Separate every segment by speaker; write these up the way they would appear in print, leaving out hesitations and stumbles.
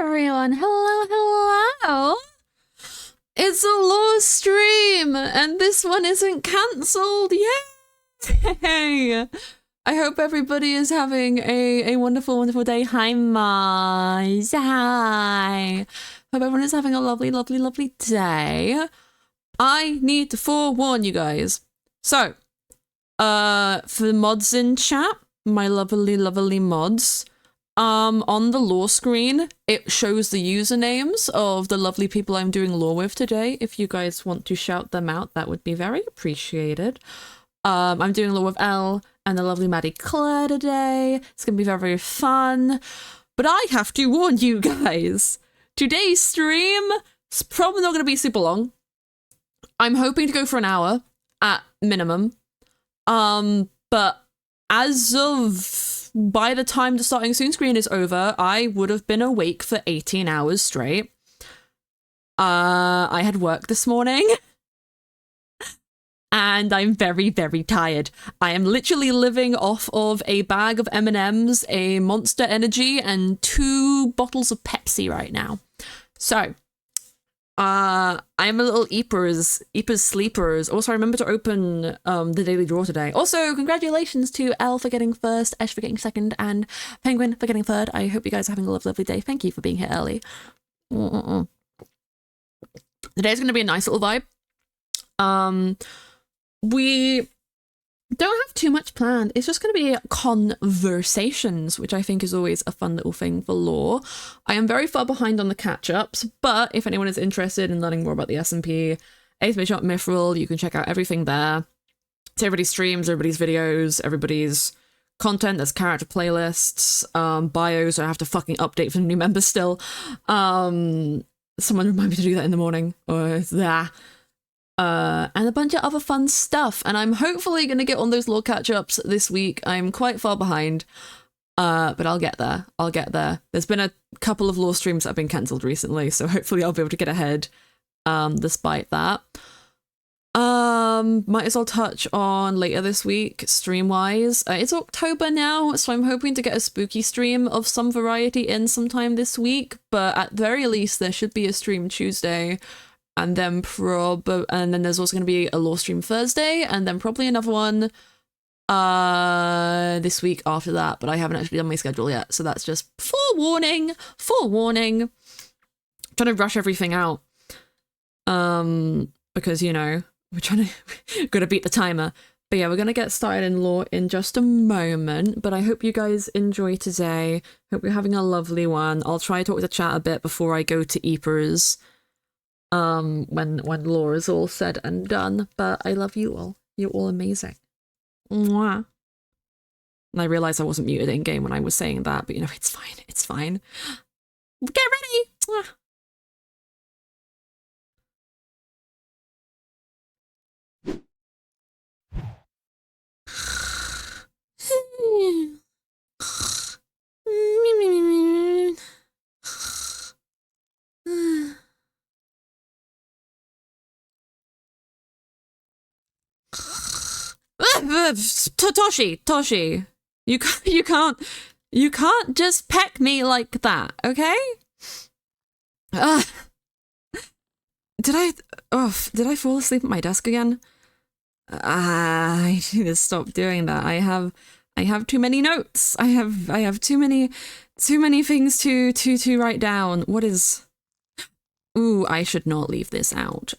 Speaker 1: everyone. Hello, hello. It's a lore stream, and this one isn't cancelled. Yay! I hope everybody is having a wonderful, wonderful day. Hi, Mars. Hi. Hope everyone is having a lovely, lovely, lovely day. I need to forewarn you guys. So, for the mods in chat, my lovely, lovely mods, on the lore screen, it shows the usernames of the lovely people I'm doing lore with today. If you guys want to shout them out, that would be very appreciated. I'm doing lore with Elle and the lovely Maddie Claire today. It's gonna be very, very fun. But I have to warn you guys, today's stream is probably not gonna be super long. I'm hoping to go for an hour at minimum. But as of by the time the starting soon screen is over, I would have been awake for 18 hours straight. I had work this morning. And I'm very, very tired. I am literally living off of a bag of M&Ms, a Monster Energy, and 2 bottles of Pepsi right now. So, I'm a little Eepers sleepers. Also, I remember to open the daily draw today. Also, congratulations to Elle for getting first, Esh for getting second, and Penguin for getting third. I hope you guys are having a lovely, lovely day. Thank you for being here early. Today's going to be a nice little vibe. We don't have too much planned. It's just going to be conversations, which I think is always a fun little thing for lore. I am very far behind on the catch-ups, but if anyone is interested in learning more about the SMP, Mythrill, you can check out everything there. It's everybody's streams, everybody's videos, everybody's content. There's character playlists, bios I have to fucking update for new members still. Someone remind me to do that in the morning, or that. And a bunch of other fun stuff. And I'm hopefully going to get on those lore catch-ups this week. I'm quite far behind, but I'll get there. I'll get there. There's been a couple of lore streams that have been cancelled recently, so hopefully I'll be able to get ahead despite that. Might as well touch on later this week, stream-wise. It's October now, so I'm hoping to get a spooky stream of some variety in sometime this week, but at the very least there should be a stream Tuesday. And then there's also going to be a lore stream Thursday, and then probably another one this week after that, but I haven't actually done my schedule yet, so that's just forewarning. Trying to rush everything out. Because, you know, gotta beat the timer. But yeah, we're gonna get started in lore in just a moment, but I hope you guys enjoy today. Hope you're having a lovely one. I'll try to talk to chat a bit before I go to Eepers. When lore is all said and done, but I love you all. You're all amazing. Mwah. And I realized I wasn't muted in game when I was saying that, but you know, it's fine. It's fine. Get ready. Mwah. Toshi, you can't just peck me like that, okay? Did I fall asleep at my desk again? I need to stop doing that. I have too many notes. I have too many things to write down. What is? Ooh, I should not leave this out.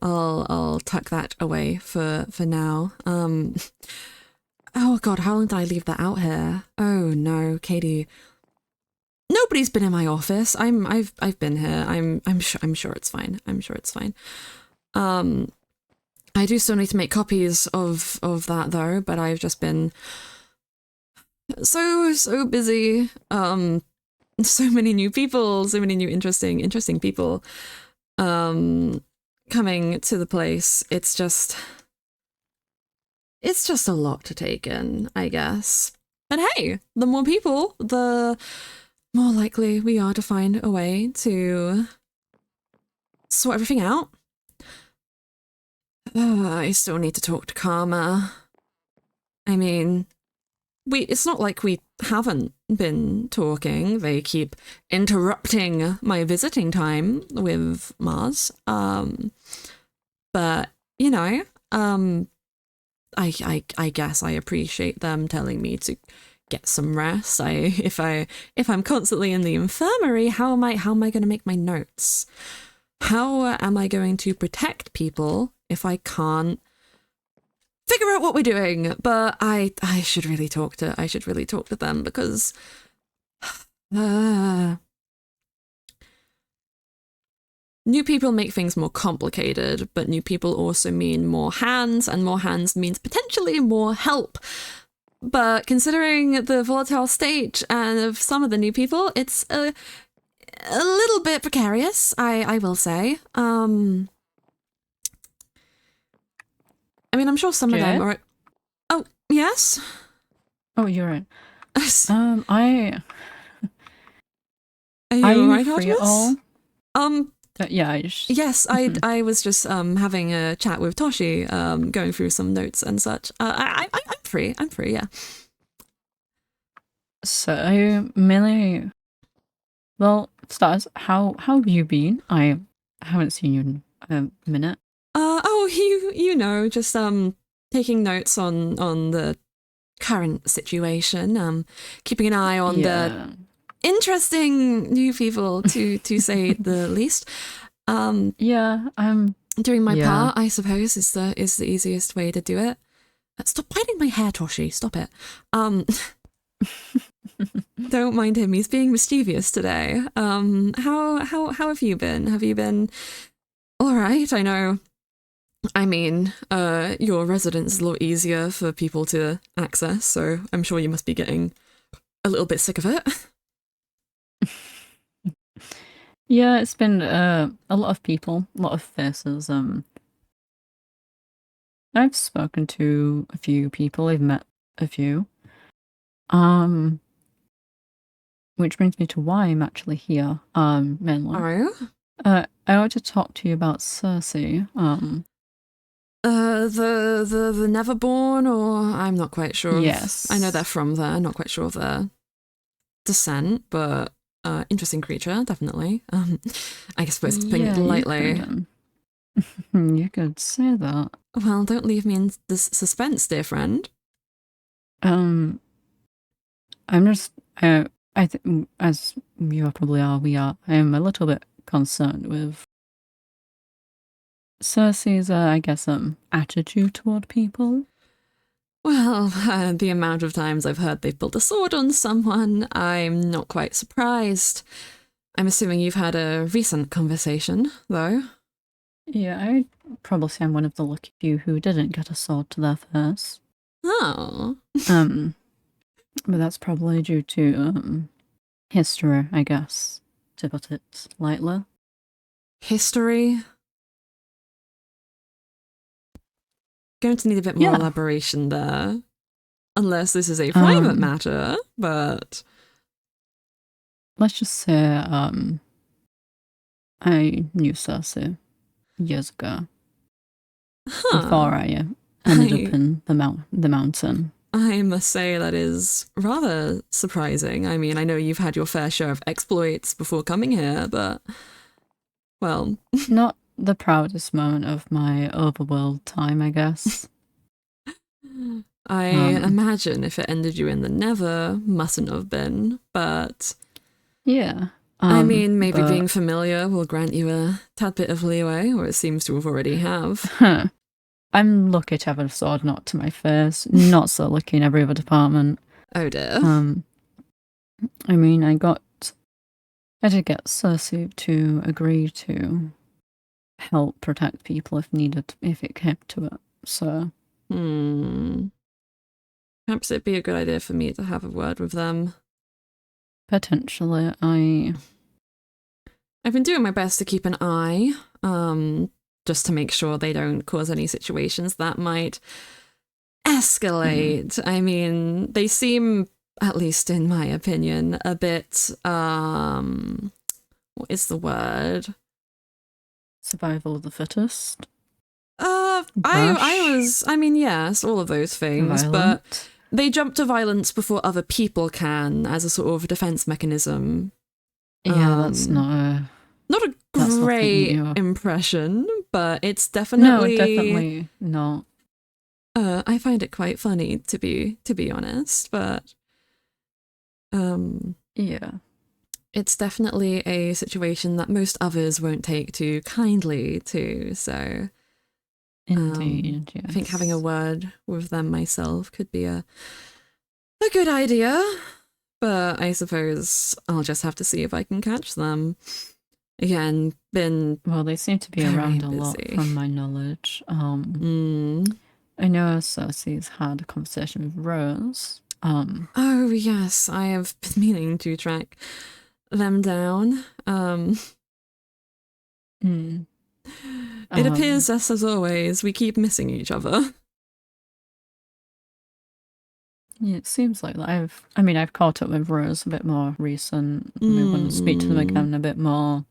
Speaker 1: I'll tuck that away for now. Oh god, how long did I leave that out here? Oh no, Katie. Nobody's been in my office. I've been here. I'm sure it's fine. I'm sure it's fine. I do still need to make copies of that though, but I've just been so busy. So many new people, so many new interesting people. Coming to the place, it's just a lot to take in, I guess. And hey, the more people, the more likely we are to find a way to sort everything out. I still need to talk to Karma. I mean, it's not like we haven't been talking. They keep interrupting my visiting time with Mars. But you know, I guess I appreciate them telling me to get some rest. If I'm constantly in the infirmary, how am I going to make my notes? How am I going to protect people if I can't figure out what we're doing? But I should really talk to them because new people make things more complicated, but new people also mean more hands, and more hands means potentially more help. But considering the volatile state of some of the new people, it's a little bit precarious, I will say. I mean, I'm sure some of them are... Oh, yes?
Speaker 2: Oh, you're right.
Speaker 1: Are you alright,
Speaker 2: free at all? Yeah.
Speaker 1: Yes, I was just having a chat with Toshi, going through some notes and such. I'm free. Yeah.
Speaker 2: So mainly, well, Stars, how have you been? I haven't seen you in a minute.
Speaker 1: You know, just taking notes on the current situation, keeping an eye on the interesting new people, to say the least. Doing my part, I suppose, is the easiest way to do it. Stop biting my hair, Toshi. Stop it. Don't mind him. He's being mischievous today. How have you been? Have you been all right? I know. I mean, your residence is a lot easier for people to access, so I'm sure you must be getting a little bit sick of it.
Speaker 2: Yeah, it's been a lot of people, a lot of faces. I've spoken to a few people, I've met a few. Which brings me to why I'm actually here, mainly.
Speaker 1: Are you?
Speaker 2: I want to talk to you about Cersei.
Speaker 1: The Neverborn, or I'm not quite sure.
Speaker 2: Yes.
Speaker 1: I know they're from there. I'm not quite sure of their descent, but interesting creature, definitely. I suppose to put it lightly.
Speaker 2: You could say that.
Speaker 1: Well, don't leave me in this suspense, dear friend.
Speaker 2: I'm just, I think, as you probably are, I am a little bit concerned with Cersei's, I guess, attitude toward people.
Speaker 1: Well, the amount of times I've heard they've pulled a sword on someone, I'm not quite surprised. I'm assuming you've had a recent conversation, though.
Speaker 2: Yeah, I'd probably say I'm one of the lucky few who didn't get a sword to their face.
Speaker 1: Oh.
Speaker 2: But that's probably due to history, I guess, to put it lightly.
Speaker 1: History? Going to need a bit more elaboration there. Unless this is a private matter, but...
Speaker 2: Let's just say, I knew Cersei years ago. Before I ended up in the mountain.
Speaker 1: I must say that is rather surprising. I mean, I know you've had your fair share of exploits before coming here, but... Well...
Speaker 2: Not the proudest moment of my overworld time, I guess.
Speaker 1: I imagine if it ended you in the Nether, mustn't have been, but...
Speaker 2: Yeah.
Speaker 1: I mean, maybe being familiar will grant you a tad bit of leeway, or it seems to have already have.
Speaker 2: I'm lucky to have a sword not to my face, not so lucky in every other department.
Speaker 1: Oh dear.
Speaker 2: I mean, I did get Cersei to agree to help protect people if needed, if it came to it, so...
Speaker 1: Perhaps it'd be a good idea for me to have a word with them.
Speaker 2: Potentially,
Speaker 1: I've been doing my best to keep an eye, just to make sure they don't cause any situations that might escalate. I mean, they seem, at least in my opinion, a bit, what is the word?
Speaker 2: Survival of the fittest?
Speaker 1: I mean, yes, all of those things,
Speaker 2: Violent.
Speaker 1: but they jump to violence before other people can as a sort of defense mechanism.
Speaker 2: Yeah, that's not
Speaker 1: a
Speaker 2: that's
Speaker 1: great
Speaker 2: nothing new.
Speaker 1: impression, but it's definitely...
Speaker 2: No, definitely not.
Speaker 1: I find it quite funny, to be honest, but...
Speaker 2: Yeah.
Speaker 1: It's definitely a situation that most others won't take too kindly to, so...
Speaker 2: Indeed, yes.
Speaker 1: I think having a word with them myself could be a good idea, but I suppose I'll just have to see if I can catch them. Again,
Speaker 2: Well, they seem to be
Speaker 1: very
Speaker 2: around a
Speaker 1: busy.
Speaker 2: lot from my knowledge. I know Cersei's had a conversation with Rose.
Speaker 1: Oh yes, I have been meaning to track them down. It appears us, as always, we keep missing each other.
Speaker 2: Yeah, it seems like that. I've caught up with Rose a bit more recent. We want to speak to them again a bit more.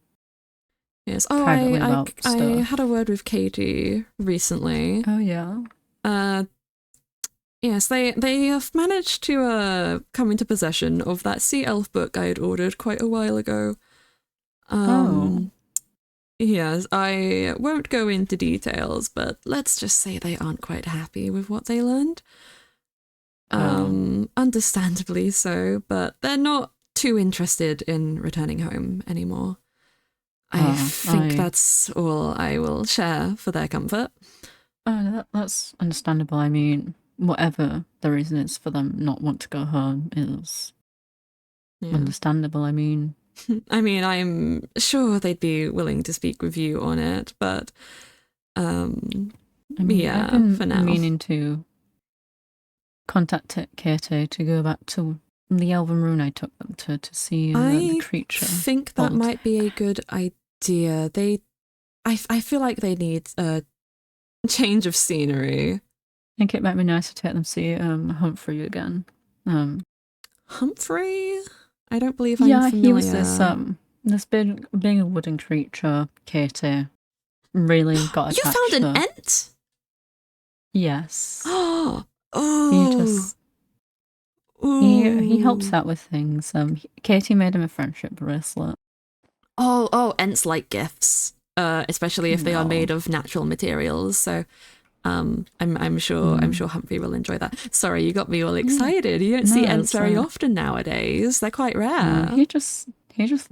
Speaker 1: Yes.
Speaker 2: Privately about
Speaker 1: I
Speaker 2: stuff.
Speaker 1: had a word with Katie recently.
Speaker 2: Oh yeah.
Speaker 1: Yes, they have managed to come into possession of that sea elf book I had ordered quite a while ago. Yes, I won't go into details, but let's just say they aren't quite happy with what they learned. Understandably so, but they're not too interested in returning home anymore. I think that's all I will share for their comfort.
Speaker 2: That's understandable. I mean, whatever the reason is for them not want to go home is understandable. I mean,
Speaker 1: I'm sure they'd be willing to speak with you on it, but
Speaker 2: I've been
Speaker 1: for now.
Speaker 2: Meaning to contact Katie to go back to the Elven Rune I took them to see the creature. I
Speaker 1: think that might be a good idea. I feel like they need a change of scenery.
Speaker 2: I think it might be nice to take them see Humphrey again.
Speaker 1: Humphrey? I don't believe I'm familiar.
Speaker 2: He was this big wooden creature. Katie really got attached.
Speaker 1: You found an Ent?
Speaker 2: Yes.
Speaker 1: Oh.
Speaker 2: He helps out with things. Katie made him a friendship bracelet.
Speaker 1: Oh, Ents like gifts, especially if they are made of natural materials. So, I'm sure Humphrey will enjoy that. Sorry, you got me all excited. You don't see Ents very often nowadays. They're quite rare.
Speaker 2: He just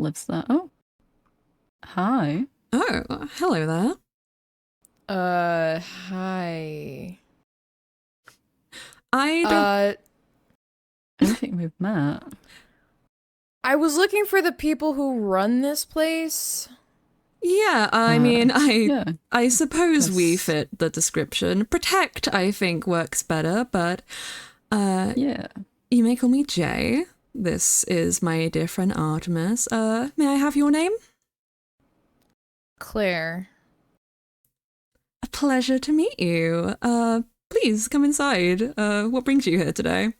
Speaker 2: lives there. Oh, hi.
Speaker 1: Oh, hello there.
Speaker 3: Hi.
Speaker 2: I don't think we've met.
Speaker 3: I was looking for the people who run this place.
Speaker 1: Yeah, I suppose we fit the description. Protect, I think, works better, but you may call me Jay. This is my dear friend Artemis. May I have your name?
Speaker 3: Claire.
Speaker 1: A pleasure to meet you. Please come inside. What brings you here today?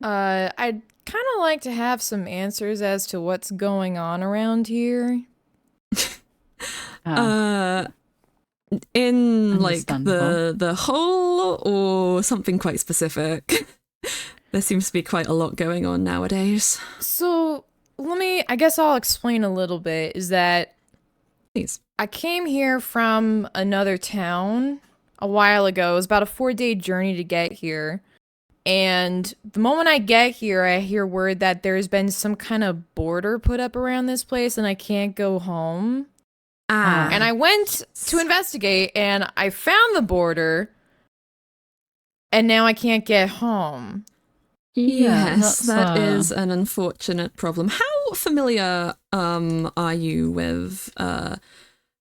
Speaker 3: I'd kind of like to have some answers as to what's going on around here.
Speaker 1: In like the whole or something quite specific? There seems to be quite a lot going on nowadays.
Speaker 3: So I guess I'll explain a little bit, is that
Speaker 1: please.
Speaker 3: I came here from another town a while ago. It was about a 4-day journey to get here. And the moment I get here, I hear word that there's been some kind of border put up around this place and I can't go home. And I went to investigate and I found the border and now I can't get home.
Speaker 1: Yes, that is an unfortunate problem. How familiar are you with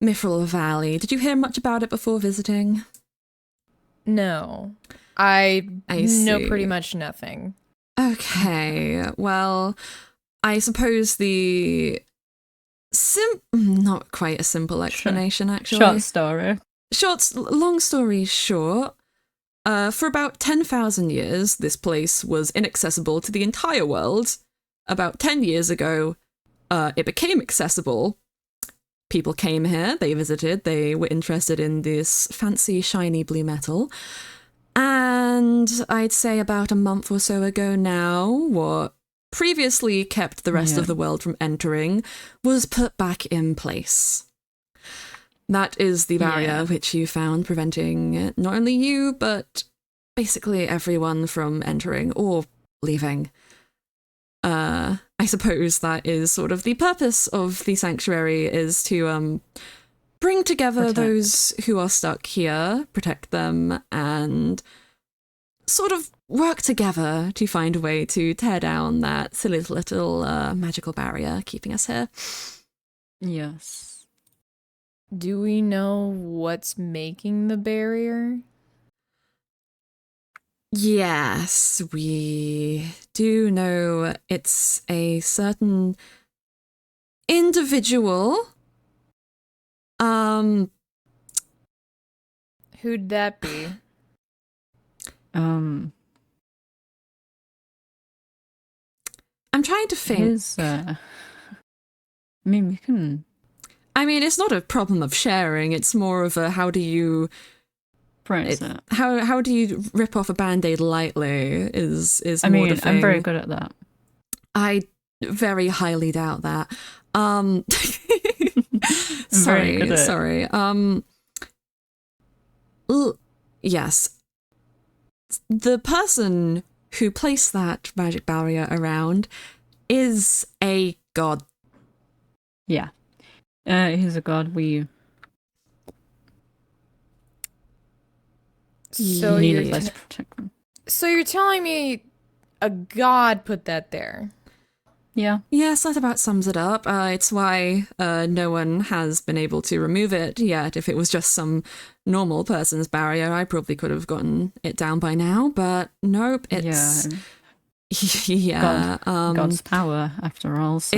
Speaker 1: Mythrill Valley? Did you hear much about it before visiting?
Speaker 3: No. I know pretty much nothing.
Speaker 1: Okay, well, I suppose not quite a simple explanation, actually. Long story short, for about 10,000 years, this place was inaccessible to the entire world. About 10 years ago, it became accessible. People came here, they visited, they were interested in this fancy, shiny blue metal. And And I'd say about a month or so ago now, what previously kept the rest of the world from entering was put back in place. That is the barrier which you found preventing not only you, but basically everyone from entering or leaving. I suppose that is sort of the purpose of the sanctuary, is to bring together those who are stuck here, protect them, and sort of work together to find a way to tear down that silly little magical barrier keeping us here.
Speaker 2: Yes.
Speaker 3: Do we know what's making the barrier?
Speaker 1: Yes, we do know it's a certain individual.
Speaker 3: Who'd that be?
Speaker 1: I'm trying to think.
Speaker 2: I mean, we can...
Speaker 1: I mean, it's not a problem of sharing, it's more of a how do you... How do you rip off a band-aid lightly is more the thing.
Speaker 2: I'm very good at that.
Speaker 1: I very highly doubt that. Sorry. Yes. The person who placed that magic barrier around is a god.
Speaker 2: Yeah. He's a god.
Speaker 3: So
Speaker 2: needed to protect them.
Speaker 3: So you're telling me a god put that there?
Speaker 2: Yeah.
Speaker 1: Yes, that about sums it up. It's why no one has been able to remove it yet. If it was just some normal person's barrier, I probably could have gotten it down by now, but nope, it's...
Speaker 2: God's power, after all. So.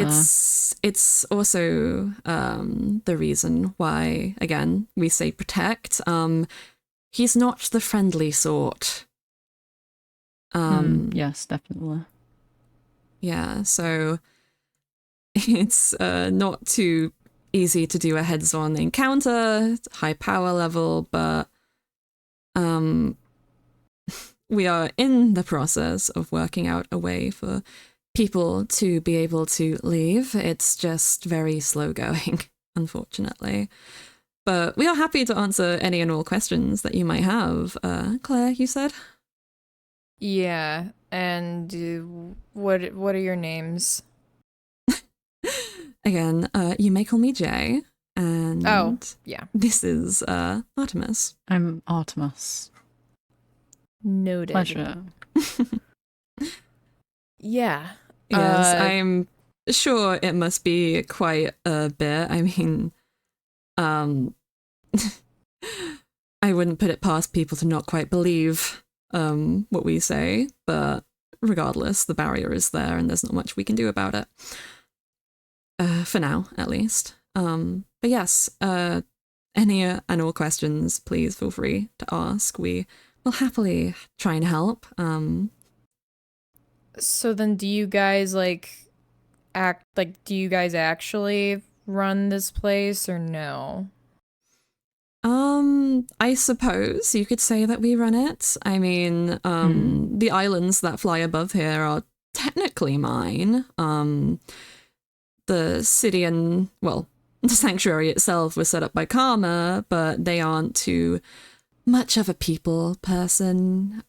Speaker 1: It's also the reason why, again, we say protect. He's not the friendly sort.
Speaker 2: Yes, definitely.
Speaker 1: Yeah, so it's not too easy to do a heads-on encounter, high power level, but we are in the process of working out a way for people to be able to leave. It's just very slow going, unfortunately. But we are happy to answer any and all questions that you might have. Claire, you said?
Speaker 3: Yeah, and what are your names?
Speaker 1: Again, you may call me Jay, and
Speaker 3: yeah.
Speaker 1: This is Artemis.
Speaker 2: I'm Artemis.
Speaker 3: Noted.
Speaker 2: Pleasure.
Speaker 3: Yeah.
Speaker 1: Yes, I'm sure it must be quite a bit. I mean, I wouldn't put it past people to not quite believe what we say, but regardless, the barrier is there and there's not much we can do about it. For now, at least. But yes, any and all questions, please feel free to ask. We will happily try and help.
Speaker 3: So then do you guys do you guys actually run this place or no?
Speaker 1: I suppose you could say that we run it. I mean, the islands that fly above here are technically mine. The city and, well, the sanctuary itself was set up by Karma, but they aren't too much of a people person.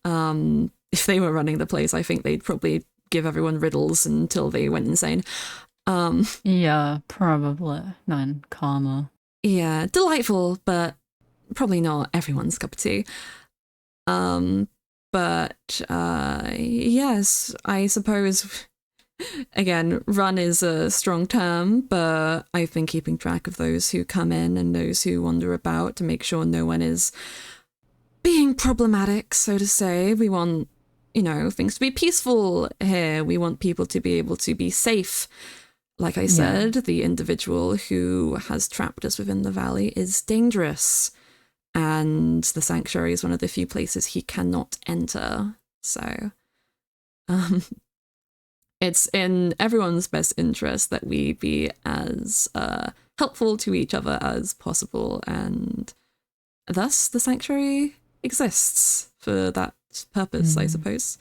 Speaker 1: If they were running the place, I think they'd probably give everyone riddles until they went insane.
Speaker 2: Yeah, probably. Nine Karma.
Speaker 1: Yeah, delightful, but probably not everyone's cup of tea. Yes, I suppose, again, run is a strong term, but I've been keeping track of those who come in and those who wander about to make sure no one is being problematic, so to say. We want, things to be peaceful here. We want people to be able to be safe. Like I said, the individual who has trapped us within the valley is dangerous. And the sanctuary is one of the few places he cannot enter. So, it's in everyone's best interest that we be as helpful to each other as possible. And thus, the sanctuary exists for that purpose, I suppose.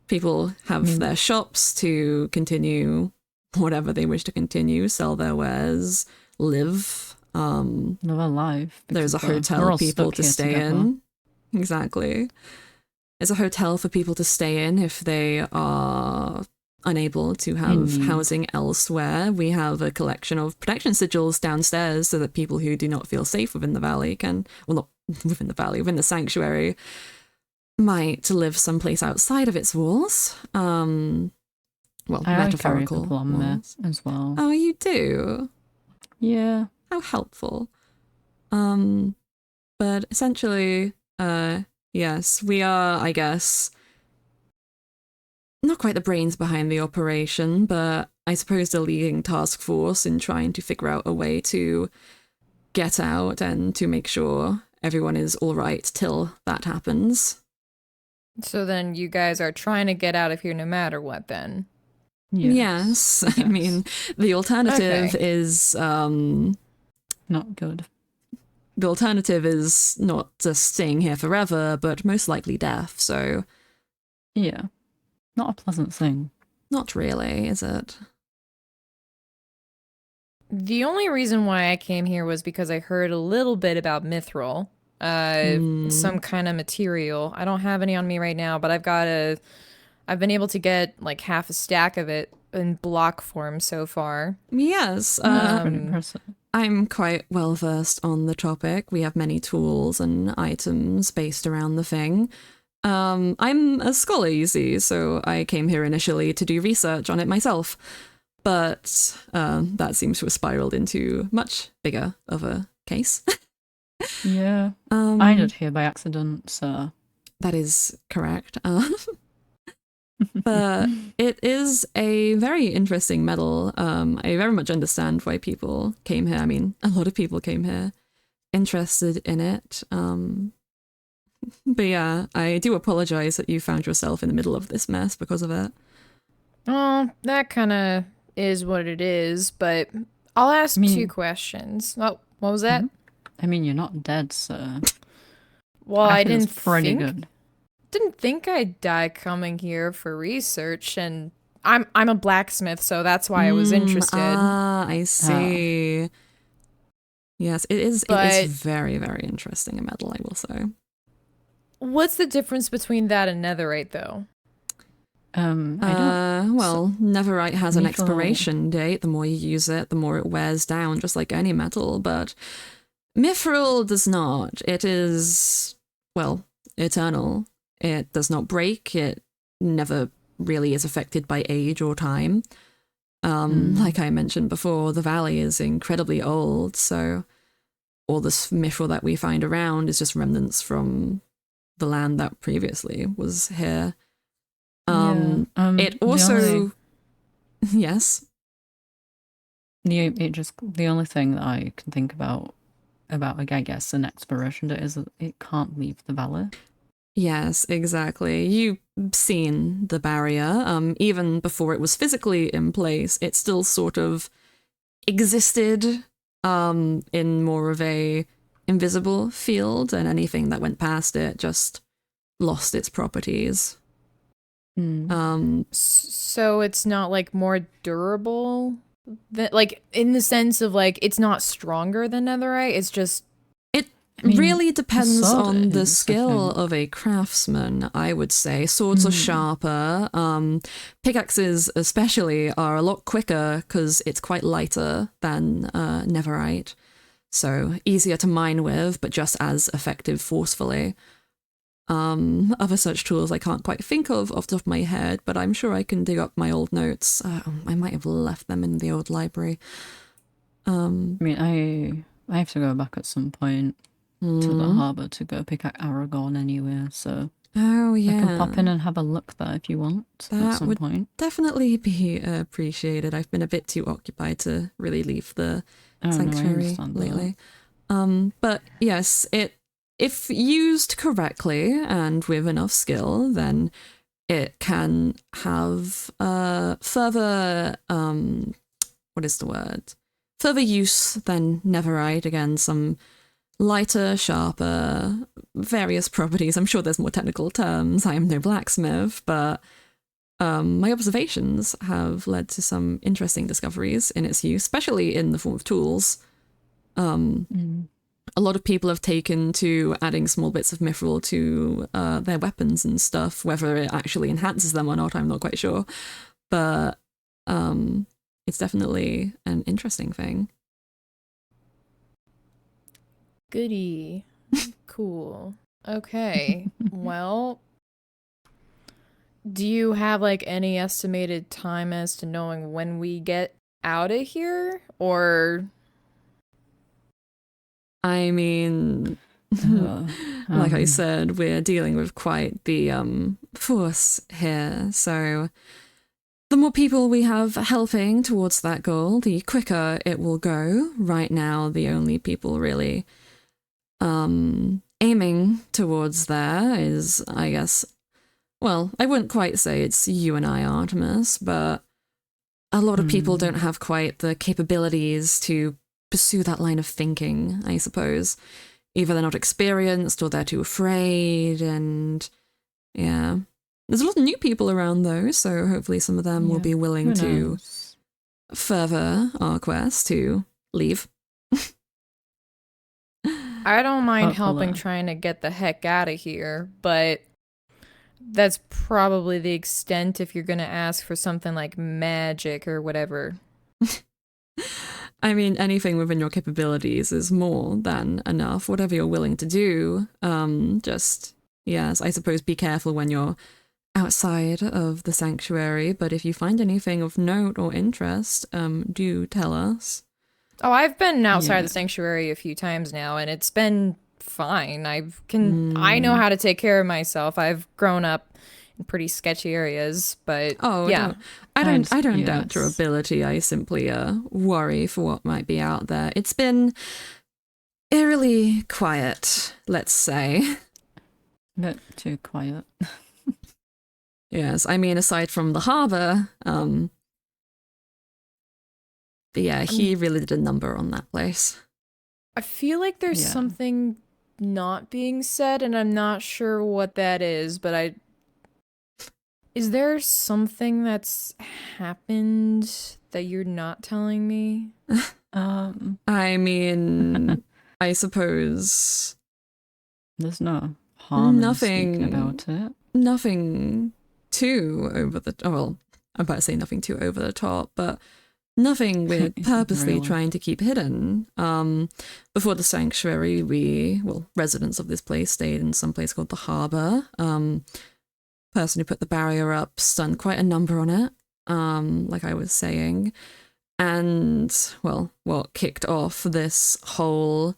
Speaker 1: People have their shops to continue whatever they wish to continue, sell their wares, live.
Speaker 2: Live a life.
Speaker 1: There's a hotel for people to stay in. Exactly. There's a hotel for people to stay in if they are unable to have housing elsewhere. We have a collection of protection sigils downstairs so that people who do not feel safe within the valley can, well, not within the valley, within the sanctuary, might live someplace outside of its walls. Well, metaphorical walls
Speaker 2: as well.
Speaker 1: Oh, you do?
Speaker 2: Yeah.
Speaker 1: How helpful. But essentially, yes, we are, I guess, not quite the brains behind the operation, but I suppose the leading task force in trying to figure out a way to get out and to make sure everyone is all right till that happens.
Speaker 3: So then you guys are trying to get out of here no matter what then?
Speaker 1: Yes. I mean, the alternative is...
Speaker 2: not good.
Speaker 1: The alternative is not just staying here forever, but most likely death, so...
Speaker 2: Yeah. Not a pleasant thing.
Speaker 1: Not really, is it?
Speaker 3: The only reason why I came here was because I heard a little bit about Mythrill. Some kind of material. I don't have any on me right now, but I've been able to get like half a stack of it in block form so far.
Speaker 1: Yes.
Speaker 2: That's pretty impressive.
Speaker 1: I'm quite well versed on the topic. We have many tools and items based around the thing. I'm a scholar, you see, so I came here initially to do research on it myself. But that seems to have spiraled into much bigger of a case.
Speaker 2: Yeah. I ended here by accident, so...
Speaker 1: That is correct. But it is a very interesting medal. I very much understand why people came here. I mean, a lot of people came here interested in it. But yeah, I do apologize that you found yourself in the middle of this mess because of it.
Speaker 3: Oh, that kind of is what it is, but I'll ask two questions. Oh, what was that?
Speaker 2: I mean, you're not dead, so...
Speaker 3: Well, I didn't think I'd die coming here for research, and I'm a blacksmith, so that's why I was interested.
Speaker 1: Ah, I see. Yes, it is very, very interesting, a medal, I will say.
Speaker 3: What's the difference between that and netherite, though?
Speaker 1: Well, netherite has an expiration date. The more you use it, the more it wears down, just like any metal, but Mythrill does not. It is, well, eternal. It does not break. It never really is affected by age or time. Like I mentioned before, the valley is incredibly old, so all this Mythrill that we find around is just remnants from the land that previously was here. It also... Yes?
Speaker 2: The only thing that I can think about, I guess, an expiration date is that it can't leave the valley.
Speaker 1: Yes, exactly. You've seen the barrier. Even before it was physically in place, it still sort of existed in more of a invisible field, and anything that went past it just lost its properties.
Speaker 3: So it's not like more durable? Like in the sense of like it's not stronger than netherite, it's just...
Speaker 1: Really depends on the skill of a craftsman, I would say. Swords are sharper. Pickaxes especially are a lot quicker because it's quite lighter than netherite. So easier to mine with, but just as effective forcefully. Other such tools I can't quite think of off the top of my head, but I'm sure I can dig up my old notes. I might have left them in the old library.
Speaker 2: I mean, I have to go back at some point to the harbour to go pick up Aragorn anyway, so...
Speaker 1: Oh, yeah.
Speaker 2: I can pop in and have a look there if you want at some point.
Speaker 1: Definitely be appreciated. I've been a bit too occupied to really leave the sanctuary lately. But yes, if used correctly and with enough skill, then it can have further further use than netherite. Again, some lighter, sharper, various properties. I'm sure there's more technical terms. I am no blacksmith, but my observations have led to some interesting discoveries in its use, especially in the form of tools. A lot of people have taken to adding small bits of mithril to their weapons and stuff. Whether it actually enhances them or not, I'm not quite sure. But it's definitely an interesting thing.
Speaker 3: Goody. Cool. Okay. Well, do you have like any estimated time as to knowing when we get out of here? Or
Speaker 1: I mean, like I said, we're dealing with quite the force here. So the more people we have helping towards that goal, the quicker it will go. Right now, the only people really aiming towards there is, I guess, well, I wouldn't quite say it's you and I, Artemis, but a lot of people don't have quite the capabilities to pursue that line of thinking, I suppose. Either they're not experienced or they're too afraid, and yeah. There's a lot of new people around though, so hopefully some of them will be willing to further our quest to leave.
Speaker 3: I don't mind helping trying to get the heck out of here, but that's probably the extent if you're going to ask for something like magic or whatever.
Speaker 1: I mean, anything within your capabilities is more than enough. Whatever you're willing to do, just, yes, I suppose be careful when you're outside of the sanctuary, but if you find anything of note or interest, do tell us.
Speaker 3: Oh, I've been outside the sanctuary a few times now, and it's been fine. I know how to take care of myself. I've grown up in pretty sketchy areas, but yeah.
Speaker 1: I don't doubt your ability. I simply worry for what might be out there. It's been eerily quiet, let's say.
Speaker 2: A bit too quiet.
Speaker 1: Yes, I mean, aside from the harbour, but yeah, he really did a number on that place.
Speaker 3: I feel like there's something not being said, and I'm not sure what that is, but is there something that's happened that you're not telling me?
Speaker 1: I mean, I suppose
Speaker 2: there's no harm in speaking about it.
Speaker 1: Nothing too over the well, I'm about to say nothing too over the top, but nothing we're purposely trying to keep hidden. Before the sanctuary, residents of this place stayed in some place called the Harbour. Person who put the barrier up stunned quite a number on it, like I was saying. And, well, what kicked off this whole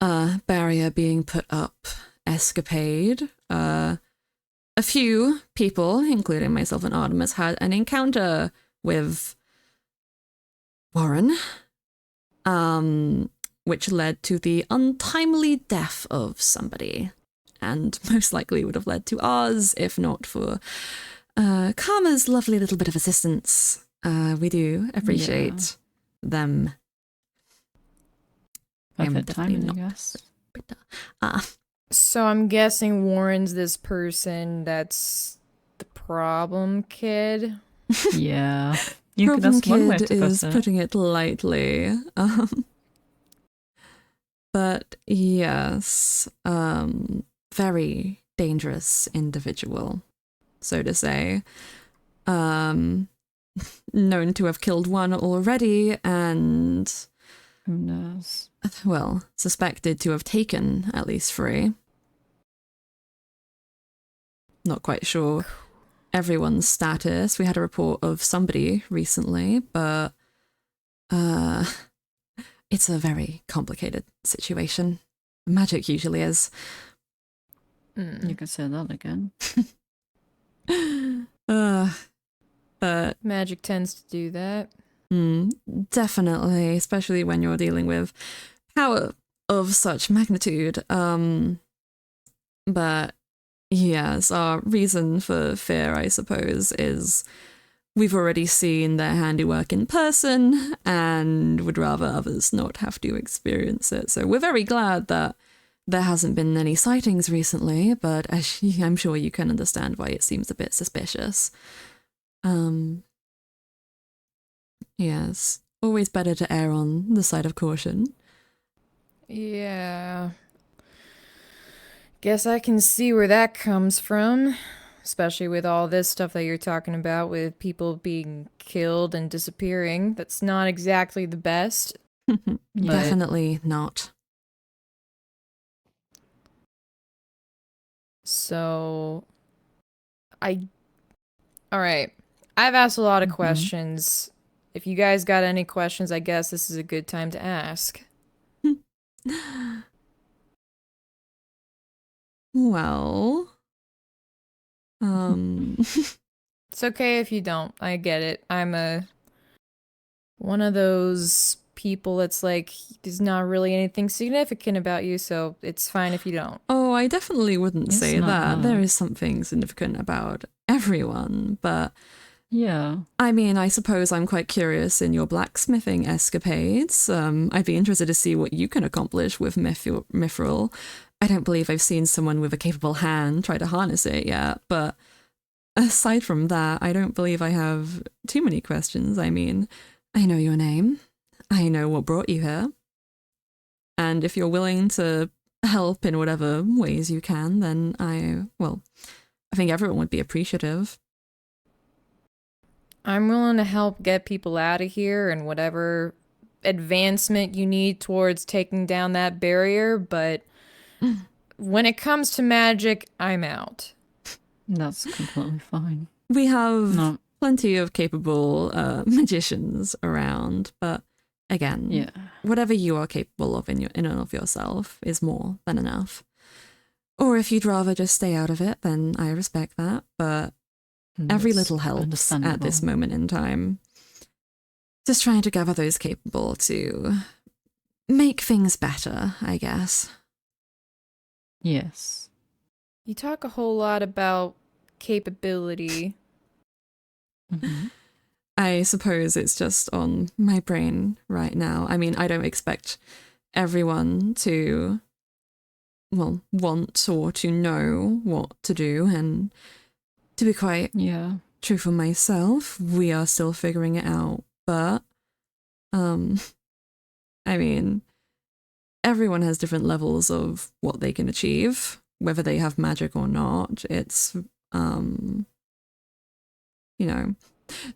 Speaker 1: barrier being put up escapade, a few people, including myself and Artemis, had an encounter with Warren, which led to the untimely death of somebody, and most likely would have led to ours if not for Karma's lovely little bit of assistance. We do appreciate them.
Speaker 2: Perfect timing, I guess.
Speaker 3: So I'm guessing Warren's this person that's the problem kid?
Speaker 2: Yeah.
Speaker 1: Problem kid is putting it lightly. But yes, very dangerous individual, so to say. Known to have killed one already, and
Speaker 2: who knows?
Speaker 1: Well, suspected to have taken at least 3. Not quite sure everyone's status. We had a report of somebody recently, but it's a very complicated situation. Magic usually is.
Speaker 2: You could say that again.
Speaker 1: But
Speaker 3: magic tends to do that.
Speaker 1: Definitely, especially when you're dealing with power of such magnitude. But yes, our reason for fear, I suppose, is we've already seen their handiwork in person and would rather others not have to experience it. So we're very glad that there hasn't been any sightings recently, but I'm sure you can understand why it seems a bit suspicious. Yes, always better to err on the side of caution.
Speaker 3: Yeah. Guess I can see where that comes from. Especially with all this stuff that you're talking about, with people being killed and disappearing. That's not exactly the best.
Speaker 1: Definitely not.
Speaker 3: So, alright. I've asked a lot of questions. If you guys got any questions, I guess this is a good time to ask.
Speaker 1: Well,
Speaker 3: it's okay if you don't. I get it. I'm one of those people that's like, there's not really anything significant about you, so it's fine if you don't.
Speaker 1: Oh, I definitely wouldn't
Speaker 2: It's
Speaker 1: say
Speaker 2: not
Speaker 1: that.
Speaker 2: hard.
Speaker 1: There is something significant about everyone, but
Speaker 2: Yeah.
Speaker 1: I mean, I suppose I'm quite curious in your blacksmithing escapades. I'd be interested to see what you can accomplish with Mythrill. I don't believe I've seen someone with a capable hand try to harness it yet, but aside from that, I don't believe I have too many questions. I mean, I know your name. I know what brought you here. And if you're willing to help in whatever ways you can, then I think everyone would be appreciative.
Speaker 3: I'm willing to help get people out of here and whatever advancement you need towards taking down that barrier, but when it comes to magic, I'm out.
Speaker 2: That's completely fine.
Speaker 1: We have
Speaker 2: No.
Speaker 1: plenty of capable magicians around, but again,
Speaker 2: Yeah.
Speaker 1: whatever you are capable of in and of yourself is more than enough. Or if you'd rather just stay out of it, then I respect that, but every
Speaker 2: That's
Speaker 1: little helps at this
Speaker 2: understandable.
Speaker 1: moment in time. Just trying to gather those capable to make things better, I guess.
Speaker 2: Yes.
Speaker 3: You talk a whole lot about capability.
Speaker 1: I suppose it's just on my brain right now. I mean, I don't expect everyone to, want or to know what to do. And to be quite
Speaker 2: Yeah.
Speaker 1: true for myself, we are still figuring it out. But, I mean, everyone has different levels of what they can achieve, whether they have magic or not. It's,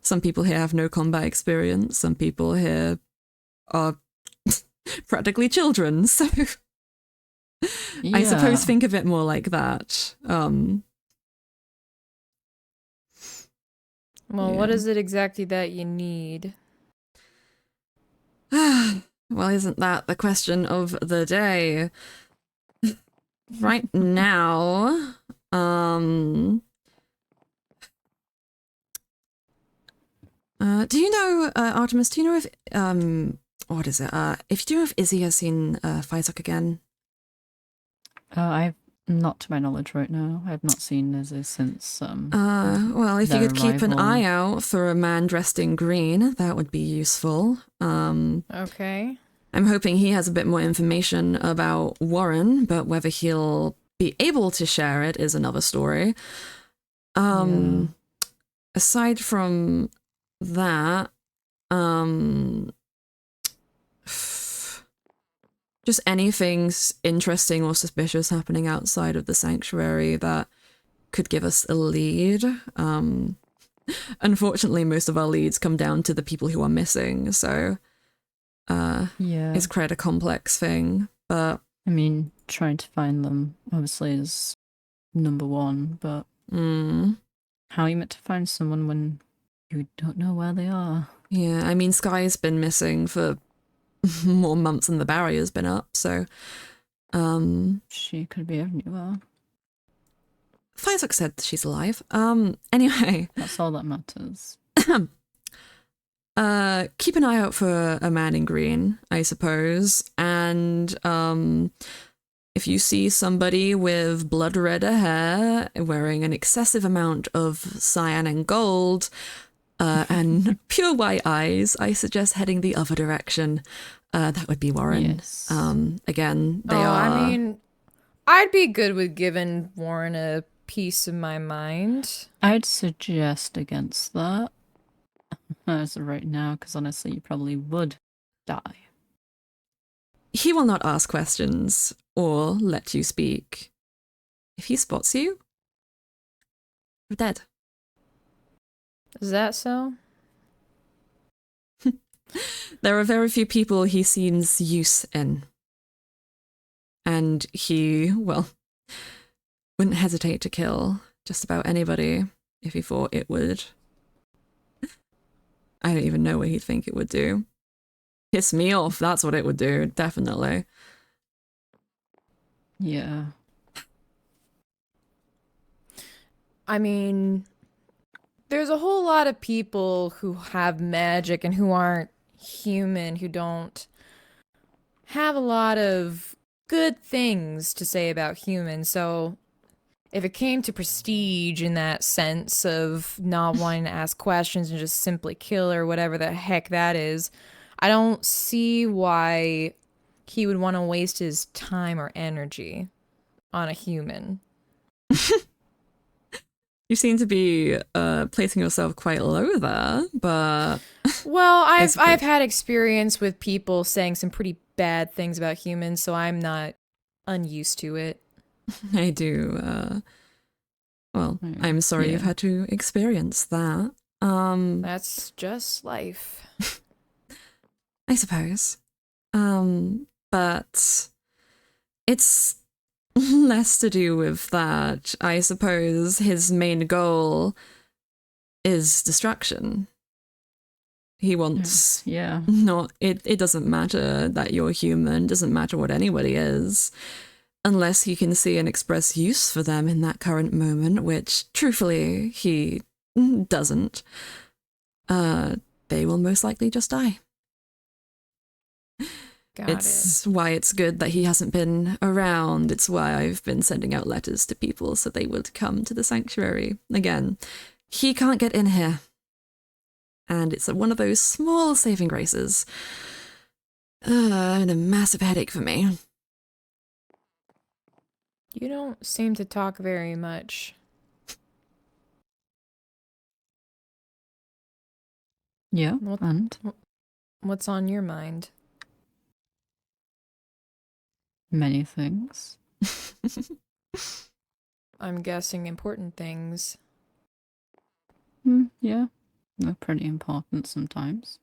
Speaker 1: some people here have no combat experience. Some people here are practically children. So I suppose think of it more like that.
Speaker 3: What is it exactly that you need?
Speaker 1: Well, isn't that the question of the day? Right now, do you know, Artemis, do you know if, what is it? If you do know if Izzy has seen Fizok again?
Speaker 2: I've not to my knowledge right now. I've not seen Izzy since
Speaker 1: Well, if you
Speaker 2: their
Speaker 1: could keep an
Speaker 2: arrival.
Speaker 1: eye out for a man dressed in green, that would be useful.
Speaker 3: Okay.
Speaker 1: I'm hoping he has a bit more information about Warren, but whether he'll be able to share it is another story. Aside from that, just anything interesting or suspicious happening outside of the sanctuary that could give us a lead. Unfortunately, most of our leads come down to the people who are missing, so it's quite a complex thing. But
Speaker 2: I mean, trying to find them obviously is number one, but how are you meant to find someone when you don't know where they are?
Speaker 1: Yeah, I mean, Sky's been missing for more months than the barrier's been up, so
Speaker 2: She could be anywhere.
Speaker 1: Fizok said she's alive. Anyway,
Speaker 2: That's all that matters.
Speaker 1: keep an eye out for a man in green, I suppose, and if you see somebody with blood red hair wearing an excessive amount of cyan and gold, and pure white eyes, I suggest heading the other direction. That would be Warren.
Speaker 2: Yes.
Speaker 1: Again, they
Speaker 3: I
Speaker 1: are...
Speaker 3: mean, I'd be good with giving Warren a piece of my mind.
Speaker 2: I'd suggest against that as of right now, because honestly, you probably would die.
Speaker 1: He will not ask questions or let you speak. If he spots you, you're dead.
Speaker 3: Is that so?
Speaker 1: There are very few people he sees use in. And he, well, wouldn't hesitate to kill just about anybody if he thought it would. I don't even know what he'd think it would do. Piss me off, that's what it would do, definitely.
Speaker 2: Yeah.
Speaker 3: I mean, there's a whole lot of people who have magic and who aren't human, who don't have a lot of good things to say about humans. So if it came to prestige in that sense of not wanting to ask questions and just simply kill or whatever the heck that is, I don't see why he would want to waste his time or energy on a human.
Speaker 1: You seem to be placing yourself quite low there, but...
Speaker 3: Well, I've
Speaker 1: suppose-
Speaker 3: had experience with people saying some pretty bad things about humans, so I'm not unused to it.
Speaker 1: I do, well, I'm sorry you've
Speaker 2: Yeah.
Speaker 1: had to experience that.
Speaker 3: That's just life.
Speaker 1: I suppose. But it's less to do with that. I suppose his main goal is destruction. He wants
Speaker 2: Yeah.
Speaker 1: not, it doesn't matter that you're human, doesn't matter what anybody is, unless he can see and express use for them in that current moment, which truthfully he doesn't. They will most likely just die.
Speaker 3: Got
Speaker 1: It's why it's good that he hasn't been around. It's why I've been sending out letters to people so they would come to the sanctuary. Again, he can't get in here. And it's one of those small saving graces. And a massive headache for me.
Speaker 3: You don't seem to talk very much.
Speaker 2: Yeah.
Speaker 3: What-
Speaker 2: And
Speaker 3: What's on your mind?
Speaker 2: many things.
Speaker 3: I'm guessing important things.
Speaker 2: Yeah. They're pretty important sometimes.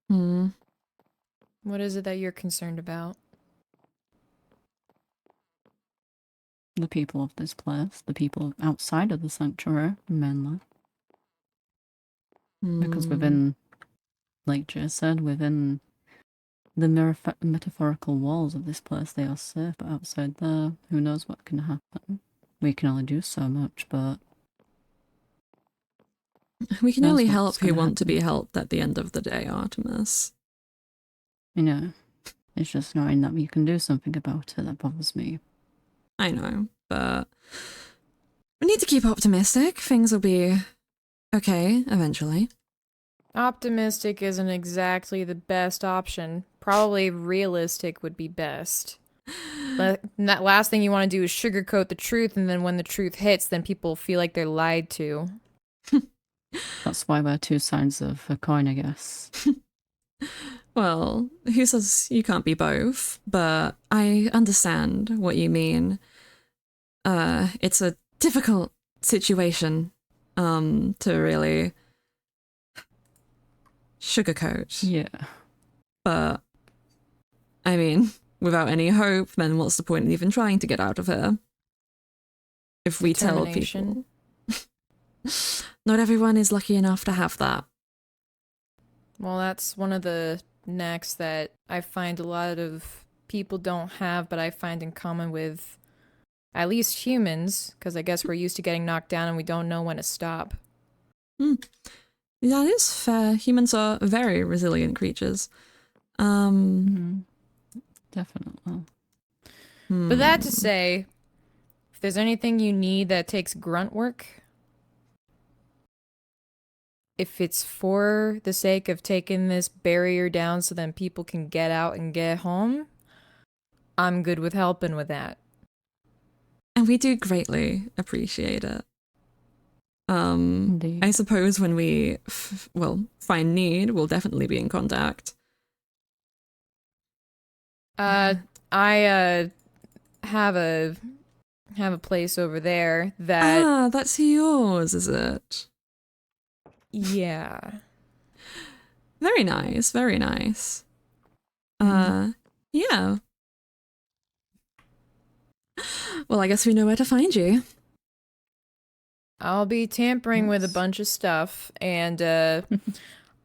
Speaker 3: What is it that you're concerned about?
Speaker 2: The people of this place, the people outside of the sanctuary, mainly. Because within, like Jay said, within the metaphorical walls of this place, they are safe, but outside there, who knows what can happen. We can only do so much, but
Speaker 1: We can
Speaker 2: Knows
Speaker 1: only
Speaker 2: what's
Speaker 1: help who
Speaker 2: gonna
Speaker 1: want to
Speaker 2: happen.
Speaker 1: be helped at the end of the day, Artemis.
Speaker 2: you know, it's just knowing that we can do something about it that bothers me.
Speaker 1: I know, but we need to keep optimistic. Things will be okay eventually.
Speaker 3: Optimistic isn't exactly the best option. Probably realistic would be best. But that last thing you want to do is sugarcoat the truth, and then when the truth hits, then people feel like they're lied to.
Speaker 2: That's why we're two sides of a coin, I guess.
Speaker 1: Well, who says you can't be both? But I understand what you mean. It's a difficult situation, to really sugarcoat.
Speaker 2: Yeah.
Speaker 1: But, I mean, without any hope, then what's the point in even trying to get out of here? If we tell
Speaker 3: Determination.
Speaker 1: people. Not everyone is lucky enough to have that.
Speaker 3: Well, that's one of the knacks that I find a lot of people don't have, but I find in common with at least humans, because I guess we're used to getting knocked down and we don't know when to stop.
Speaker 1: That is fair. Humans are very resilient creatures.
Speaker 2: Definitely.
Speaker 3: But that to say, if there's anything you need that takes grunt work, if it's for the sake of taking this barrier down so then people can get out and get home, I'm good with helping with that.
Speaker 1: And we do greatly appreciate it.
Speaker 2: Indeed.
Speaker 1: I suppose when we, find need, we'll definitely be in contact.
Speaker 3: I have a place over there that
Speaker 1: That's yours, is it?
Speaker 3: yeah.
Speaker 1: Very nice, very nice. Yeah. Well, I guess we know where to find you.
Speaker 3: I'll be tampering with a bunch of stuff, and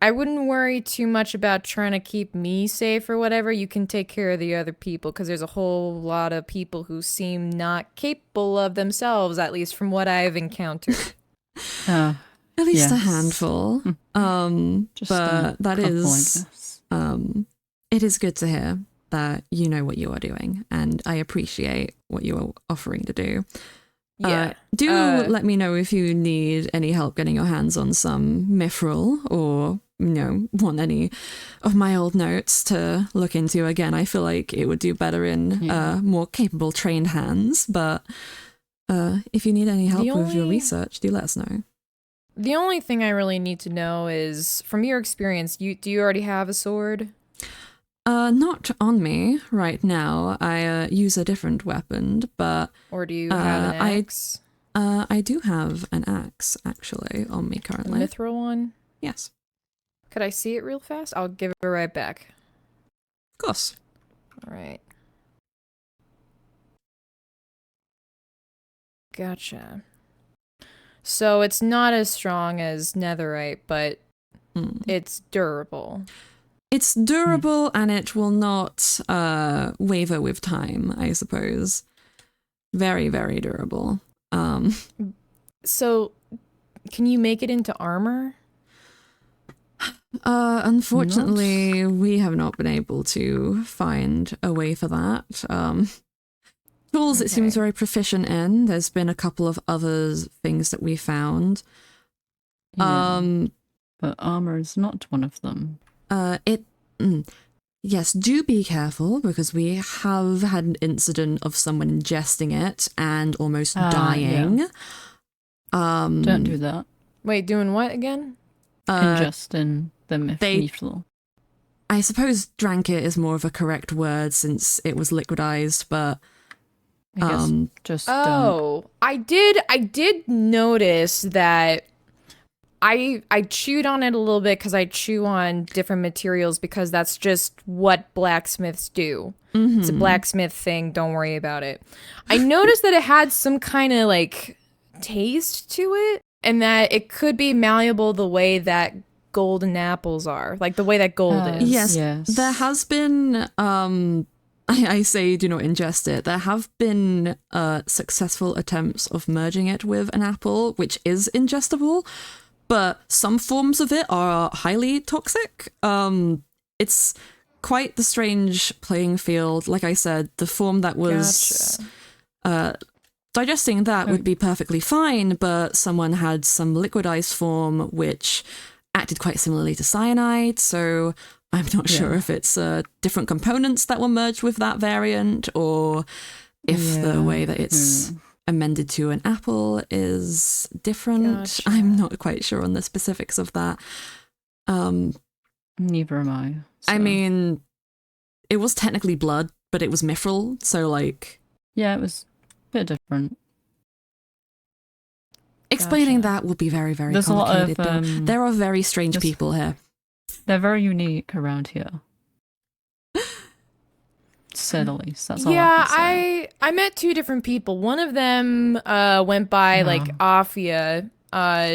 Speaker 3: I wouldn't worry too much about trying to keep me safe or whatever. You can take care of the other people, because there's a whole lot of people who seem not capable of themselves, at least from what I've encountered.
Speaker 1: At least a
Speaker 2: Yes.
Speaker 1: handful.
Speaker 2: Just
Speaker 1: But
Speaker 2: a
Speaker 1: that
Speaker 2: couple, I
Speaker 1: is,
Speaker 2: guess.
Speaker 1: it is good to hear that you know what you are doing, and I appreciate what you are offering to do.
Speaker 3: Yeah.
Speaker 1: Do let me know if you need any help getting your hands on some Mythrill, or, want any of my old notes to look into. Again, I feel like it would do better in more capable, trained hands, but if you need any help with your research, do let us know.
Speaker 3: The only thing I really need to know is, from your experience, do you already have a sword?
Speaker 1: Not on me right now. I use a different weapon, but
Speaker 3: Or do you have an axe?
Speaker 1: I do have an axe actually on me
Speaker 3: A
Speaker 1: currently.
Speaker 3: mithril one?
Speaker 1: Yes,
Speaker 3: Could I see it real fast? I'll give it right back.
Speaker 1: of course.
Speaker 3: All right. Gotcha. So it's not as strong as netherite, but it's durable.
Speaker 1: It's durable and it will not waver with time, I suppose. Very, very durable.
Speaker 3: So can you make it into armor?
Speaker 1: Unfortunately, we have not been able to find a way for that. Tools it seems
Speaker 3: Okay.
Speaker 1: very proficient in. There's been a couple of other things that we found.
Speaker 2: Yeah. But armor is not one of them.
Speaker 1: Yes, do be careful, because we have had an incident of someone ingesting it and almost dying.
Speaker 2: Don't do that.
Speaker 3: Wait, doing what again?
Speaker 2: Ingesting the Mythrill.
Speaker 1: I suppose drank it is more of a correct word since it was liquidized, but
Speaker 2: I guess just don't.
Speaker 3: Oh, I did notice that I chewed on it a little bit because I chew on different materials because that's just what blacksmiths do. It's a blacksmith thing, don't worry about it. I noticed that it had some kind of like taste to it, and that it could be malleable the way that golden apples are, like the way that gold is.
Speaker 1: yes, there has been I say do not ingest it. There have been successful attempts of merging it with an apple, which is ingestible, but some forms of it are highly toxic. It's quite the strange playing field. Like I said, the form that was digesting that would be perfectly fine, but someone had some liquidized form which acted quite similarly to cyanide, so I'm not sure if it's different components that were merged with that variant, or if the way that it's amended to an apple is different.
Speaker 3: Gotcha.
Speaker 1: I'm not quite sure on the specifics of that.
Speaker 2: Neither am I. So.
Speaker 1: I mean, it was technically blood, but it was Mythrill, so like...
Speaker 2: Yeah, it was a bit different.
Speaker 1: Explaining that will be very, very complicated.
Speaker 2: A lot of,
Speaker 1: there are very strange people here.
Speaker 2: They're very unique around here. Said the least. That's all
Speaker 3: Yeah,
Speaker 2: I can say.
Speaker 3: I met two different people. One of them went by like Afia.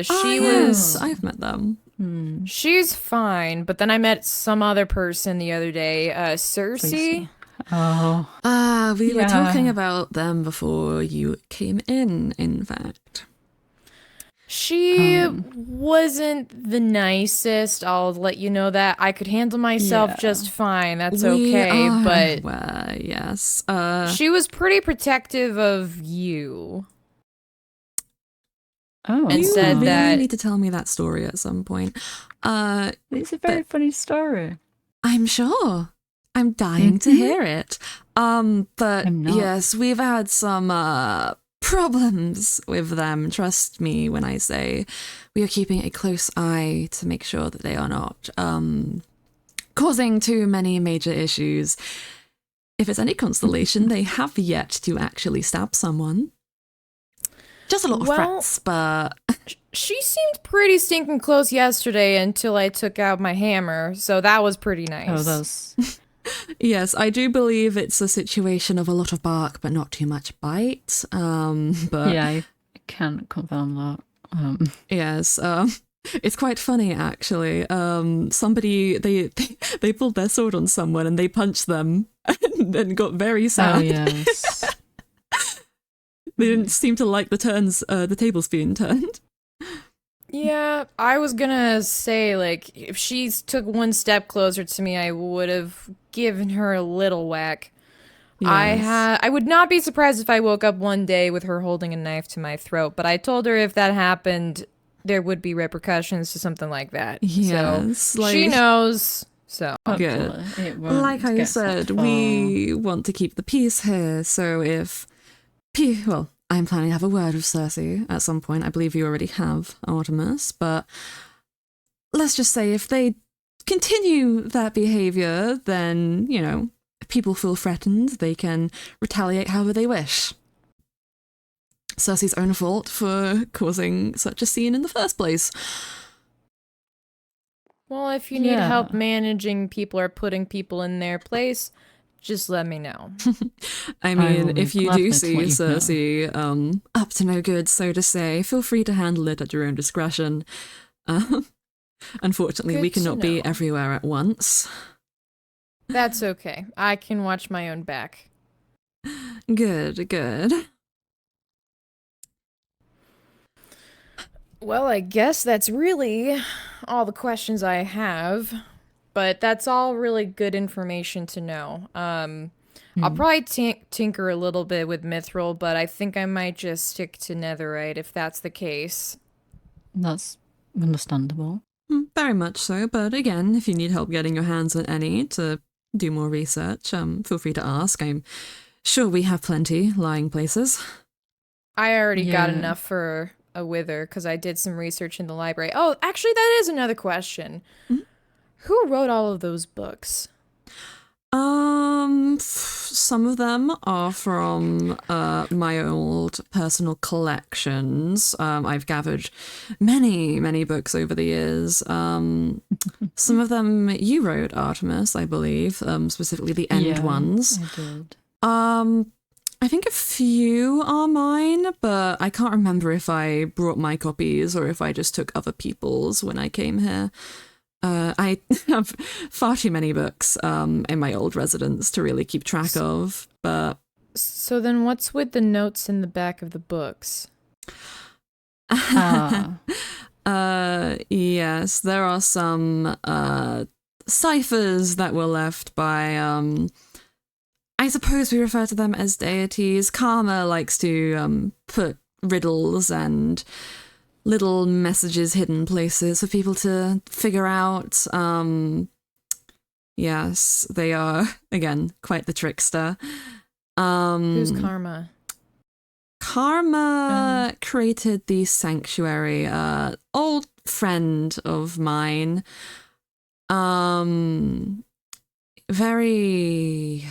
Speaker 3: She was
Speaker 1: I've met them.
Speaker 3: She's fine, but then I met some other person the other day, Cersei.
Speaker 2: Oh.
Speaker 1: We were talking about them before you came in fact.
Speaker 3: She wasn't the nicest, I'll let you know that. I could handle myself just fine, that's okay, but...
Speaker 1: Well, yes.
Speaker 3: She was pretty protective of you.
Speaker 2: Oh,
Speaker 3: and
Speaker 1: You
Speaker 3: said
Speaker 1: really
Speaker 3: that
Speaker 1: need to tell me that story at some point.
Speaker 2: it's a very funny story.
Speaker 1: I'm sure. I'm dying to hear it. But
Speaker 2: I'm not.
Speaker 1: yes, we've had some problems with them. Trust me when I say we are keeping a close eye to make sure that they are not causing too many major issues. If it's any consolation, they have yet to actually stab someone. Just a lot of threats, but
Speaker 3: she seemed pretty stinking close yesterday until I took out my hammer, so that was pretty nice.
Speaker 2: Oh, that's...
Speaker 1: yes, I do believe it's a situation of a lot of bark, but not too much bite. But
Speaker 2: yeah, I can't confirm that.
Speaker 1: yes, it's quite funny actually. Somebody they pulled their sword on someone and they punched them and then got very sad.
Speaker 2: Oh, yes.
Speaker 1: They didn't seem to like the tables being turned.
Speaker 3: Yeah, I was gonna say, like, if she took one step closer to me, I would have given her a little whack.
Speaker 1: Yes.
Speaker 3: I would not be surprised if I woke up one day with her holding a knife to my throat, but I told her if that happened, there would be repercussions to something like that.
Speaker 1: Yes,
Speaker 3: So she knows. So
Speaker 1: Good.
Speaker 2: Hopefully it won't
Speaker 1: Like I
Speaker 2: get
Speaker 1: said,
Speaker 2: that far.
Speaker 1: we want to keep the peace here. So if, well, I'm planning to have a word with Cersei at some point. I believe you already have, Artemis. But let's just say if they continue that behavior, then, you know, if people feel threatened, they can retaliate however they wish. Cersei's own fault for causing such a scene in the first place.
Speaker 3: well, if you need help managing people or putting people in their place, just let me know.
Speaker 1: I
Speaker 2: will
Speaker 1: mean, if you
Speaker 2: gladly
Speaker 1: do see
Speaker 2: let you know.
Speaker 1: Cersei up to no good, so to say, feel free to handle it at your own discretion. Unfortunately, we
Speaker 3: Good to
Speaker 1: cannot be
Speaker 3: know.
Speaker 1: everywhere at once.
Speaker 3: That's okay. I can watch my own back.
Speaker 1: Good, good.
Speaker 3: Well, I guess that's really all the questions I have, but that's all really good information to know. I'll probably tinker a little bit with Mythrill, but I think I might just stick to Netherite if that's the case.
Speaker 2: That's understandable.
Speaker 1: Very much so, but again, if you need help getting your hands on any to do more research, feel free to ask. I'm sure we have plenty lying places.
Speaker 3: I already got
Speaker 2: Yeah.
Speaker 3: enough for a wither because I did some research in the library. Oh, actually, that is another question. Who wrote all of those books?
Speaker 1: Some of them are from my old personal collections. I've gathered many books over the years. Some of them you wrote, Artemis, I believe, specifically the end ones.
Speaker 2: I did.
Speaker 1: I think a few are mine, but I can't remember if I brought my copies or if I just took other people's when I came here. I have far too many books in my old residence to really keep track of, but...
Speaker 3: So then what's with the notes in the back of the books?
Speaker 1: Yes, there are some ciphers that were left by... I suppose we refer to them as deities. Karma likes to put riddles and little messages hidden places for people to figure out. Yes, they are, again, quite the trickster.
Speaker 3: Who's Karma?
Speaker 1: Karma created the sanctuary, old friend of mine. Very...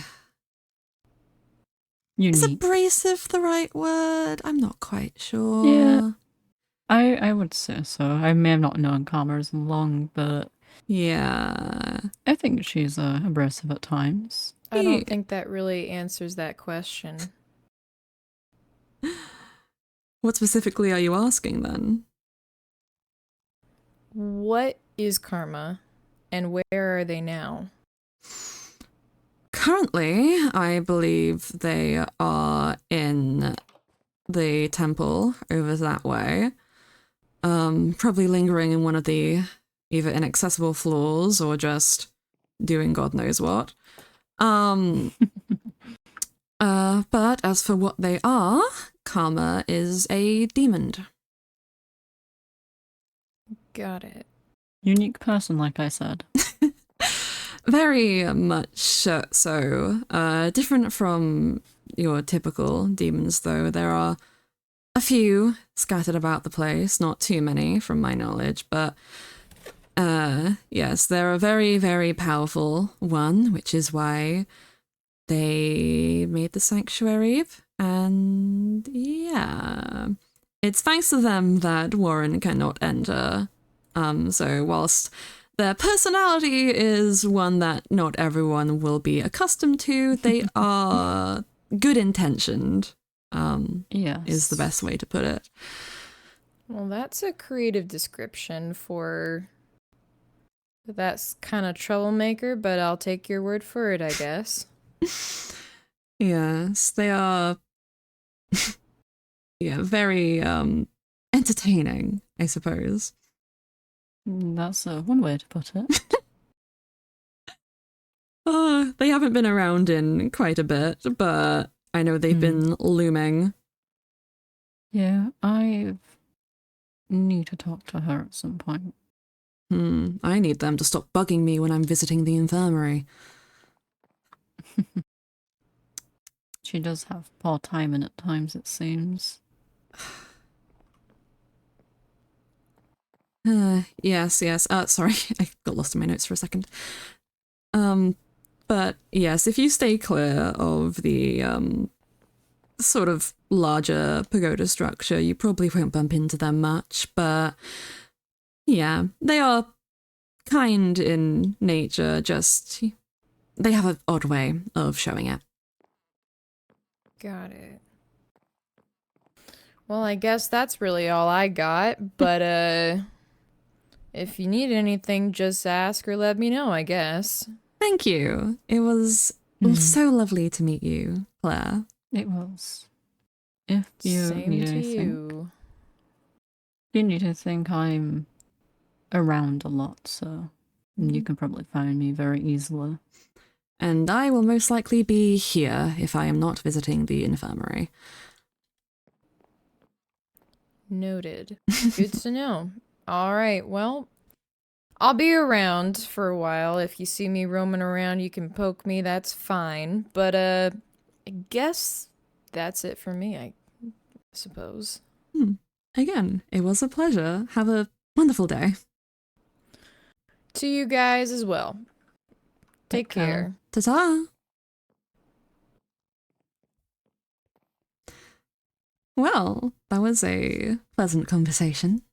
Speaker 2: Unique.
Speaker 1: Is abrasive the right word? I'm not quite sure.
Speaker 2: Yeah. I would say so. I may have not known Karma as long, but
Speaker 1: yeah,
Speaker 2: I think she's abrasive at times.
Speaker 3: I don't think that really answers that question.
Speaker 1: What specifically are you asking then?
Speaker 3: What is Karma, and where are they now?
Speaker 1: Currently, I believe they are in the temple over that way. Probably lingering in one of the either inaccessible floors or just doing God knows what. But as for what they are, Karma is a demon.
Speaker 3: Got it.
Speaker 2: Unique person, like I said.
Speaker 1: Very much so. Different from your typical demons, though. There are a few scattered about the place, not too many from my knowledge, but yes, they're a very, very powerful one, which is why they made the sanctuary. And yeah, it's thanks to them that Warren cannot enter. So whilst their personality is one that not everyone will be accustomed to, they are good intentioned.
Speaker 2: Yes.
Speaker 1: Is the best way to put it.
Speaker 3: Well, that's a creative description for that's kind of troublemaker, but I'll take your word for it, I guess.
Speaker 1: Yes, they are very entertaining, I suppose.
Speaker 2: That's one way to put it.
Speaker 1: They haven't been around in quite a bit, but I know they've been looming.
Speaker 2: Yeah, I need to talk to her at some point.
Speaker 1: I need them to stop bugging me when I'm visiting the infirmary.
Speaker 2: She does have poor timing at times, it seems.
Speaker 1: Yes. Sorry, I got lost in my notes for a second. But yes, if you stay clear of the sort of larger pagoda structure, you probably won't bump into them much. But yeah, they are kind in nature, just they have an odd way of showing it.
Speaker 3: Got it. Well, I guess that's really all I got, but if you need anything, just ask or let me know, I guess.
Speaker 1: Thank you. It was so lovely to meet you, Claire.
Speaker 2: It was. If you
Speaker 3: Same
Speaker 2: need
Speaker 3: to
Speaker 2: anything,
Speaker 3: you.
Speaker 2: you need to think I'm around a lot, so you can probably find me very easily.
Speaker 1: And I will most likely be here if I am not visiting the infirmary.
Speaker 3: Noted. Good to know. All right, well, I'll be around for a while. If you see me roaming around, you can poke me, that's fine. But I guess that's it for me, I suppose.
Speaker 1: Again, it was a pleasure. Have a wonderful day.
Speaker 3: To you guys as well. Take care.
Speaker 1: Ta-ta! Well, that was a pleasant conversation.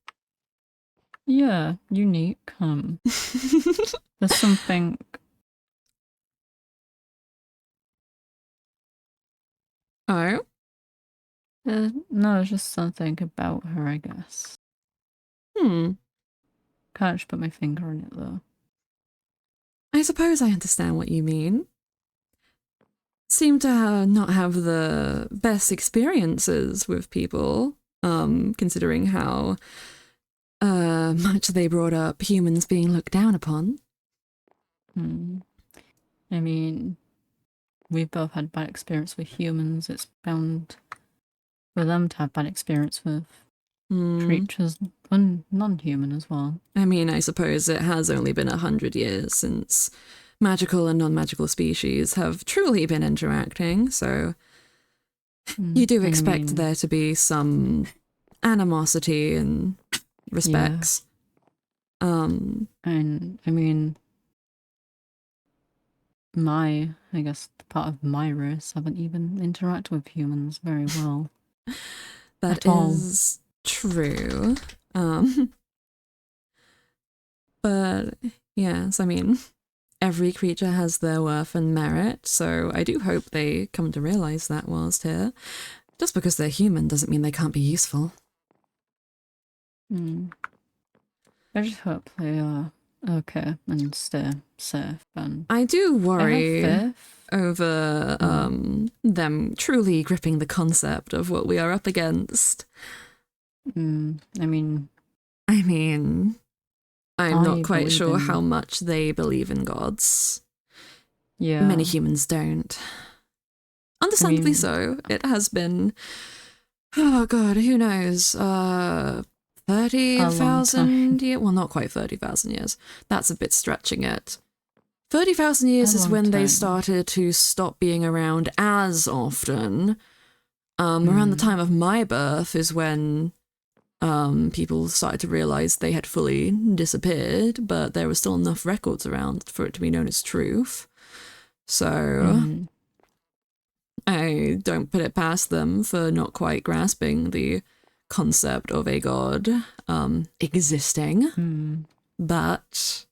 Speaker 2: Yeah, unique. There's something.
Speaker 1: Oh?
Speaker 2: No, it's just something about her, I guess.
Speaker 1: Can't
Speaker 2: just put my finger on it, though.
Speaker 1: I suppose I understand what you mean. Seem to not have the best experiences with people, considering how much they brought up humans being looked down upon.
Speaker 2: I mean, we've both had bad experience with humans. It's bound for them to have bad experience with creatures and non-human as well.
Speaker 1: I mean, I suppose it has only been 100 years since magical and non-magical species have truly been interacting, so you do expect there to be some animosity and respects.
Speaker 2: Yeah. And I mean, I guess part of my race haven't even interacted with humans very well.
Speaker 1: That is true. But yes, I mean, every creature has their worth and merit, so I do hope they come to realize that whilst here. Just because they're human doesn't mean they can't be useful.
Speaker 2: I just hope they are okay and stay safe. And
Speaker 1: I do worry over them truly gripping the concept of what we are up against.
Speaker 2: I mean,
Speaker 1: I'm not quite sure how much they believe in gods.
Speaker 2: Yeah.
Speaker 1: Many humans don't. Understandably so. It has been, oh god, who knows, 30,000 years? Well, not quite 30,000 years. That's a bit stretching it. 30,000 years is when they started to stop being around as often. Around the time of my birth is when people started to realize they had fully disappeared, but there were still enough records around for it to be known as truth. So I don't put it past them for not quite grasping the concept of a god existing. But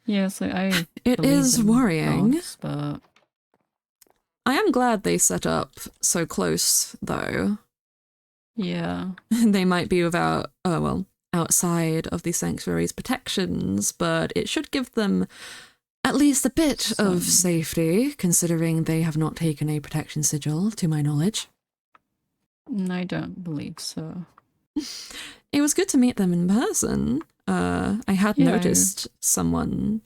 Speaker 2: yes,
Speaker 1: it is worrying.
Speaker 2: Gods, but
Speaker 1: I am glad they set up so close, though.
Speaker 2: yeah,
Speaker 1: They might be without, outside of the sanctuary's protections, but it should give them at least a bit of safety, considering they have not taken a protection sigil, to my knowledge.
Speaker 2: I don't believe so.
Speaker 1: It was good to meet them in person. I had noticed someone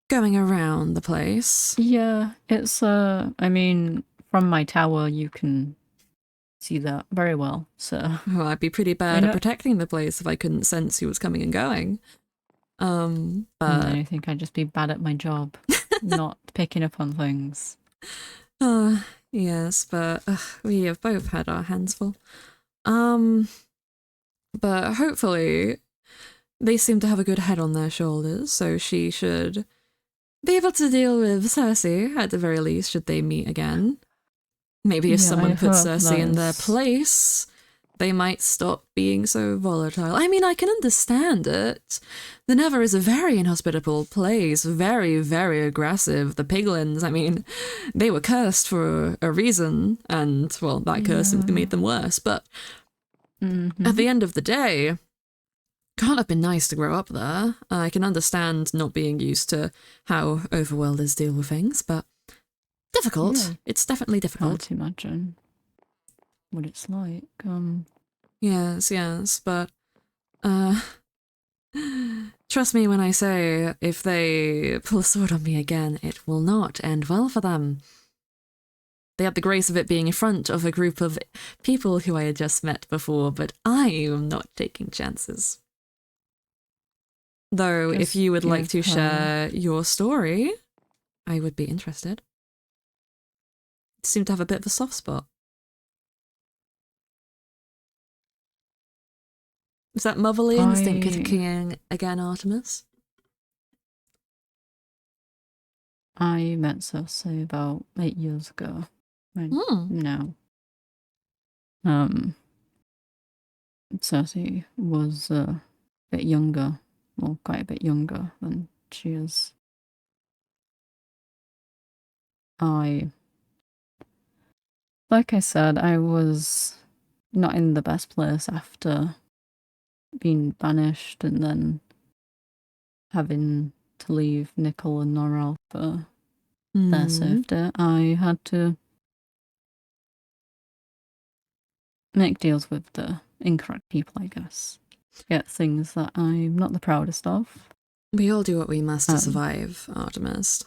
Speaker 1: going around the place.
Speaker 2: Yeah, it's, I mean, from my tower you can see that very well, so...
Speaker 1: Well, I'd be pretty bad at protecting the place if I couldn't sense who was coming and going. But...
Speaker 2: I think I'd just be bad at my job, not picking up on things.
Speaker 1: Yes, but we have both had our hands full. But hopefully they seem to have a good head on their shoulders, so she should be able to deal with Cersei, at the very least, should they meet again. Maybe if someone puts Cersei in their place, they might stop being so volatile. I mean, I can understand it. The Nether is a very inhospitable place, very, very aggressive. The piglins, I mean, they were cursed for a reason, and, well, that curse made them worse, but at the end of the day, can't have been nice to grow up there. I can understand not being used to how overworlders deal with things, but difficult. Yeah. It's definitely difficult.
Speaker 2: Can't imagine what it's like.
Speaker 1: Yes, but trust me when I say if they pull a sword on me again, it will not end well for them. They had the grace of it being in front of a group of people who I had just met before, but I am not taking chances. Though, if you would like to share your story, I would be interested. You seem to have a bit of a soft spot. Is that motherly instinct kicking again, Artemis?
Speaker 2: I met Cersei about 8 years ago. No. Cersei was a bit younger, well, quite a bit younger than she is. Like I said, I was not in the best place after being banished and then having to leave Nickel and Norrell for their safety. I had to make deals with the incorrect people, I guess, to get things that I'm not the proudest of.
Speaker 1: We all do what we must to survive, Artemis.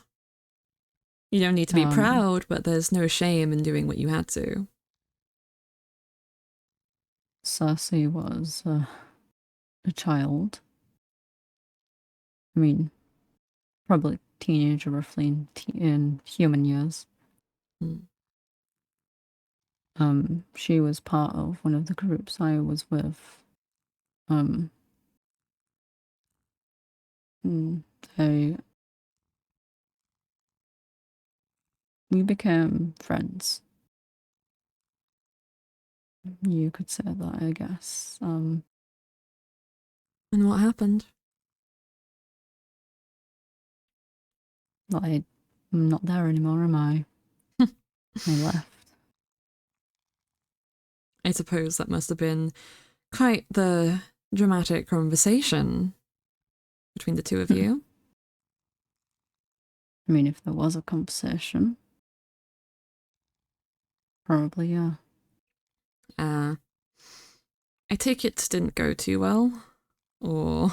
Speaker 1: You don't need to be proud, but there's no shame in doing what you had to.
Speaker 2: Cersei was a child. I mean, probably teenager, roughly in human years. She was part of one of the groups I was with. We became friends. You could say that, I guess.
Speaker 1: And what happened?
Speaker 2: I'm not there anymore, am I? I left.
Speaker 1: I suppose that must have been quite the dramatic conversation between the two of you.
Speaker 2: I mean, if there was a conversation, probably, yeah.
Speaker 1: I take it didn't go too well, or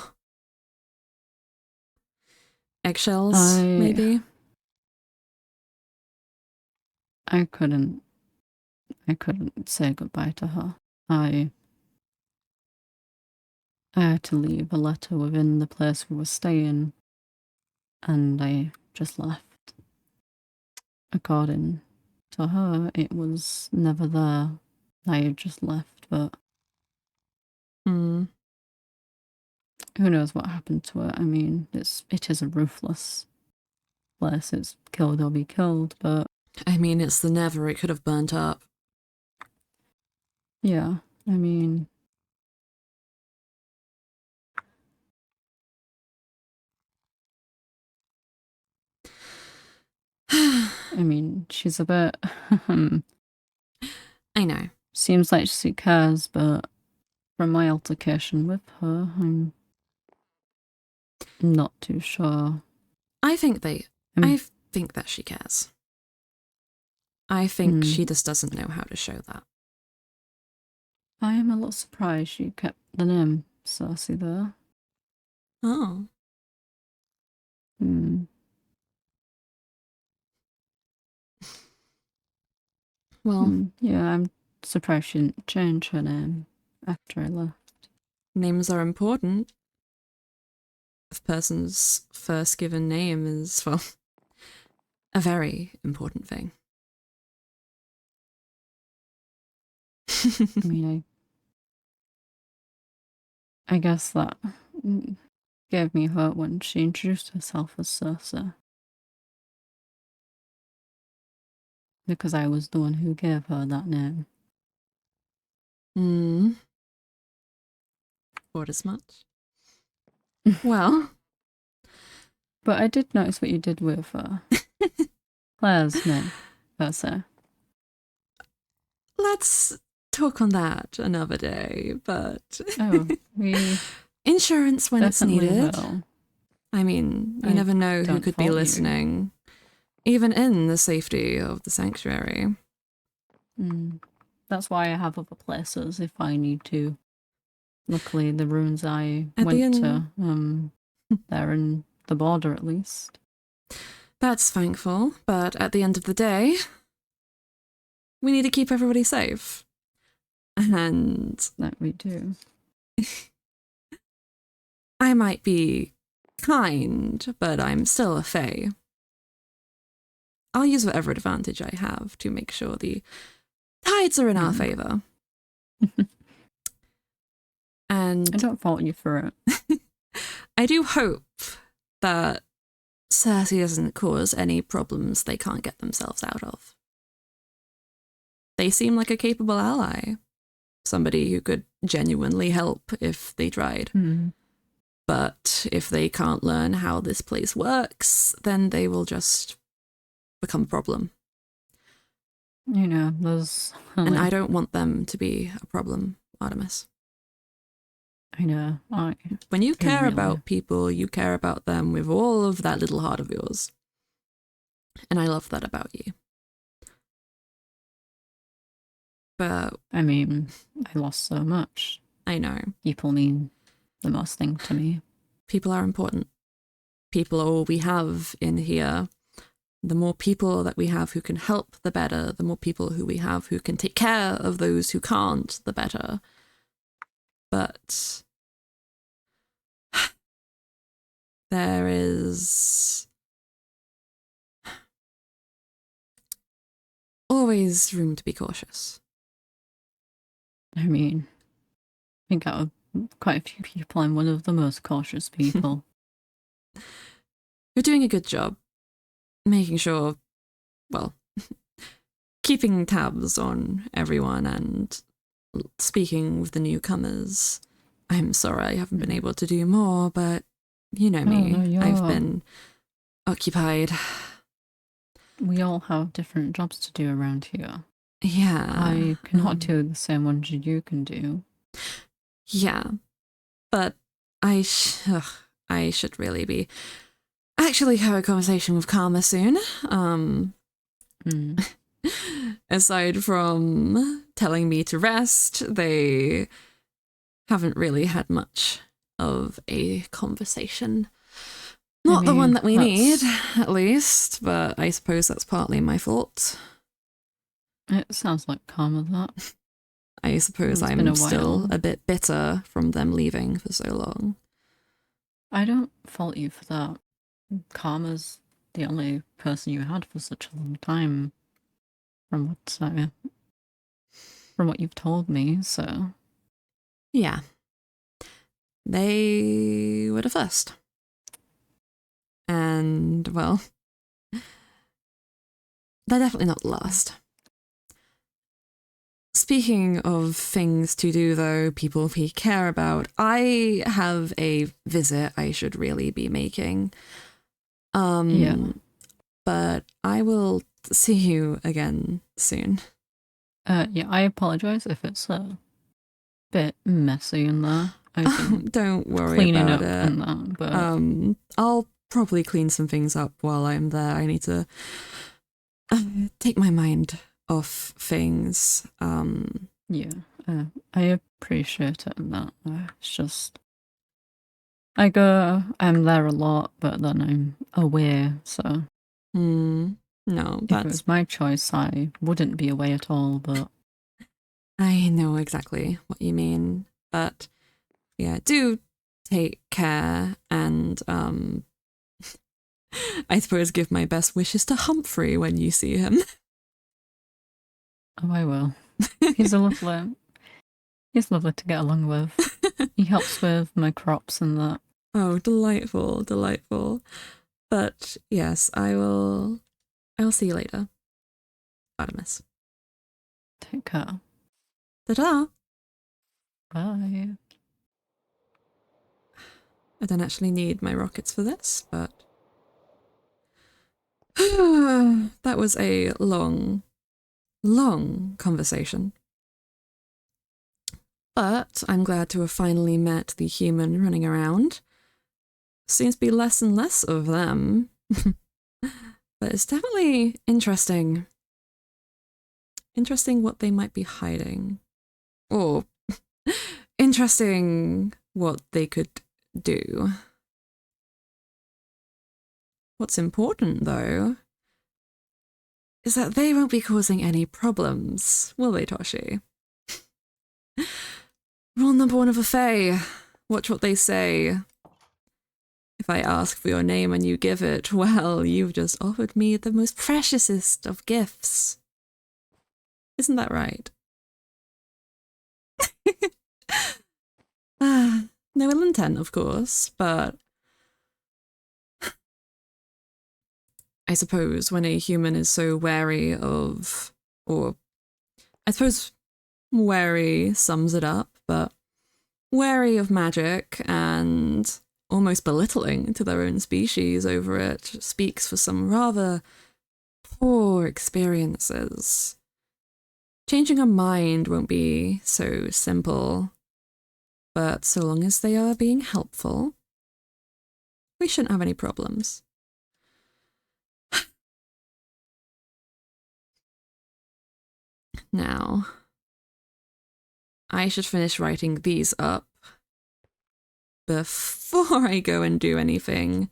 Speaker 1: eggshells, maybe?
Speaker 2: I couldn't say goodbye to her. I I had to leave a letter within the place we were staying, and I just left. According to her, it was never there. I had just left, but
Speaker 1: Hmm.
Speaker 2: who knows what happened to it. I mean, it is a ruthless place. It's killed or be killed, but
Speaker 1: I mean, it's the Never. It could have burnt up.
Speaker 2: yeah, I mean, she's a bit.
Speaker 1: I know.
Speaker 2: Seems like she cares, but from my altercation with her, I'm not too sure.
Speaker 1: I think that she cares. I think she just doesn't know how to show that.
Speaker 2: I am a little surprised she kept the name Cersei there.
Speaker 1: Oh. Well,
Speaker 2: yeah, I'm surprised she didn't change her name after I left.
Speaker 1: names are important. The person's first given name is, well, a very important thing.
Speaker 2: I mean, I guess that gave me hope when she introduced herself as Cersei. Because I was the one who gave her that name.
Speaker 1: Thought as much. Well.
Speaker 2: But I did notice what you did with Claire's name, Cersei.
Speaker 1: Let's talk on that another day, but...
Speaker 2: Oh, we...
Speaker 1: Insurance when it's needed.
Speaker 2: Will.
Speaker 1: I mean, you never know who could be listening. Even in the safety of the sanctuary.
Speaker 2: That's why I have other places if I need to. Luckily, the ruins I went to, they're in the border at least.
Speaker 1: That's thankful, but at the end of the day, we need to keep everybody safe. And...
Speaker 2: that we do.
Speaker 1: I might be kind, but I'm still a fae. I'll use whatever advantage I have to make sure the tides are in our favour. And
Speaker 2: I don't fault you for it.
Speaker 1: I do hope that Cersei doesn't cause any problems they can't get themselves out of. They seem like a capable ally. Somebody who could genuinely help if they tried. But if they can't learn how this place works, then they will just become a problem.
Speaker 2: You know, those...
Speaker 1: And I don't want them to be a problem, Artemis.
Speaker 2: I know.
Speaker 1: When you care about people, you care about them with all of that little heart of yours. And I love that about you. But...
Speaker 2: I mean, I lost so much.
Speaker 1: I know.
Speaker 2: People mean the most thing to me.
Speaker 1: People are important. People are all we have in here. The more people that we have who can help, the better. The more people who we have who can take care of those who can't, the better. But there is always room to be cautious.
Speaker 2: I mean, I think out of quite a few people, I'm one of the most cautious people.
Speaker 1: You're doing a good job. Making sure, well, keeping tabs on everyone and speaking with the newcomers. I'm sorry I haven't been able to do more, but you know me. I've been occupied.
Speaker 2: We all have different jobs to do around here.
Speaker 1: Yeah.
Speaker 2: I cannot do the same ones you can do.
Speaker 1: Yeah. But I should really be actually have a conversation with Karma soon. Aside from telling me to rest, they haven't really had much of a conversation. Not the one that we need, at least, but I suppose that's partly my fault.
Speaker 2: It sounds like Karma, that.
Speaker 1: I suppose
Speaker 2: It's been a
Speaker 1: I'm still
Speaker 2: while.
Speaker 1: a bit bitter from them leaving for so long.
Speaker 2: I don't fault you for that. Karma's the only person you had for such a long time, from what you've told me. So
Speaker 1: Yeah. They were the first. And, well, they're definitely not the last. Speaking of things to do, though, people we care about, I have a visit I should really be making.
Speaker 2: yeah,
Speaker 1: But I will see you again soon.
Speaker 2: yeah. I apologize if it's a bit messy in there. I've been
Speaker 1: Don't worry
Speaker 2: cleaning
Speaker 1: about
Speaker 2: up
Speaker 1: it.
Speaker 2: and that, but
Speaker 1: I'll probably clean some things up while I'm there. I need to take my mind off things.
Speaker 2: yeah, I appreciate it and that. It's just I'm there a lot, but then I'm away. So
Speaker 1: no,
Speaker 2: if it was my choice, I wouldn't be away at all. But
Speaker 1: I know exactly what you mean. But yeah, do take care and I suppose give my best wishes to Humphrey when you see him.
Speaker 2: oh, I will. He's lovely to get along with. He helps with my crops and that.
Speaker 1: Oh, delightful, delightful. But yes, I'll see you later. Artemis.
Speaker 2: Take care.
Speaker 1: Ta-ta!
Speaker 2: Bye.
Speaker 1: I don't actually need my rockets for this, but that was a long, long conversation. But I'm glad to have finally met the human running around. Seems to be less and less of them. But it's definitely interesting. Interesting what they might be hiding. Or interesting what they could do. What's important, though, is that they won't be causing any problems, will they, Toshi? Rule number one of a Fae. Watch what they say. If I ask for your name and you give it, well, you've just offered me the most preciousest of gifts. Isn't that right? No ill intent, of course, but I suppose when a human is so wary of, or I suppose wary sums it up, but wary of magic and almost belittling to their own species over it speaks for some rather poor experiences. Changing a mind won't be so simple, but so long as they are being helpful, we shouldn't have any problems. Now, I should finish writing these up before I go and do anything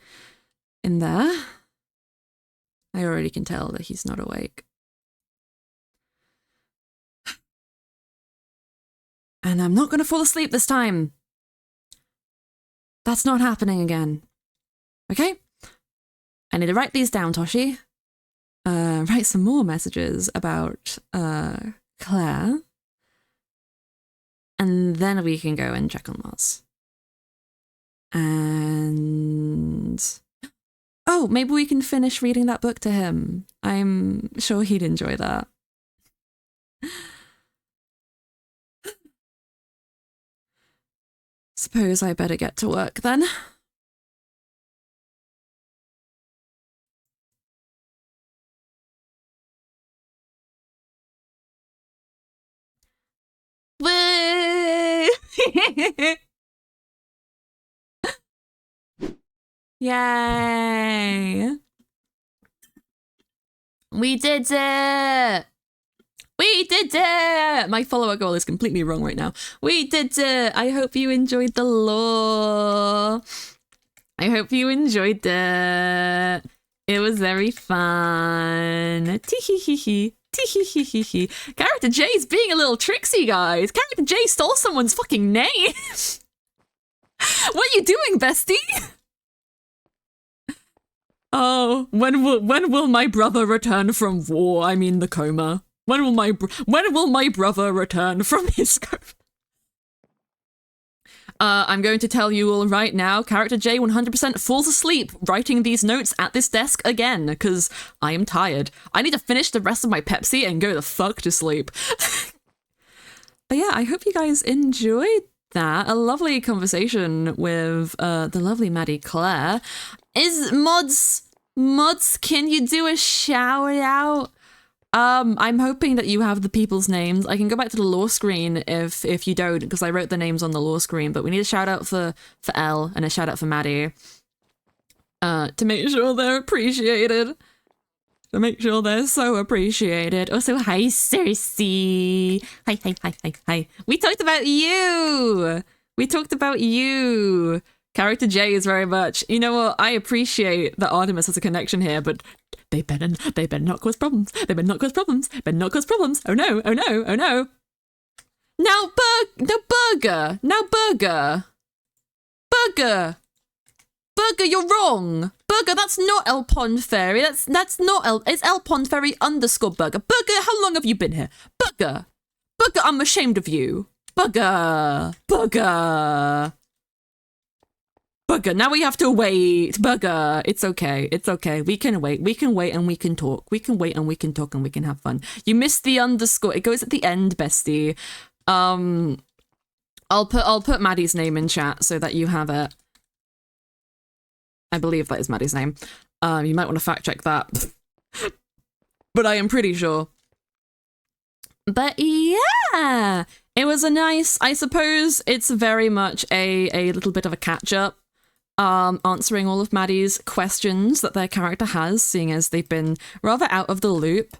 Speaker 1: in there. I already can tell that he's not awake. And I'm not going to fall asleep this time. That's not happening again. Okay? I need to write these down, Toshi. Write some more messages about Claire. And then we can go and check on Mars. And oh, maybe we can finish reading that book to him. I'm sure he'd enjoy that. Suppose I better get to work then. Woo! Yay! We did it! We did it! My follower goal is completely wrong right now. We did it! I hope you enjoyed the lore. I hope you enjoyed it. It was very fun. Tee-hee-hee-hee. Character J's being a little tricksy, guys. Character J stole someone's fucking name. What are you doing, bestie? Oh, when will my brother return from war? I mean the coma. When will my brother return from his coma? I'm going to tell you all right now, Character J 100% falls asleep writing these notes at this desk again, because I am tired. I need to finish the rest of my Pepsi and go the fuck to sleep. But yeah, I hope you guys enjoyed that. A lovely conversation with the lovely Maddie Claire. Is Mods, can you do a shout out? I'm hoping that you have the people's names. I can go back to the lore screen if you don't, because I wrote the names on the lore screen, but we need a shout out for Elle and a shout out for Maddie. To make sure they're appreciated. To make sure they're so appreciated. Also, hi Cersei. Hi. We talked about you. Character J is very much, you know what, I appreciate that Artemis has a connection here, but they better not cause problems. Better not cause problems. Oh no. Now Burger, you're wrong. Burger, that's not El Pond Fairy. That's not it's El Pond Fairy _ Burger. Burger, how long have you been here? Burger, I'm ashamed of you. Burger. Now we have to wait. Burger, it's okay. We can wait and we can talk. We can talk and we can have fun. You missed the _ It goes at the end, bestie. I'll put Maddie's name in chat so that you have it. I believe that is Maddie's name. You might want to fact check that. But I am pretty sure. But yeah, it was a nice, I suppose it's very much a little bit of a catch up. Answering all of Maddie's questions that their character has, seeing as they've been rather out of the loop.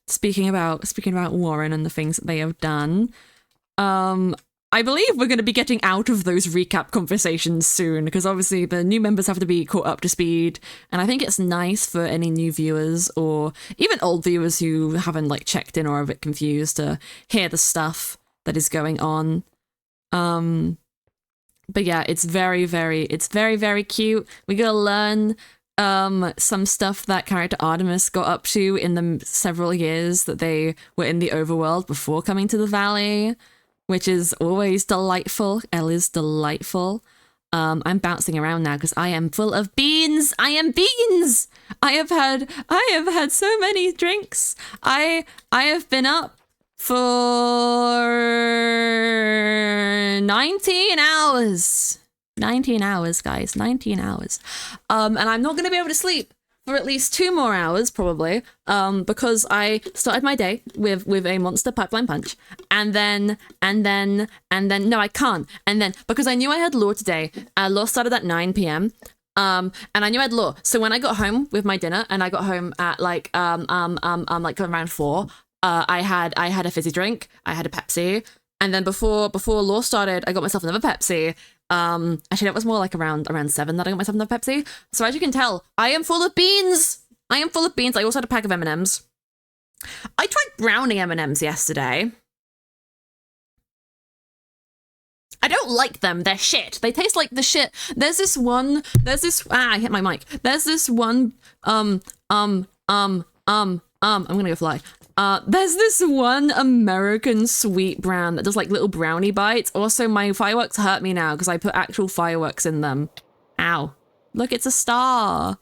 Speaker 1: Speaking about Warren and the things that they have done. I believe we're going to be getting out of those recap conversations soon, because obviously the new members have to be caught up to speed, and I think it's nice for any new viewers, or even old viewers who haven't like checked in or are a bit confused, to hear the stuff that is going on. But yeah, it's very, very cute. We gotta learn some stuff that character Artemis got up to in the several years that they were in the overworld before coming to the valley, which is always delightful. Elle is delightful. I'm bouncing around now because I am full of beans. I am beans. I have had so many drinks. I have been up for 19 hours. 19 hours, guys. 19 hours. And I'm not going to be able to sleep for at least 2 more hours, probably, because I started my day with a monster pipeline punch, and then, no, I can't. And then, because I knew I had lore today, lore started at 9 p.m., and I knew I had lore. So when I got home with my dinner, and I got home at like around 4, I had a fizzy drink, I had a Pepsi, and then before lore started, I got myself another Pepsi. Actually, that was more like around 7 that I got myself another Pepsi. So as you can tell, I am full of beans. I also had a pack of M&Ms. I tried brownie M&Ms yesterday. I don't like them. They're shit. They taste like the shit. I hit my mic. There's this one, I'm gonna go fly. There's this one American sweet brand that does like little brownie bites. Also, my fireworks hurt me now because I put actual fireworks in them. Ow. Look, it's a star.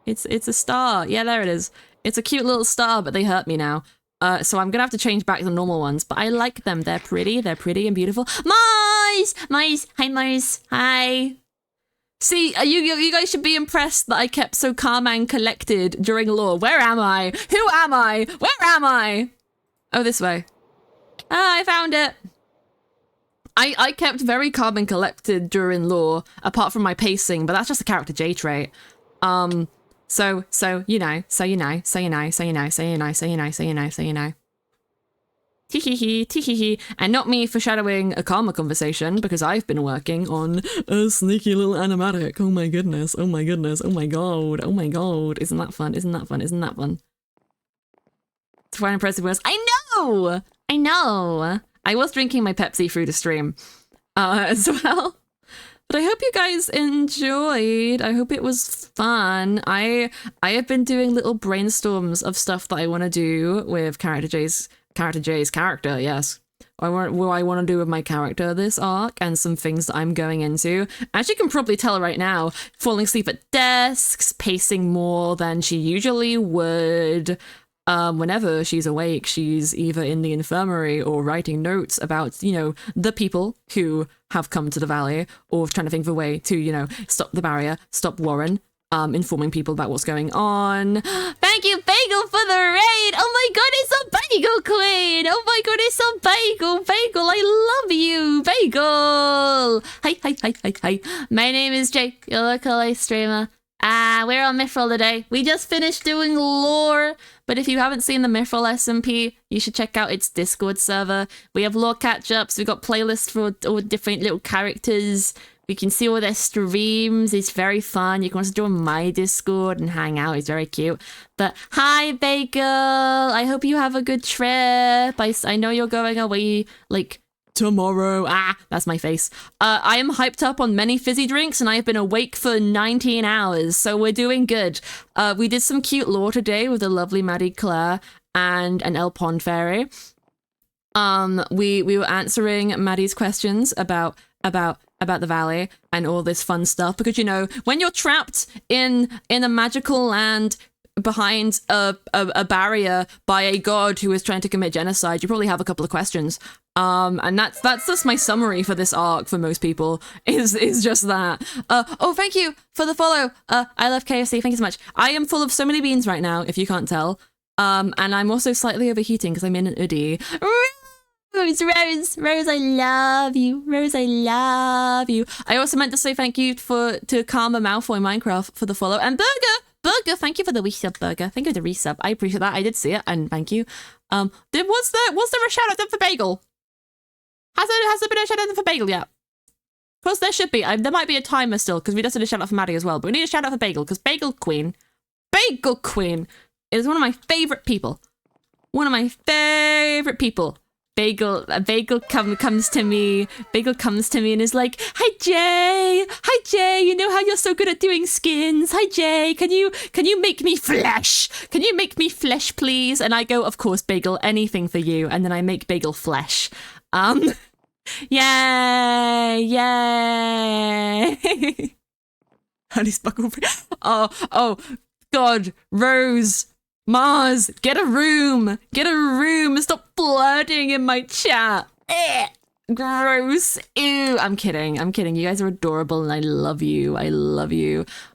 Speaker 1: It's a star. Yeah, there it is. It's a cute little star, but they hurt me now. So I'm gonna have to change back to the normal ones, but I like them. They're pretty and beautiful. Mice! Hi, Mice. Hi. See, you guys should be impressed that I kept so calm and collected during lore. Where am I? Who am I? Where am I? Oh, this way. Ah, I found it. I kept very calm and collected during lore, apart from my pacing, but that's just a character J trait. So you know. Tee-hee-hee, tee-hee-hee. And not me foreshadowing a karma conversation, because I've been working on a sneaky little animatic. Oh my goodness, oh my goodness, oh my god, oh my god. Isn't that fun, isn't that fun, isn't that fun? To find impressive words. I know! I know! I was drinking my Pepsi through the stream as well. But I hope you guys enjoyed. I hope it was fun. I have been doing little brainstorms of stuff that I want to do with Character J's character, yes. What I want to do with my character this arc, and some things that I'm going into. As you can probably tell right now, falling asleep at desks, pacing more than she usually would. Whenever she's awake, she's either in the infirmary or writing notes about, you know, the people who have come to the valley, or trying to think of a way to, you know, stop the barrier, stop Warren, informing people about what's going on. Thank you, Bagel, for the raid! Oh my god, it's a Bagel Queen! Oh my god, it's a Bagel! Bagel, I love you! Bagel! Hi. My name is Jake, your local streamer. We're on Mythrill today. We just finished doing lore, but if you haven't seen the Mythrill SMP, you should check out its Discord server. We have lore catch-ups, we've got playlists for all different little characters. We can see all their streams, it's very fun. You can also join my Discord and hang out, it's very cute. But hi, Bagel! I hope you have a good trip. I know you're going away, like, tomorrow. That's my face. I am hyped up on many fizzy drinks, and I have been awake for 19 hours, so we're doing good. We did some cute lore today with the lovely Maddie Claire and an El Pond Fairy. We were answering Maddie's questions about the valley and all this fun stuff, because, you know, when you're trapped in a magical land behind a barrier by a god who is trying to commit genocide, you probably have a couple of questions. And that's just my summary for this arc for most people, is just that. Oh, thank you for the follow. I love KFC, thank you so much. I am full of so many beans right now, if you can't tell. And I'm also slightly overheating because I'm in an hoodie. Rose, I love you. Rose, I love you. I also meant to say thank you to Karma Malfoy Minecraft for the follow. And Burger, thank you for the resub, Burger. Thank you for the resub. I appreciate that. I did see it, and thank you. Was there a shout out done for Bagel? Has there been a shout out for Bagel yet? Of course there should be. There might be a timer still, because we just did a shout out for Maddie as well. But we need a shout out for Bagel, because Bagel Queen is one of my favorite people. One of my favorite people. Bagel comes to me and is like, hi Jay, you know how you're so good at doing skins. Hi Jay, can you make me flesh? Can you make me flesh, please? And I go, of course, Bagel, anything for you. And then I make Bagel flesh. Yay! Honey sparkle. Oh, God, Rose, Mars, get a room, stop flirting in my chat. Gross. Ew. I'm kidding. You guys are adorable and I love you.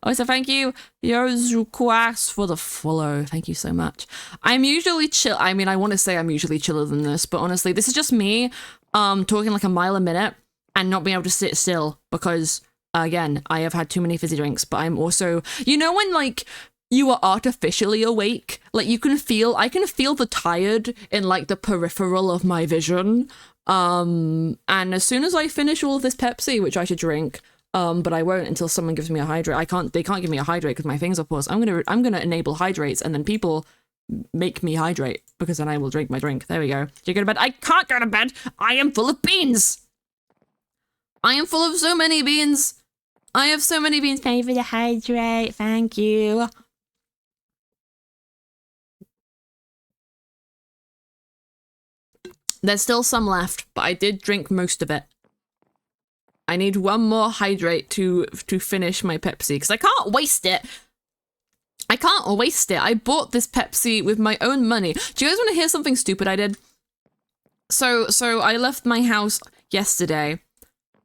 Speaker 1: Also, thank you, Yozuquas, for the follow. Thank you so much. I'm usually chill. I mean, I want to say I'm usually chiller than this, but honestly, this is just me talking like a mile a minute and not being able to sit still because, again, I have had too many fizzy drinks, but I'm also, you know, when like you are artificially awake, like I can feel the tired in like the peripheral of my vision. And as soon as I finish all of this Pepsi, which I should drink, but I won't until someone gives me a hydrate. They can't give me a hydrate because my things are paused. I'm gonna enable hydrates, and then people make me hydrate because then I will drink my drink. There we go. Do you go to bed? I can't go to bed. I am full of beans. I am full of so many beans. I have so many beans. Thank you for the hydrate. Thank you. There's still some left, but I did drink most of it. I need one more hydrate to finish my Pepsi, because I can't waste it. I bought this Pepsi with my own money. Do you guys want to hear something stupid I did? So I left my house yesterday.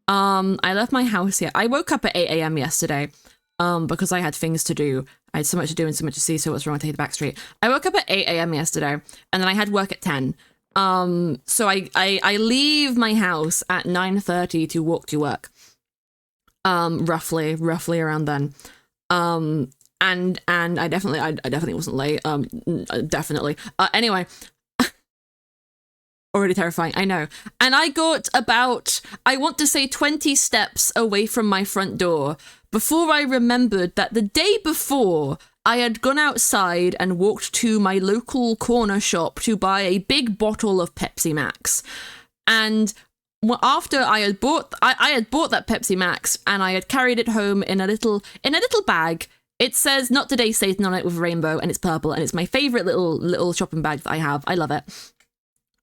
Speaker 1: I woke up at 8 a.m. yesterday, because I had things to do. I had so much to do and so much to see, so what's wrong with taking the back street? I woke up at 8 a.m. yesterday, and then I had work at 10. So I leave my house at 9:30 to walk to work. Roughly around then. And I definitely wasn't late. Definitely. Anyway, Already terrifying, I know. And I got about, I want to say 20 steps away from my front door before I remembered that the day before I had gone outside and walked to my local corner shop to buy a big bottle of Pepsi Max. And after I had bought that Pepsi Max and I had carried it home in a little bag. It says "Not Today, Satan" on it with a rainbow, and it's purple, and it's my favorite little shopping bag that I have. I love it.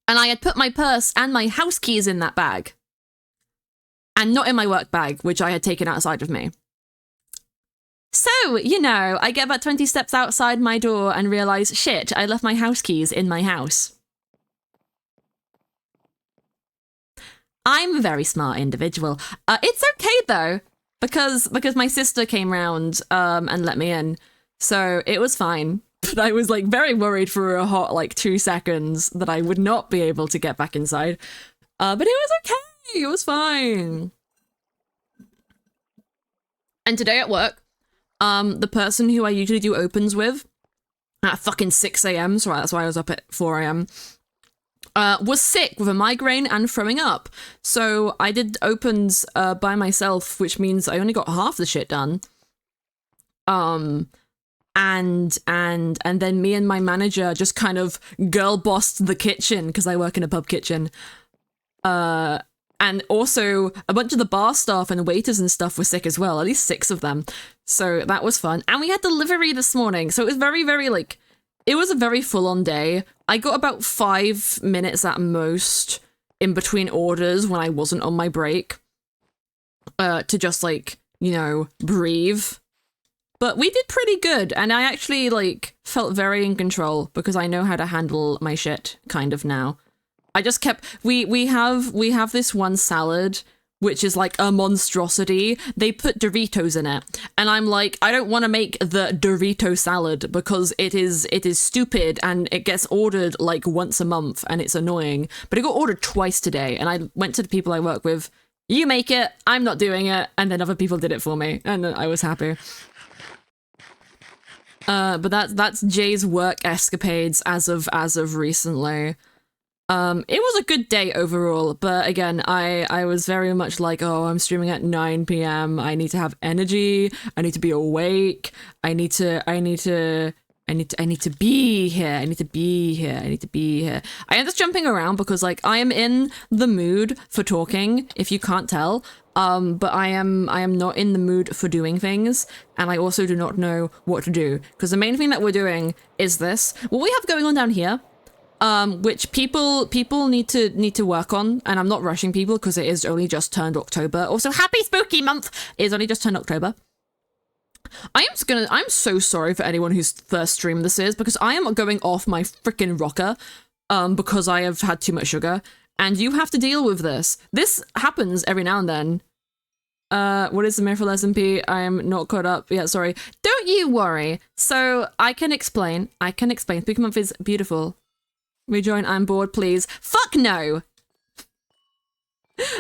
Speaker 1: And I had put my purse and my house keys in that bag. And not in my work bag, which I had taken outside with me. So, you know, I get about 20 steps outside my door and realise, shit, I left my house keys in my house. I'm a very smart individual. It's okay, though, because my sister came round and let me in. So it was fine. But I was, like, very worried for a hot, like, 2 seconds that I would not be able to get back inside. But it was okay. It was fine. And today at work, the person who I usually do opens with at fucking 6 a.m., so that's why I was up at 4 a.m., was sick with a migraine and throwing up. So I did opens by myself, which means I only got half the shit done. And then me and my manager just kind of girl bossed the kitchen because I work in a pub kitchen. And also a bunch of the bar staff and waiters and stuff were sick as well, at least 6 of them. So that was fun. And we had delivery this morning. So it was very, very like, it was a very full on day. I got about 5 minutes at most in between orders when I wasn't on my break to just like, you know, breathe. But we did pretty good, and I actually, like, felt very in control because I know how to handle my shit, kind of, now. I just kept... We have this one salad, which is, like, a monstrosity. They put Doritos in it, and I'm like, I don't want to make the Dorito salad because it is stupid, and it gets ordered, like, once a month, and it's annoying. But it got ordered twice today, and I went to the people I work with, you make it, I'm not doing it, and then other people did it for me, and I was happy. But that's Jay's work escapades as of recently. It was a good day overall, but again, I was very much like, oh, I'm streaming at 9 p.m. I need to have energy. I need to be awake. I need to be here. I need to be here. I am just jumping around because like I am in the mood for talking, if you can't tell. But I am not in the mood for doing things, and I also do not know what to do because the main thing that we're doing is this. What we have going on down here, which people need to work on, and I'm not rushing people because it is only just turned October. Also, happy spooky month! It is only just turned October. I'm so sorry for anyone whose first stream this is because I am going off my freaking rocker, because I have had too much sugar. And you have to deal with this. This happens every now and then. What is the Mythrill SMP? I am not caught up. Yeah, sorry. Don't you worry. So I can explain. Spooky Month is beautiful. Rejoin, I'm bored, please. Fuck no!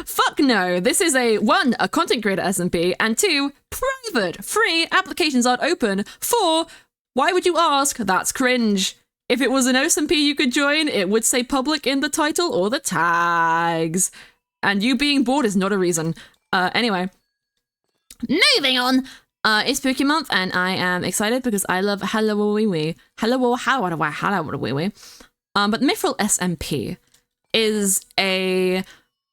Speaker 1: Fuck no. This is a content creator SMP, and 2, private, free applications aren't open for, why would you ask? That's cringe. If it was an SMP you could join, it would say public in the title or the tags. And you being bored is not a reason. Anyway. Moving on. It's Spooky Month, and I am excited because I love Halloween. But Mythrill SMP is a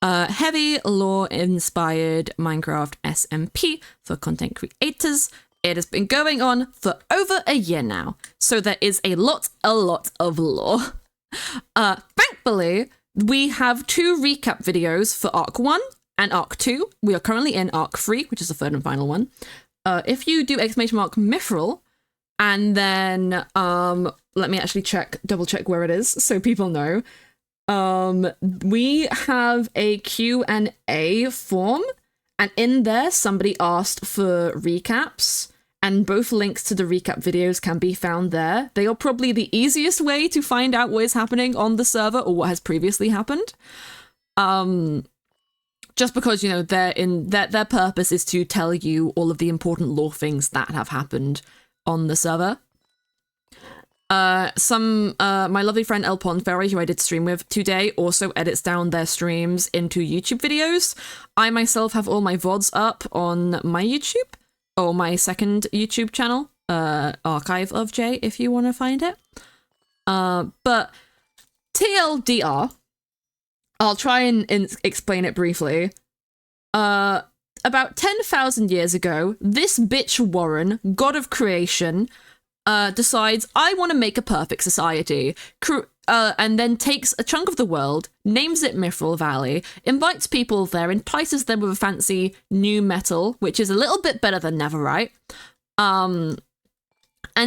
Speaker 1: heavy lore-inspired Minecraft SMP for content creators. It has been going on for over a year now, so there is a lot of lore. Thankfully, we have 2 recap videos for Arc 1 and Arc 2. We are currently in Arc 3, which is the third and final one. If you do ! Mythrill, and then, let me actually double check where it is, so people know. We have a Q&A form, and in there, somebody asked for recaps. And both links to the recap videos can be found there. They are probably the easiest way to find out what is happening on the server or what has previously happened. Just because, you know, their purpose is to tell you all of the important lore things that have happened on the server. My lovely friend El Pond Fairy, who I did stream with today, also edits down their streams into YouTube videos. I myself have all my VODs up on my YouTube, or my second YouTube channel, Archive of J, if you want to find it. But TLDR, I'll try and explain it briefly. About 10,000 years ago, this bitch Warren, god of creation, decides, I want to make a perfect society, and then takes a chunk of the world, names it Mythrill Valley, invites people there, entices them with a fancy new metal, which is a little bit better than Netherite, and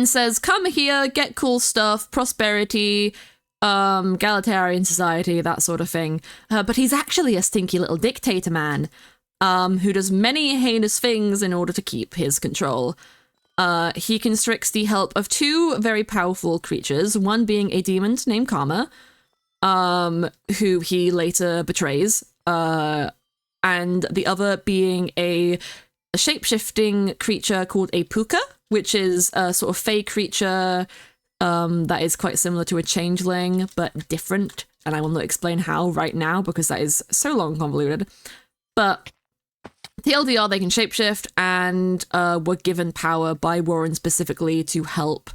Speaker 1: says, come here, get cool stuff, prosperity, egalitarian society, that sort of thing. But he's actually a stinky little dictator man, who does many heinous things in order to keep his control. He constricts the help of two very powerful creatures, one being a demon named Karma, who he later betrays, and the other being a shape-shifting creature called a puka, which is a sort of fey creature that is quite similar to a changeling, but different, and I will not explain how right now because that is so long and convoluted. But TLDR, they can shapeshift and were given power by Warren specifically to help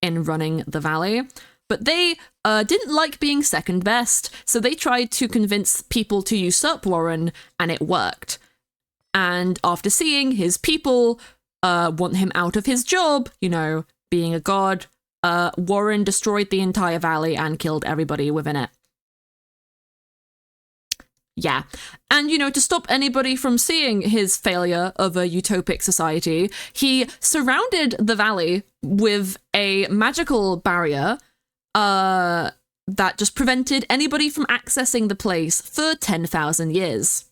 Speaker 1: in running the valley. But they didn't like being second best, so they tried to convince people to usurp Warren, and it worked. And after seeing his people want him out of his job, you know, being a god, Warren destroyed the entire valley and killed everybody within it. Yeah. And, you know, to stop anybody from seeing his failure of a utopic society, he surrounded the valley with a magical barrier that just prevented anybody from accessing the place for 10,000 years.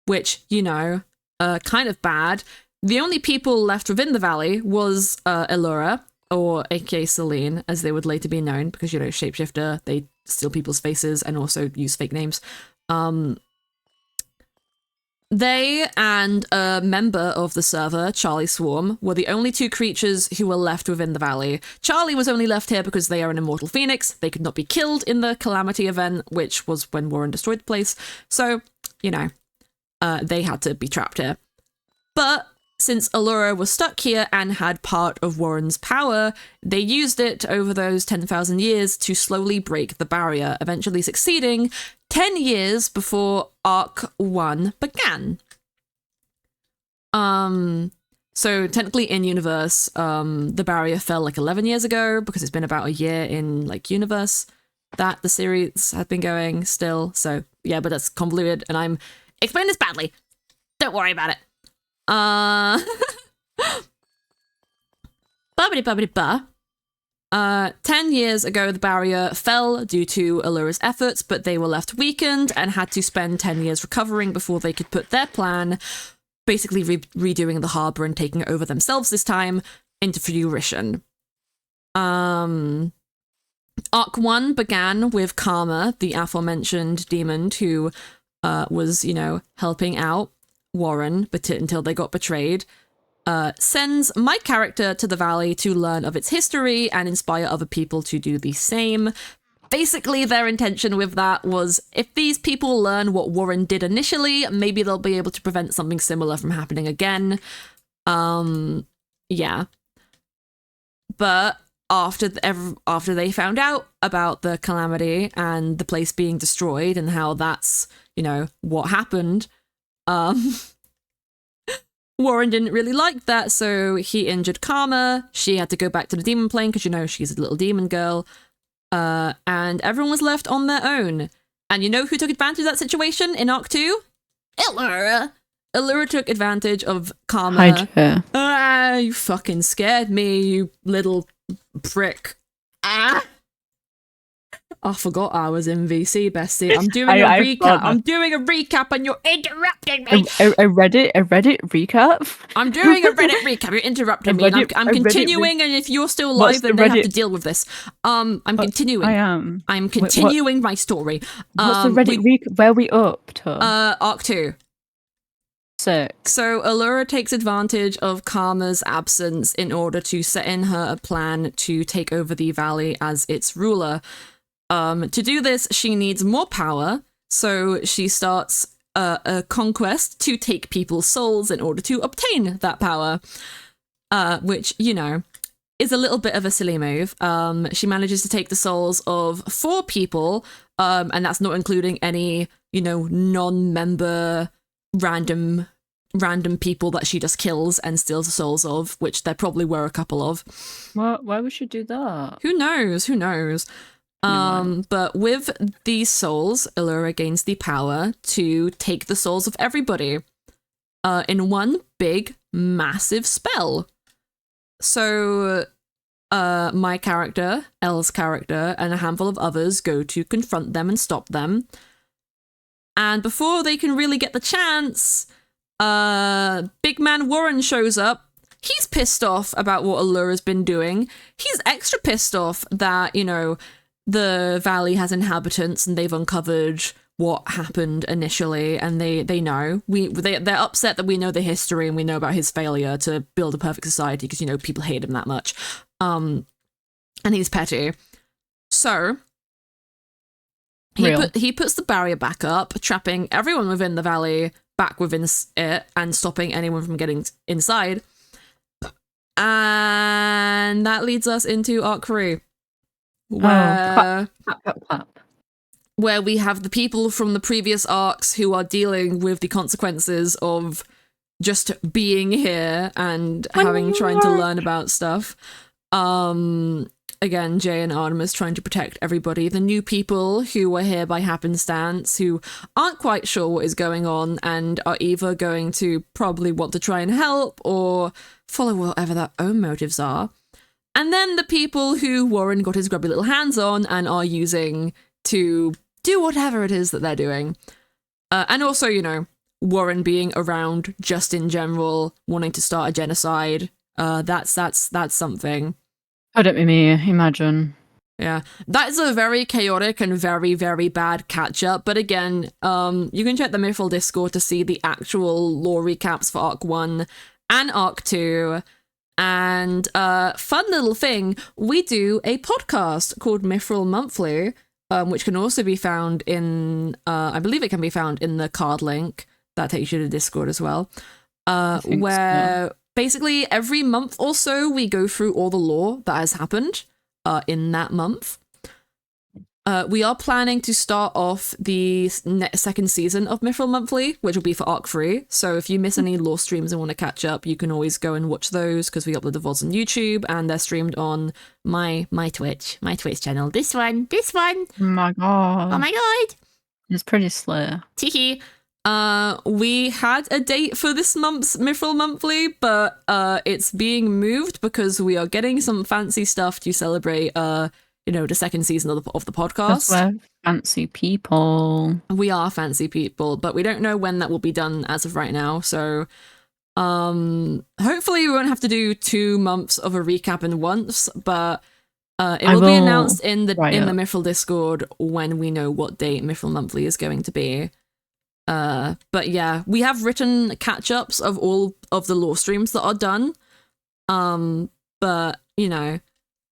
Speaker 1: Which, you know, kind of bad. The only people left within the valley was Elora, or aka Celine, as they would later be known, because, you know, shapeshifter, they steal people's faces and also use fake names. They and a member of the server, Charlie Swarm, were the only two creatures who were left within the valley. Charlie was only left here because they are an immortal phoenix. They could not be killed in the Calamity event, which was when Warren destroyed the place. So, you know, they had to be trapped here. But since Allura was stuck here and had part of Warren's power, they used it over those 10,000 years to slowly break the barrier, eventually succeeding 10 years before Arc 1 began. So technically in universe, the barrier fell like 11 years ago because it's been about a year in like universe that the series had been going still. So yeah, but that's convoluted and I'm explaining this badly. Don't worry about it. Ba-ba-de-ba-ba-de-ba. 10 years ago, the barrier fell due to Allura's efforts, but they were left weakened and had to spend 10 years recovering before they could put their plan, basically redoing the harbor and taking it over themselves this time, into fruition. Arc 1 began with Karma, the aforementioned demon who was, you know, helping out Warren, but until they got betrayed, sends my character to the valley to learn of its history and inspire other people to do the same. Basically, their intention with that was, if these people learn what Warren did initially, maybe they'll be able to prevent something similar from happening again. Yeah. But after they found out about the Calamity and the place being destroyed and how that's, you know, what happened, Warren didn't really like that, so he injured Karma. She had to go back to the demon plane because, you know, she's a little demon girl. And everyone was left on their own. And you know who took advantage of that situation in Arc 2? Allura. Allura took advantage of Karma. You fucking scared me, you little prick. Ah! I forgot I was in VC, bestie. I'm doing a recap. I'm doing a recap and you're interrupting me.
Speaker 2: A Reddit recap?
Speaker 1: I'm doing a Reddit recap. You're interrupting me. And I'm continuing, and if you're still alive, then they have to deal with this. I'm continuing.
Speaker 2: I am.
Speaker 1: I'm continuing my story.
Speaker 2: What's the Reddit recap? Where are we up to?
Speaker 1: Arc 2.
Speaker 2: Sick.
Speaker 1: So Allura takes advantage of Karma's absence in order to set in her a plan to take over the valley as its ruler. To do this, she needs more power, so she starts a conquest to take people's souls in order to obtain that power, which, you know, is a little bit of a silly move. She manages to take the souls of 4 people, and that's not including any, you know, non-member random people that she just kills and steals the souls of, which there probably were a couple of.
Speaker 2: Why would she do that?
Speaker 1: Who knows? But with these souls, Allura gains the power to take the souls of everybody in one big, massive spell. So my character, Elle's character, and a handful of others go to confront them and stop them. And before they can really get the chance, big man Warren shows up. He's pissed off about what Allura's been doing. He's extra pissed off that, you know, the valley has inhabitants and they've uncovered what happened initially, and they know. They're upset that we know the history and we know about his failure to build a perfect society because, you know, people hate him that much. And he's petty. So he puts the barrier back up, trapping everyone within the valley back within it and stopping anyone from getting inside. And that leads us into Arc 3, where where we have the people from the previous arcs who are dealing with the consequences of just being here and trying to learn about stuff. Again, Jay and Artemis trying to protect everybody. The new people who are here by happenstance, who aren't quite sure what is going on and are either going to probably want to try and help or follow whatever their own motives are. And then the people who Warren got his grubby little hands on and are using to do whatever it is that they're doing. And also, you know, Warren being around just in general, wanting to start a genocide. That's something.
Speaker 2: Couldn't be me, imagine.
Speaker 1: Yeah, that is a very chaotic and very, very bad catch-up. But again, you can check the Mythrill Discord to see the actual lore recaps for Arc 1 and Arc 2. And fun little thing, we do a podcast called Mythrill Monthly, which can also be found in, I believe it can be found in the card link that takes you to Discord as well, where basically every month or so we go through all the lore that has happened in that month. We are planning to start off the second season of Mythrill Monthly, which will be for Arc 3. So if you miss any lore streams and want to catch up, you can always go and watch those because we upload the VODs on YouTube and they're streamed on my Twitch channel. This one.
Speaker 2: Oh my god.
Speaker 1: Oh my god.
Speaker 2: It's pretty slay.
Speaker 1: Teehee. We had a date for this month's Mythrill Monthly, but it's being moved because we are getting some fancy stuff to celebrate you know, the second season of the podcast.
Speaker 2: We're fancy people.
Speaker 1: We are fancy people, but we don't know when that will be done as of right now. So hopefully we won't have to do 2 months of a recap in once, but it will be announced in the Mythrill Discord when we know what date Mythrill Monthly is going to be. But yeah, we have written catch-ups of all of the lore streams that are done. But, you know,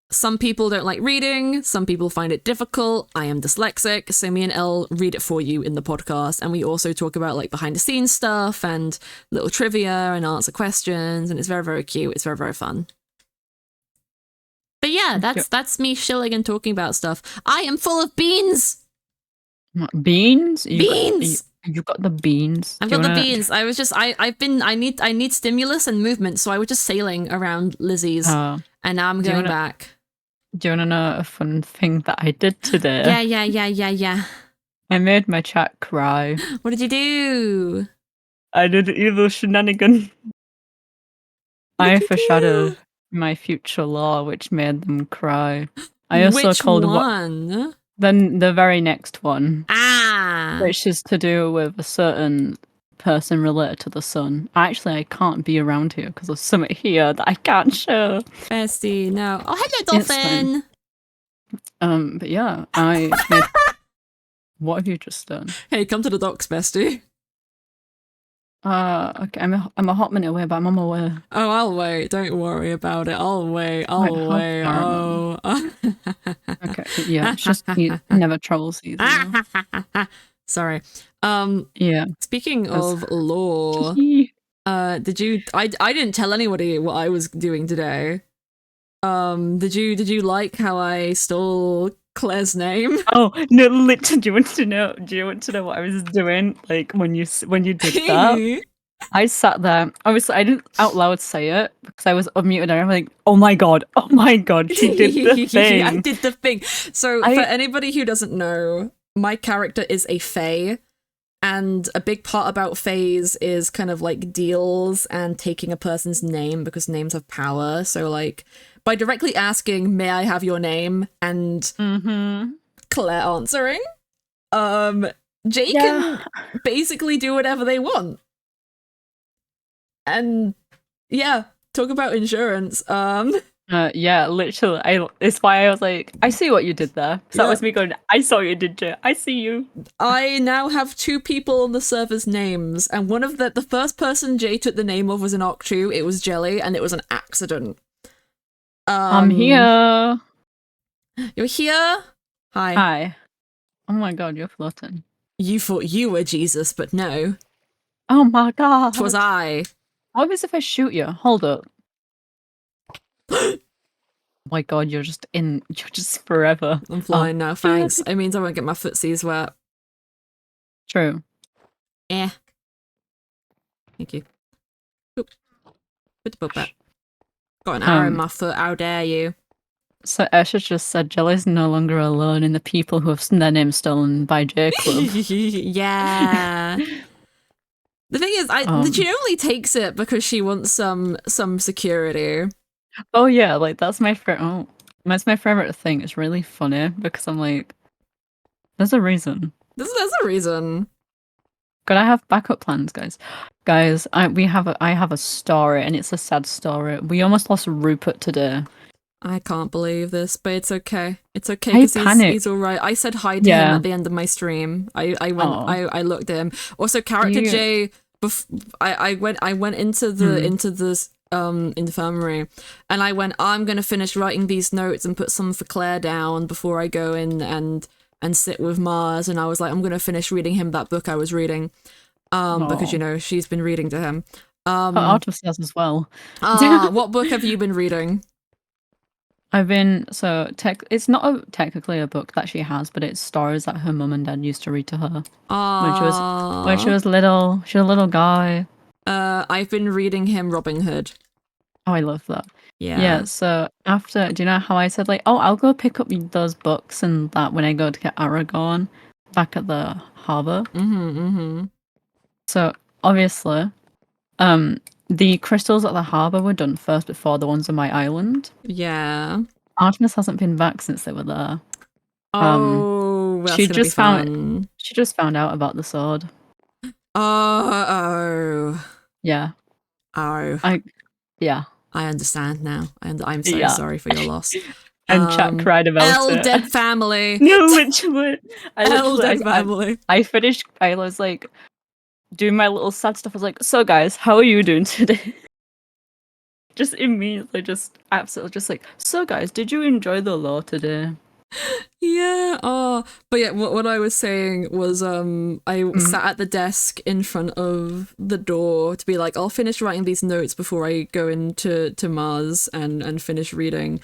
Speaker 1: some people don't like reading, some people find it difficult. I am dyslexic, so me and Elle read it for you in the podcast, and we also talk about like behind the scenes stuff and little trivia and answer questions, and it's very, very cute. It's very, very fun. But yeah, that's me shilling and talking about stuff. I am full of beans!
Speaker 2: Beans?
Speaker 1: Beans!
Speaker 2: You got the beans.
Speaker 1: I've got the beans. I was just I need stimulus and movement, so I was just sailing around Lizzie's, and now I'm going back.
Speaker 2: Do you want to know a fun thing that I did today?
Speaker 1: Yeah.
Speaker 2: I made my chat cry.
Speaker 1: What did you do?
Speaker 2: I did evil shenanigan. I foreshadowed my future law, which made them cry. I also called
Speaker 1: one?
Speaker 2: Then the very next one.
Speaker 1: Ah!
Speaker 2: Which is to do with a certain person related to the sun. Actually, I can't be around here because there's something here that I can't show.
Speaker 1: Bestie, no. Oh, hello, dolphin!
Speaker 2: But yeah, I made... What have you just done?
Speaker 1: Hey, come to the docks, bestie.
Speaker 2: Okay, I'm a hot minute away, but I'm on my way.
Speaker 1: Oh, I'll wait. Don't worry about it. I'll wait.
Speaker 2: Wait,
Speaker 1: I'll
Speaker 2: how
Speaker 1: wait.
Speaker 2: far am
Speaker 1: Oh.
Speaker 2: Okay, yeah, it's just never troll season.
Speaker 1: Sorry.
Speaker 2: Yeah.
Speaker 1: Speaking of lore, did you I didn't tell anybody what I was doing today. Did you like how I stole Claire's name?
Speaker 2: Oh no! Literally, do you want to know? Do you want to know what I was doing? Like when you did that, I sat there. Obviously, I didn't out loud say it because I was unmuted. And I'm like, oh my god, she did the thing.
Speaker 1: I did the thing. So for anybody who doesn't know, my character is a fae. And a big part about fays is kind of like deals and taking a person's name because names have power. So like by directly asking, may I have your name? And Claire answering, Jay can basically do whatever they want. And yeah, talk about insurance.
Speaker 2: Yeah, literally. It's why I was like, I see what you did there. So that was me going, I saw what you did, Jay. I see you.
Speaker 1: I now have 2 people on the server's names, and one of the first person Jay took the name of was an Octu. It was Jelly, and it was an accident.
Speaker 2: I'm here.
Speaker 1: You're here? Hi.
Speaker 2: Hi. Oh my god, you're floating.
Speaker 1: You thought you were Jesus, but no.
Speaker 2: Oh my god.
Speaker 1: 'Twas I.
Speaker 2: What happens if I shoot you? Hold up. Oh my god, you're just forever.
Speaker 1: I'm flying now, thanks. It means I won't get my footsies wet.
Speaker 2: True.
Speaker 1: Thank you. Oop. Put the book back. Got an arrow in my foot, how dare you.
Speaker 2: So Esha just said Jelly's no longer alone in the people who have their name stolen by J Club.
Speaker 1: Yeah. The thing is, she only takes it because she wants some security.
Speaker 2: Oh yeah, like that's my that's my favorite thing. It's really funny because I'm like, there's a reason.
Speaker 1: There's a reason.
Speaker 2: Could I have backup plans, guys? Guys, I have a story, and it's a sad story. We almost lost Rupert today.
Speaker 1: I can't believe this, but it's okay. It's okay because he's all right. I said hi to him at the end of my stream. I looked at him. Also, character J. I went into the infirmary, and I went, I'm gonna finish writing these notes and put some for Claire down before I go in and sit with Mars. And I was like, I'm gonna finish reading him that book I was reading, because she's been reading to him.
Speaker 2: Artemis has as well.
Speaker 1: What book have you been reading?
Speaker 2: It's not technically a book that she has, but it's stories that her mum and dad used to read to her when she was little. She was a little guy.
Speaker 1: I've been reading him Robin Hood.
Speaker 2: Oh, I love that.
Speaker 1: Yeah.
Speaker 2: So after, do you know how I said like, oh, I'll go pick up those books and that when I go to get Aragorn back at the harbour. So obviously, the crystals at the harbour were done first before the ones on my island.
Speaker 1: Yeah.
Speaker 2: Artemis hasn't been back since they were there.
Speaker 1: That's
Speaker 2: she
Speaker 1: just found
Speaker 2: out about the sword.
Speaker 1: Oh.
Speaker 2: Yeah.
Speaker 1: Oh. I understand now. And I'm so sorry for your loss.
Speaker 2: And Chat cried about it.
Speaker 1: Dead family.
Speaker 2: No, literally.
Speaker 1: Dead family.
Speaker 2: I was like doing my little sad stuff. I was like, so guys, how are you doing today? Just immediately, just absolutely just like, so guys, did you enjoy the lore today?
Speaker 1: Yeah. But yeah, what I was saying was I sat at the desk in front of the door to be like, I'll finish writing these notes before I go into Mars and finish reading.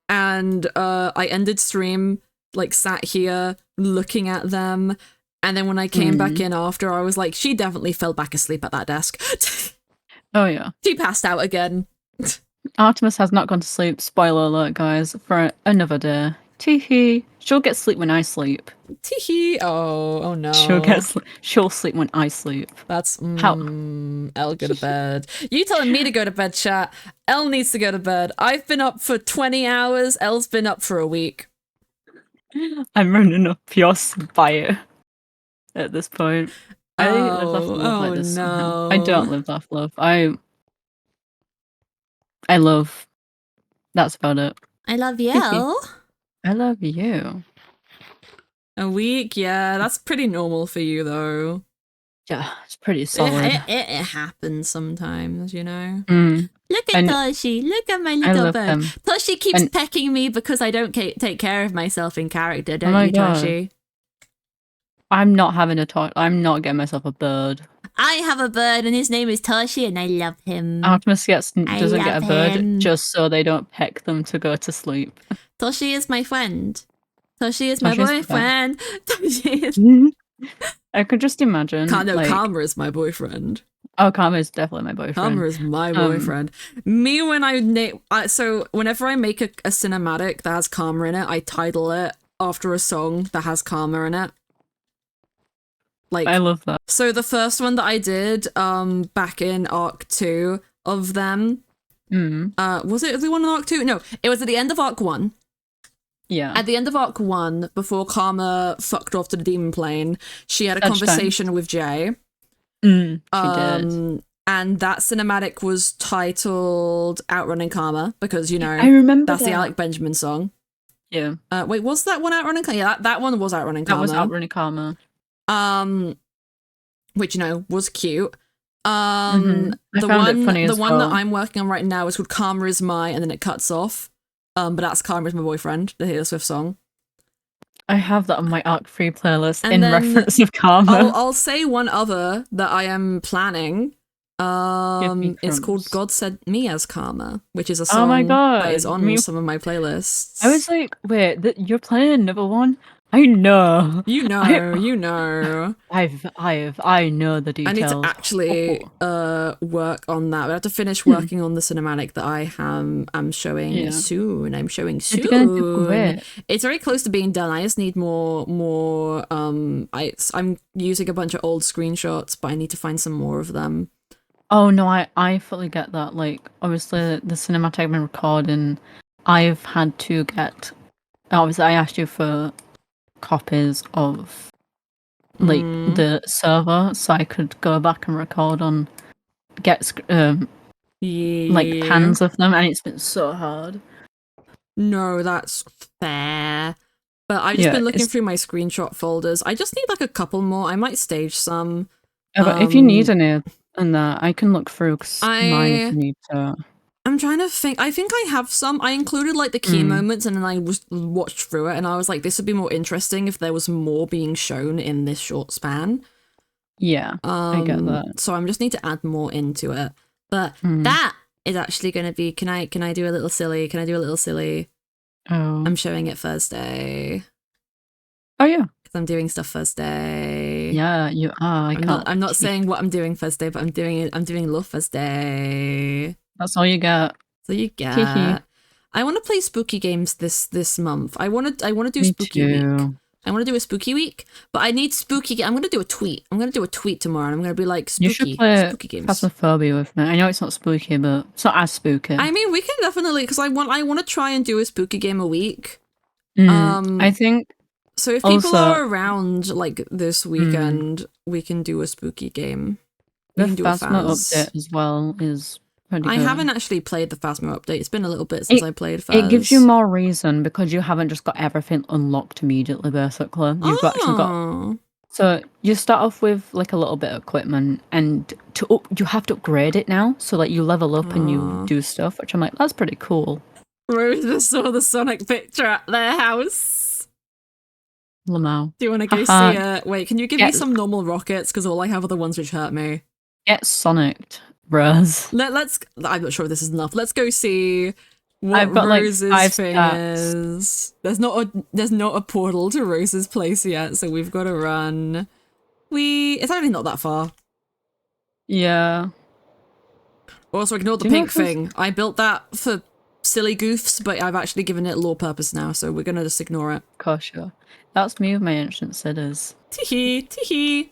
Speaker 1: And I ended stream, like sat here looking at them, and then when I came back in after, I was like, she definitely fell back asleep at that desk.
Speaker 2: Oh yeah.
Speaker 1: She passed out again.
Speaker 2: Artemis has not gone to sleep, spoiler alert guys, for another day. Teehee. She'll get sleep when I sleep.
Speaker 1: Teehee. Oh no.
Speaker 2: She'll sleep when I sleep.
Speaker 1: That's Elle, go to bed. You telling me to go to bed, chat. Elle needs to go to bed. I've been up for 20 hours. Elle's been up for a week.
Speaker 2: I'm running up your spire at this point. I live off love like this.
Speaker 1: No.
Speaker 2: I don't live off love. I love. That's about it.
Speaker 1: I love you.
Speaker 2: I love you.
Speaker 1: A week? Yeah, that's pretty normal for you, though.
Speaker 2: Yeah, it's pretty solid.
Speaker 1: It happens sometimes, you know.
Speaker 2: Mm.
Speaker 1: Look at Toshi. Look at my little
Speaker 2: love
Speaker 1: bird.
Speaker 2: them.
Speaker 1: Toshi keeps pecking me because I don't take care of myself in character, don't
Speaker 2: my
Speaker 1: you,
Speaker 2: God.
Speaker 1: Toshi?
Speaker 2: I'm not having a talk. I'm not getting myself a bird.
Speaker 1: I have a bird and his name is Toshi and I love him.
Speaker 2: Artemis doesn't get a bird
Speaker 1: him.
Speaker 2: just so they don't peck them to go to sleep.
Speaker 1: Toshi is my friend. Toshi is my boyfriend. Toshi is...
Speaker 2: I could just imagine.
Speaker 1: Karma is my boyfriend.
Speaker 2: Oh, Karma is definitely my boyfriend.
Speaker 1: Karma is my boyfriend. Me, when so whenever I make a cinematic that has Karma in it, I title it after a song that has Karma in it. Like,
Speaker 2: I love that.
Speaker 1: So the first one that I did, back in Arc 2 of them, was it the one in Arc 2? No, it was at the end of Arc 1.
Speaker 2: Yeah.
Speaker 1: At the end of Arc 1, before Karma fucked off to the demon plane, she had a conversation with Jay.
Speaker 2: She did.
Speaker 1: And that cinematic was titled Outrunning Karma, because, you know,
Speaker 2: I remember
Speaker 1: that's the Alec Benjamin song.
Speaker 2: Yeah.
Speaker 1: Wait, was that one Outrunning Karma? Yeah, that one was Outrunning Karma.
Speaker 2: That was Outrunning Karma.
Speaker 1: Which, you know, was cute.
Speaker 2: I found it funny as
Speaker 1: one
Speaker 2: well.
Speaker 1: that I'm working on right now is called Karma Is My, and then it cuts off. But that's Karma Is My Boyfriend, the Taylor Swift song.
Speaker 2: I have that on my Arc 3 playlist
Speaker 1: And
Speaker 2: in
Speaker 1: then
Speaker 2: reference of Karma.
Speaker 1: I'll say one other that I am planning. It's called God Sent Me as Karma, which is a song that is on some of my playlists.
Speaker 2: I was like, wait, you're playing another one? I know.
Speaker 1: You know.
Speaker 2: I know the details.
Speaker 1: I need to actually work on that. I have to finish working on the cinematic that I am showing soon. I'm showing soon. It's very close to being done. I just need more I'm using a bunch of old screenshots, but I need to find some more of them.
Speaker 2: Oh no, I fully get that. Like, obviously the cinematic I've been recording, I've had to get, obviously I asked you for copies of like the server so I could go back and record on like pans of them, and it's been so hard.
Speaker 1: No, that's fair. But I've just been looking through my screenshot folders. I just need like a couple more. I might stage some.
Speaker 2: But if you need any and that, I can look through mine if you need to.
Speaker 1: I'm trying to think. I think I have some. I included like the key moments, and then I watched through it, and I was like, this would be more interesting if there was more being shown in this short span.
Speaker 2: Yeah, I get that.
Speaker 1: So I just need to add more into it. But that is actually going to be. Can I do a little silly? Can I do a little silly?
Speaker 2: Oh,
Speaker 1: I'm showing it Thursday.
Speaker 2: Oh yeah,
Speaker 1: because I'm doing stuff Thursday.
Speaker 2: Yeah, you are.
Speaker 1: I'm not saying what I'm doing Thursday, but I'm doing Love Thursday.
Speaker 2: That's all you get.
Speaker 1: So you get. I want to play spooky games this month. I want to do spooky week. I want to do a spooky week, but I need spooky. I'm going to do a tweet. I'm going to do a tweet tomorrow, and I'm going to be like spooky.
Speaker 2: You should play
Speaker 1: spooky games.
Speaker 2: Phasmophobia with me. I know it's not spooky, but it's not as spooky.
Speaker 1: I mean, we can definitely, because I want to try and do a spooky game a week.
Speaker 2: I think.
Speaker 1: So if people are around like this weekend, we can do a spooky game.
Speaker 2: The Phasmo update as well is.
Speaker 1: I haven't actually played the Phasmo update. It's been a little bit since I played Phas.
Speaker 2: It gives you more reason because you haven't just got everything unlocked immediately, basically. You've actually got... So you start off with like a little bit of equipment, and you have to upgrade it now. So like you level up and you do stuff, which I'm like, that's pretty cool.
Speaker 1: Rose just saw the Sonic picture at their house.
Speaker 2: Lamau.
Speaker 1: Do you want to go see it? Wait, can you give me some normal rockets? Because all I have are the ones which hurt me.
Speaker 2: Get Sonicked. Bros.
Speaker 1: Let's. I'm not sure if this is enough. Let's go see what Rose's thing is. There's not a portal to Rose's place yet, so we've got to run. It's actually not that far.
Speaker 2: Yeah.
Speaker 1: Also, ignore the pink thing. I built that for silly goofs, but I've actually given it lore purpose now, so we're gonna just ignore it.
Speaker 2: Gosh, yeah. That's me with my ancient cities.
Speaker 1: Teehee, teehee.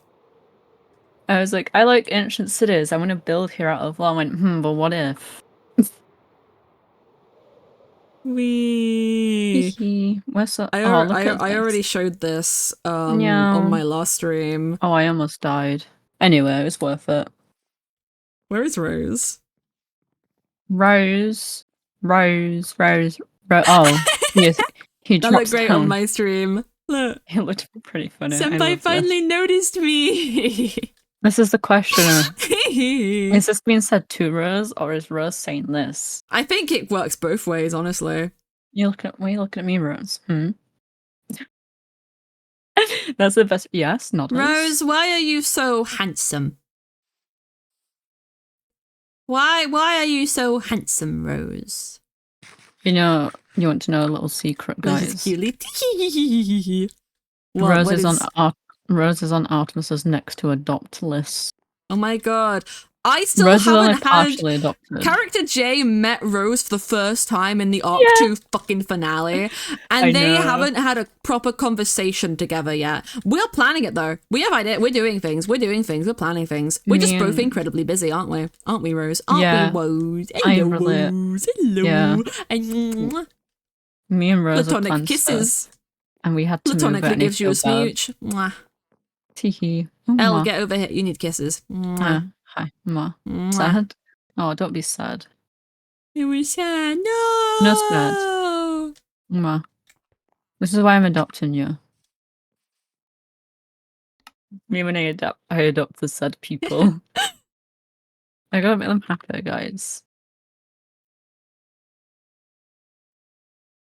Speaker 2: I was like, I like ancient cities. I want to build here out of law. I went, but what if?
Speaker 1: I already showed this on my last stream.
Speaker 2: Oh, I almost died. Anyway, it was worth it.
Speaker 1: Where is Rose?
Speaker 2: Rose. Oh, yes. He
Speaker 1: that looked great on my stream. Look.
Speaker 2: It looked pretty funny.
Speaker 1: Senpai finally noticed me.
Speaker 2: This is the question. Is this being said to Rose, or is Rose saying this?
Speaker 1: I think it works both ways, honestly.
Speaker 2: You looking at me, Rose? That's the best. Yes, not
Speaker 1: Rose, why are you so handsome? Why are you so handsome, Rose?
Speaker 2: You know, you want to know a little secret, guys?
Speaker 1: This is cute.
Speaker 2: Rose is on Artemis's next to adopt list.
Speaker 1: Oh my god. I still
Speaker 2: Rose is only
Speaker 1: haven't had
Speaker 2: partially adopted.
Speaker 1: Character J met Rose for the first time in the Arc 2 fucking finale, and they haven't had a proper conversation together yet. We're planning it though. We have idea. We're doing things. We're planning things. We're just both incredibly busy, aren't we? Aren't we, Rose? Aren't we, Rose? Hello, Rose. Hello.
Speaker 2: Yeah.
Speaker 1: And
Speaker 2: Me and Rose
Speaker 1: platonic kisses.
Speaker 2: And we had to
Speaker 1: Platonically
Speaker 2: move
Speaker 1: gives you a smooch. Mwah.
Speaker 2: Teehee.
Speaker 1: Elle, get over here. You need kisses. Mwah.
Speaker 2: Hi, Ma.
Speaker 1: Mwah.
Speaker 2: Sad? Oh, don't be sad.
Speaker 1: It was sad. No.
Speaker 2: No sad. Ma. This is why I'm adopting you. Me when I adopt the sad people. I gotta make them happy, guys.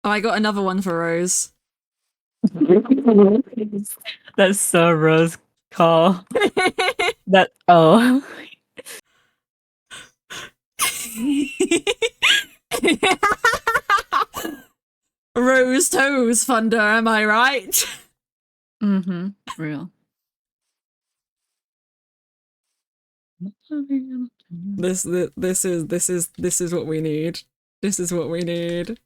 Speaker 1: Oh, I got another one for Rose.
Speaker 2: That's so Rose call.
Speaker 1: Rose toes thunder, am I right?
Speaker 2: Mm-hmm. Real.
Speaker 1: This is what we need. This is what we need.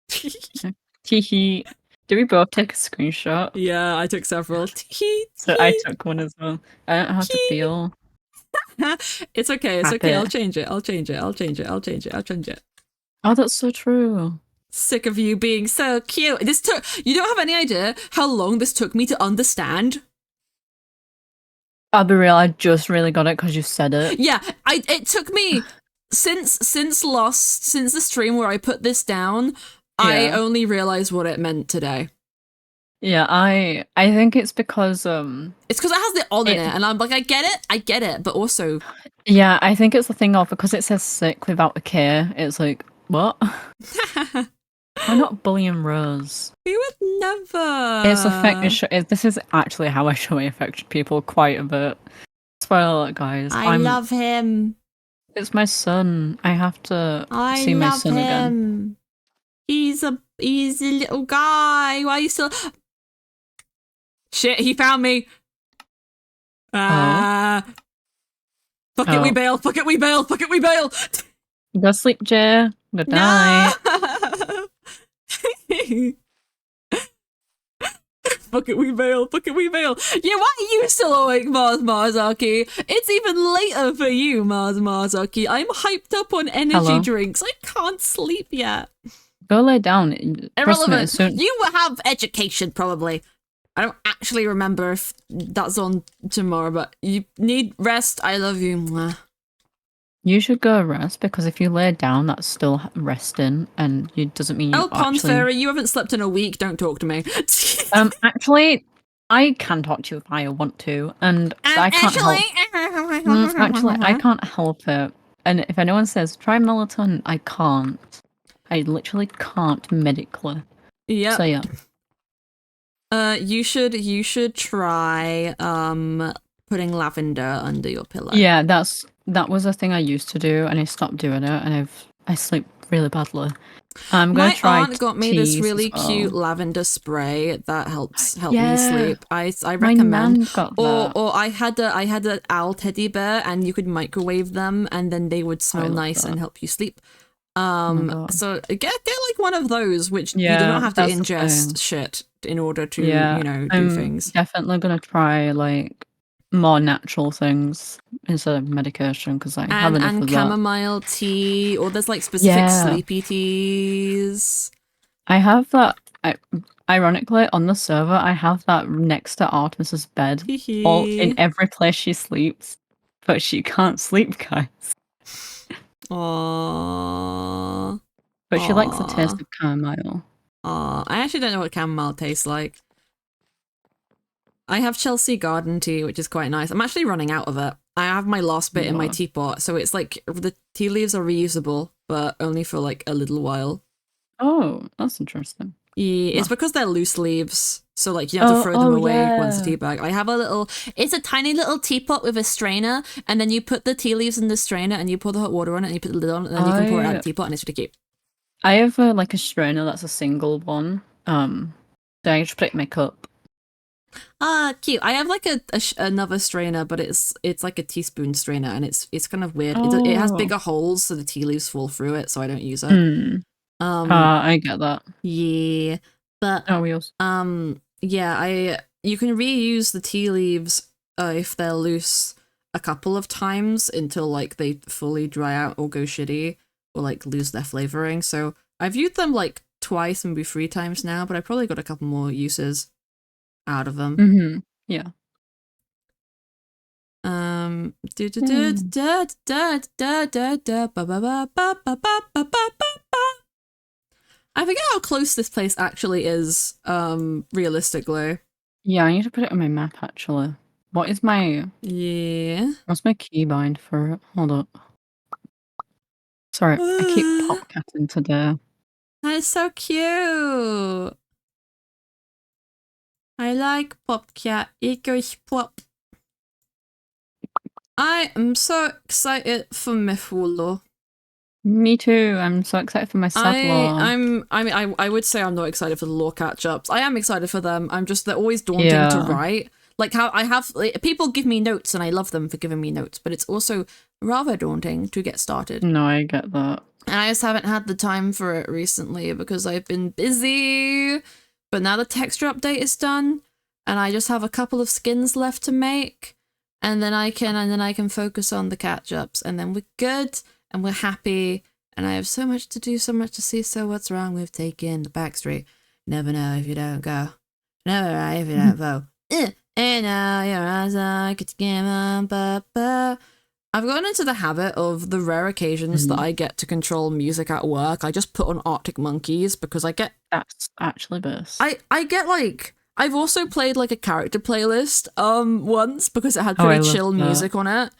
Speaker 2: Teehee. Did we both take a screenshot?
Speaker 1: Yeah, I took several.
Speaker 2: So I took one as well. I don't know how to feel.
Speaker 1: It's okay, it's okay. I'll change it. I'll change it.
Speaker 2: Oh, that's so true.
Speaker 1: Sick of you being so cute. You don't have any idea how long this took me to understand.
Speaker 2: I'll be real, I just really got it because you said it.
Speaker 1: Yeah, it took me since the stream where I put this down, I only realized what it meant today.
Speaker 2: Yeah, I think it's because
Speaker 1: it's because it has the on in it, and I'm like, I get it, but also
Speaker 2: yeah, I think it's the thing of because it says sick without a K. It's like what? We're not bullying Rose.
Speaker 1: We would never.
Speaker 2: This is actually how I show I affect people quite a bit. Spoiler alert, guys.
Speaker 1: I love him.
Speaker 2: It's my son. I have to see my son again.
Speaker 1: He's a little guy. Why are you still? Shit! He found me. Fuck it, we bail. Fuck it, we bail. Fuck it, we bail.
Speaker 2: Go sleep, Jay. Good night.
Speaker 1: Fuck it, we bail. Fuck it, we bail. Yeah, why are you still awake, Mars Marzaki? It's even later for you, Mars Marzaki. I'm hyped up on energy drinks. I can't sleep yet.
Speaker 2: Go lay down.
Speaker 1: Irrelevant. You have education, probably. I don't actually remember if that's on tomorrow, but you need rest. I love you. Mwah.
Speaker 2: You should go rest because if you lay down, that's still resting, and it doesn't mean you
Speaker 1: Fairy, you haven't slept in a week. Don't talk to me.
Speaker 2: Actually, I can talk to you if I want to, and I can't help. Actually, I can't help it. And if anyone says try melatonin, I can't. I literally can't medically.
Speaker 1: Yeah.
Speaker 2: So yeah.
Speaker 1: You should try putting lavender under your pillow.
Speaker 2: Yeah, that was a thing I used to do, and I stopped doing it, and I sleep really badly. I'm gonna try.
Speaker 1: My aunt got me this really cute lavender spray that helps me sleep. I recommend.
Speaker 2: My nan got that.
Speaker 1: Or I had an owl teddy bear, and you could microwave them, and then they would smell nice and help you sleep. So get like one of those, which you do not have to ingest shit in order to do things.
Speaker 2: Definitely gonna try like more natural things instead of medication because I have enough of that.
Speaker 1: And chamomile tea, or there's like specific sleepy teas.
Speaker 2: I have that. Ironically, on the server, I have that next to Artemis's bed, all in every place she sleeps, but she can't sleep, guys.
Speaker 1: Aww.
Speaker 2: But she likes the taste of chamomile.
Speaker 1: I actually don't know what chamomile tastes like. I have Chelsea garden tea, which is quite nice. I'm actually running out of it. I have my last bit in my teapot, so it's like the tea leaves are reusable, but only for like a little while.
Speaker 2: Oh, that's interesting.
Speaker 1: Yeah, it's because they're loose leaves, so like you have to throw them away once the tea bag. I have a little, it's a tiny little teapot with a strainer, and then you put the tea leaves in the strainer, and you pour the hot water on it, and you put the lid on, and then you can pour it out of the teapot, and it's really cute.
Speaker 2: I have like a strainer that's a single one. So I just put it in my cup.
Speaker 1: Cute. I have like another strainer, but it's like a teaspoon strainer, and it's kind of weird. It has bigger holes, so the tea leaves fall through it, so I don't use it.
Speaker 2: I get that.
Speaker 1: Yeah, but yeah, you can reuse the tea leaves if they're loose a couple of times until like they fully dry out or go shitty or like lose their flavoring. So I've used them like twice, maybe 3 times now, but I probably got a couple more uses out of them.
Speaker 2: Yeah.
Speaker 1: I forget how close this place actually is, realistically.
Speaker 2: Yeah, I need to put it on my map actually. What is my what's my keybind for it? Hold up. Sorry, I keep popcatting today.
Speaker 1: That's so cute. I like popcat. It goes pop. I am so excited for Mythrill.
Speaker 2: Me too. I'm so excited for my sub-lore.
Speaker 1: I would say I'm not excited for the lore catch-ups. I am excited for them. They're always daunting to write. Like how I have people give me notes and I love them for giving me notes, but it's also rather daunting to get started.
Speaker 2: No, I get that.
Speaker 1: And I just haven't had the time for it recently because I've been busy. But now the texture update is done, and I just have a couple of skins left to make, and then I can focus on the catch-ups, and then we're good and we're happy. And I have so much to do, so much to see. So what's wrong with taking the back street? Never know if you don't go. Never know if you don't vote. And now your eyes are I've gotten into the habit of the rare occasions that I get to control music at work. I just put on Arctic Monkeys because I get...
Speaker 2: That's actually best.
Speaker 1: I get like... I've also played like a character playlist once because it had pretty chill music on it.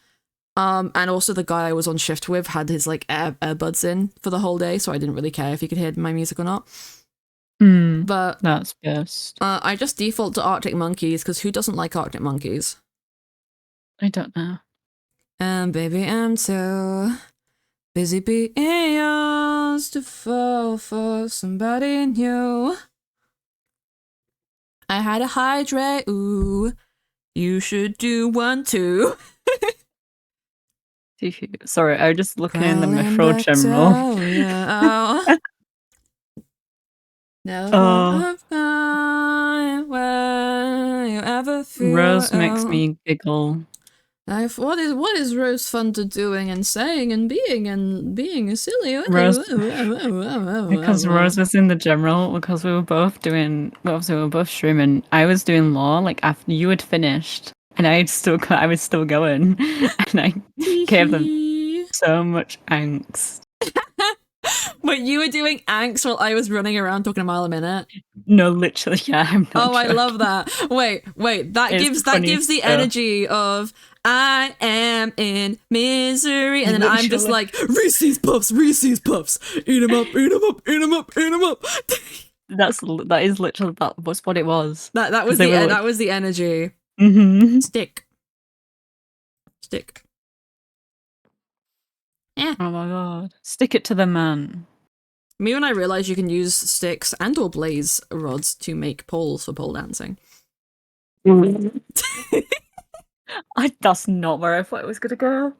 Speaker 1: And also the guy I was on shift with had his like earbuds in for the whole day, so I didn't really care if he could hear my music or not. But
Speaker 2: that's best.
Speaker 1: I just default to Arctic Monkeys because who doesn't like Arctic Monkeys?
Speaker 2: I don't know.
Speaker 1: And baby, I'm so busy being yours to fall for somebody new. I had a hydrate, ooh. You should do one too.
Speaker 2: Sorry, I was just looking in the Mythrill general.
Speaker 1: Yeah. Never where you ever feel
Speaker 2: Rose makes me giggle.
Speaker 1: Life, what is Rose fun to doing and saying and being silly?
Speaker 2: Rose, because Rose was in the general because we were both streaming. I was doing law like after you had finished, and I was still going, and I gave them so much angst.
Speaker 1: But you were doing angst while I was running around talking a mile a minute.
Speaker 2: No, literally, yeah, I'm not.
Speaker 1: Oh, joking. I love that. Wait, that gives the energy of I am in misery, and then literally. I'm just like Reese's Puffs, eat 'em up.
Speaker 2: That is literally that was what it was.
Speaker 1: That was the energy. Stick. Yeah.
Speaker 2: Oh my god. Stick it to the man.
Speaker 1: Me when I realised you can use sticks and or blaze rods to make poles for pole dancing.
Speaker 2: That's not where I thought it was gonna go.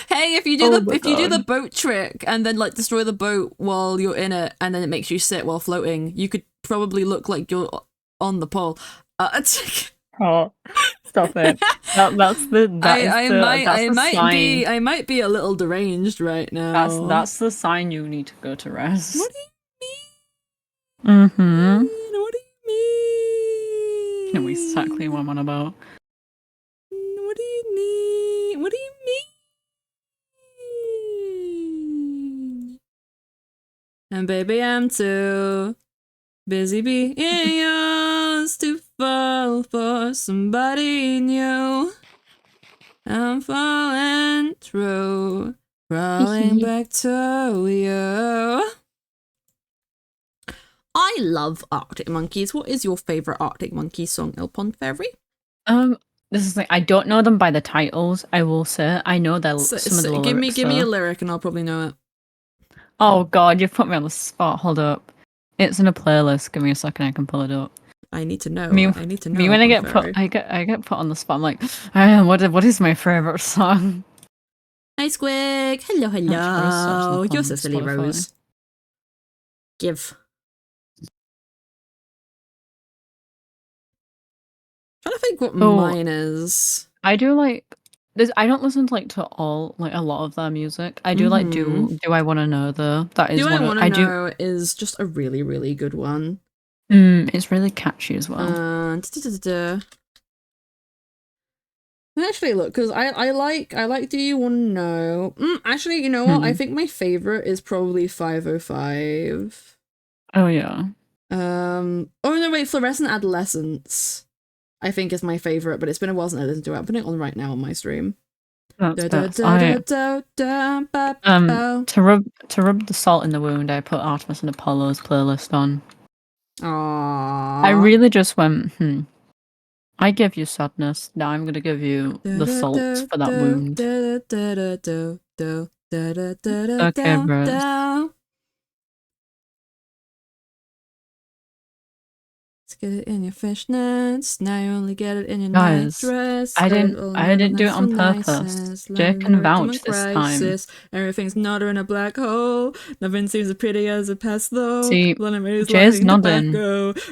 Speaker 1: Hey, if you do the boat trick and then like destroy the boat while you're in it, and then it makes you sit while floating, you could probably look like you're on the pole.
Speaker 2: Oh, stop it!
Speaker 1: I might be a little deranged right now.
Speaker 2: That's the sign you need to go to rest.
Speaker 1: What do you mean? What do you mean?
Speaker 2: I know exactly what I'm on about.
Speaker 1: What do you mean? What do you mean? And baby, I'm too busy being yours fell for somebody new. I'm falling through, crawling back to you. I love Arctic Monkeys. What is your favourite Arctic Monkeys song, Ilpon Fairy?
Speaker 2: This is like I don't know them by the titles. I will say I know some of the lyrics.
Speaker 1: Give me a lyric and I'll probably know it.
Speaker 2: Oh God, you've put me on the spot. Hold up, it's in a playlist. Give me a second, I can pull it up.
Speaker 1: I need to know.
Speaker 2: Me when I get
Speaker 1: Fairy.
Speaker 2: put, I get put on the spot. I'm like, what is my favorite song?
Speaker 1: Hi Squig. Hello. You're so silly, Rose. Give. I'm trying to think what mine is.
Speaker 2: I do like this. I don't listen to to all a lot of their music. I do like do I want to know though. That is
Speaker 1: do
Speaker 2: one
Speaker 1: I want to know
Speaker 2: do
Speaker 1: is just a really, really good one.
Speaker 2: It's really catchy as well.
Speaker 1: Actually, look, because I like Do You Want to Know? Actually, you know what? I think my favorite is probably 505.
Speaker 2: Oh yeah.
Speaker 1: Oh no, wait, Fluorescent Adolescence. I think is my favorite, but it's been a while since I listened to it. I'm putting it on right now on my stream.
Speaker 2: To rub the salt in the wound, I put Artemis and Apollo's playlist on.
Speaker 1: Aww.
Speaker 2: I really just went, I give you sadness, now I'm gonna give you the salt for that wound. Okay, bro.
Speaker 1: Let's get it in your fishnets. Now you only get it in your
Speaker 2: Guys,
Speaker 1: nightdress.
Speaker 2: I didn't do it on purpose. Jake can vouch this time.
Speaker 1: Everything's not in a black hole. Nothing seems as pretty as a past though.
Speaker 2: See, Jay's nodding.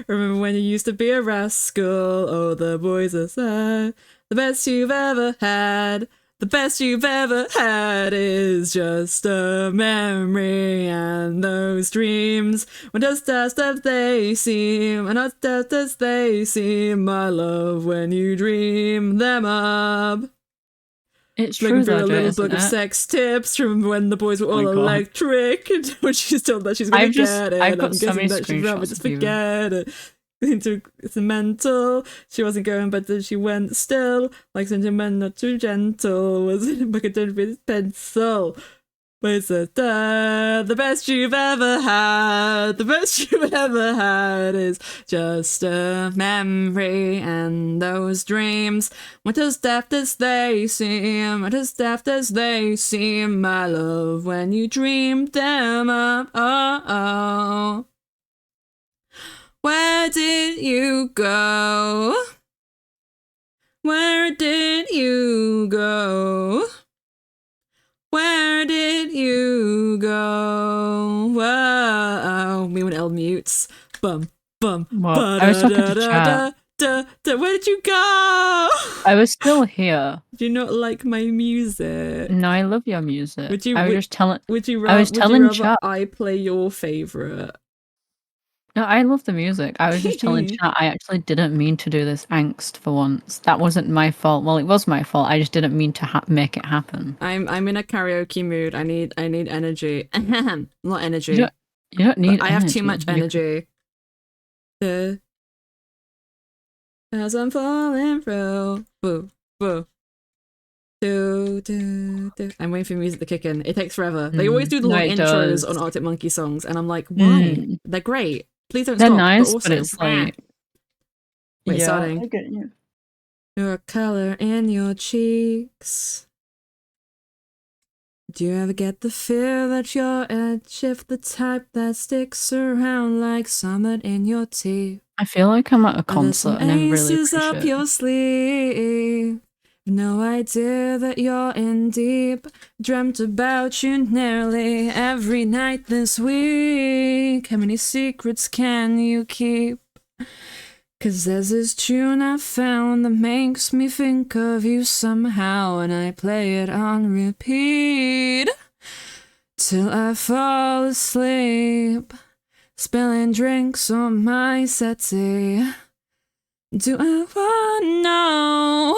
Speaker 1: Remember when you used to be a rascal? Oh, the boys are sad. The best you've ever had. The best you've ever had is just a memory, and those dreams, when just as they seem, and not just as they seem, my love, when you dream them up.
Speaker 2: It's
Speaker 1: looking
Speaker 2: true,
Speaker 1: through
Speaker 2: though,
Speaker 1: a little book of sex tips from when the boys were all electric, when she's told that she's gonna get it.
Speaker 2: I've got
Speaker 1: I'm
Speaker 2: so
Speaker 1: guessing
Speaker 2: many
Speaker 1: that she'd rather
Speaker 2: screenshots
Speaker 1: just
Speaker 2: of you.
Speaker 1: forget it. Sentimental, she wasn't going, but then she went still. Like sentiment, not too gentle. Was in a book of with pencil. But it's the best you've ever had. The best you've ever had is just a memory, and those dreams weren't as daft as they seem. Weren't as daft as they seem, my love, when you dreamed them up. Oh. Where did you go? Where did you go? Where did you go? Whoa. Me when L mutes. Bum, bum.
Speaker 2: What? I was talking to chat.
Speaker 1: Where did you go?
Speaker 2: I was still here.
Speaker 1: Do you not like my music?
Speaker 2: No, I love your music.
Speaker 1: Would you
Speaker 2: telling chat.
Speaker 1: I play your favourite?
Speaker 2: No, I love the music. I was just telling chat I actually didn't mean to do this angst for once. That wasn't my fault. Well, it was my fault. I just didn't mean to make it happen.
Speaker 1: I'm in a karaoke mood. I need energy. Not energy.
Speaker 2: You don't need energy.
Speaker 1: I have too much energy. As I'm falling through. Boo. Boo. I'm waiting for music to kick in. It takes forever. They always do the long intros on Arctic Monkey songs, and I'm like, why? They're great. Please don't
Speaker 2: They're
Speaker 1: stop.
Speaker 2: nice,
Speaker 1: but
Speaker 2: it's like...
Speaker 1: Wait,
Speaker 2: yeah,
Speaker 1: starting.
Speaker 2: I get you.
Speaker 1: Your color in your cheeks. Do you ever get the feel that you're a shift, the type that sticks around like summit in your teeth?
Speaker 2: I feel like I'm at a concert and I really appreciate
Speaker 1: up your sleeve. No idea that you're in deep. Dreamt about you nearly every night this week. How many secrets can you keep? 'Cause there's this tune I found that makes me think of you somehow, and I play it on repeat till I fall asleep, spilling drinks on my settee. Do I wanna know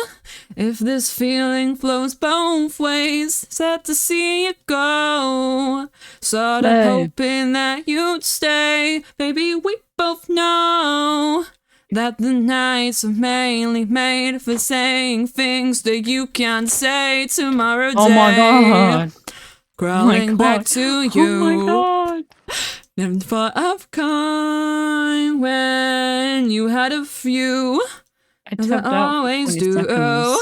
Speaker 1: if this feeling flows both ways? Sad to see you go, sorta hoping that you'd stay. Baby, we both know that the nights are mainly made for saying things that you can't say tomorrow day.
Speaker 2: Oh my god.
Speaker 1: Crawling back to you.
Speaker 2: Oh my god.
Speaker 1: Never thought of kind when you had a few.
Speaker 2: I
Speaker 1: As I
Speaker 2: tapped out for
Speaker 1: always
Speaker 2: 20
Speaker 1: do.
Speaker 2: seconds.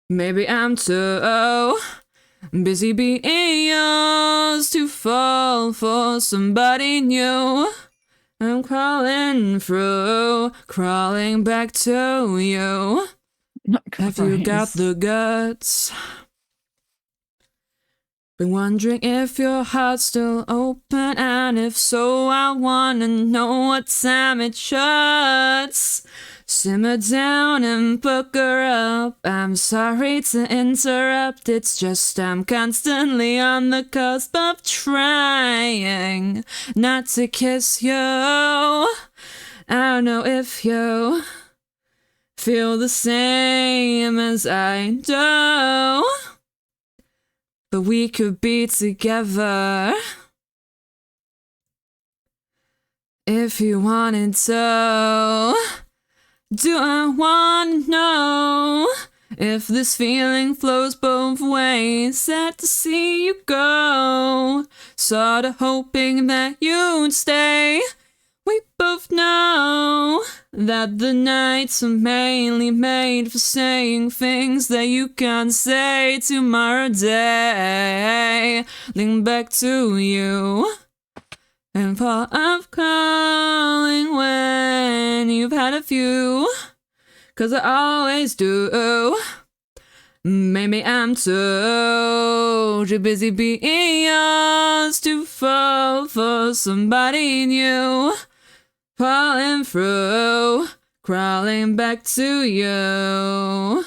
Speaker 1: Maybe I'm too busy being yours to fall for somebody new. I'm crawling through, crawling back to you.
Speaker 2: Not
Speaker 1: Have you got
Speaker 2: Christ.
Speaker 1: the guts? Been wondering if your heart's still open, and if so, I wanna know what time it shuts. Simmer down and pucker up. I'm sorry to interrupt, it's just I'm constantly on the cusp of trying not to kiss you. I don't know if you feel the same as I do, but we could be together if you wanted to. Do I want to know if this feeling flows both ways? Sad to see you go, sorta hoping that you'd stay. We both know that the nights are mainly made for saying things that you can't say tomorrow day. Lean back to you and fall of calling when you've had a few, 'cause I always do. Maybe I'm too busy being yours to fall for somebody new. Falling through, crawling back to you.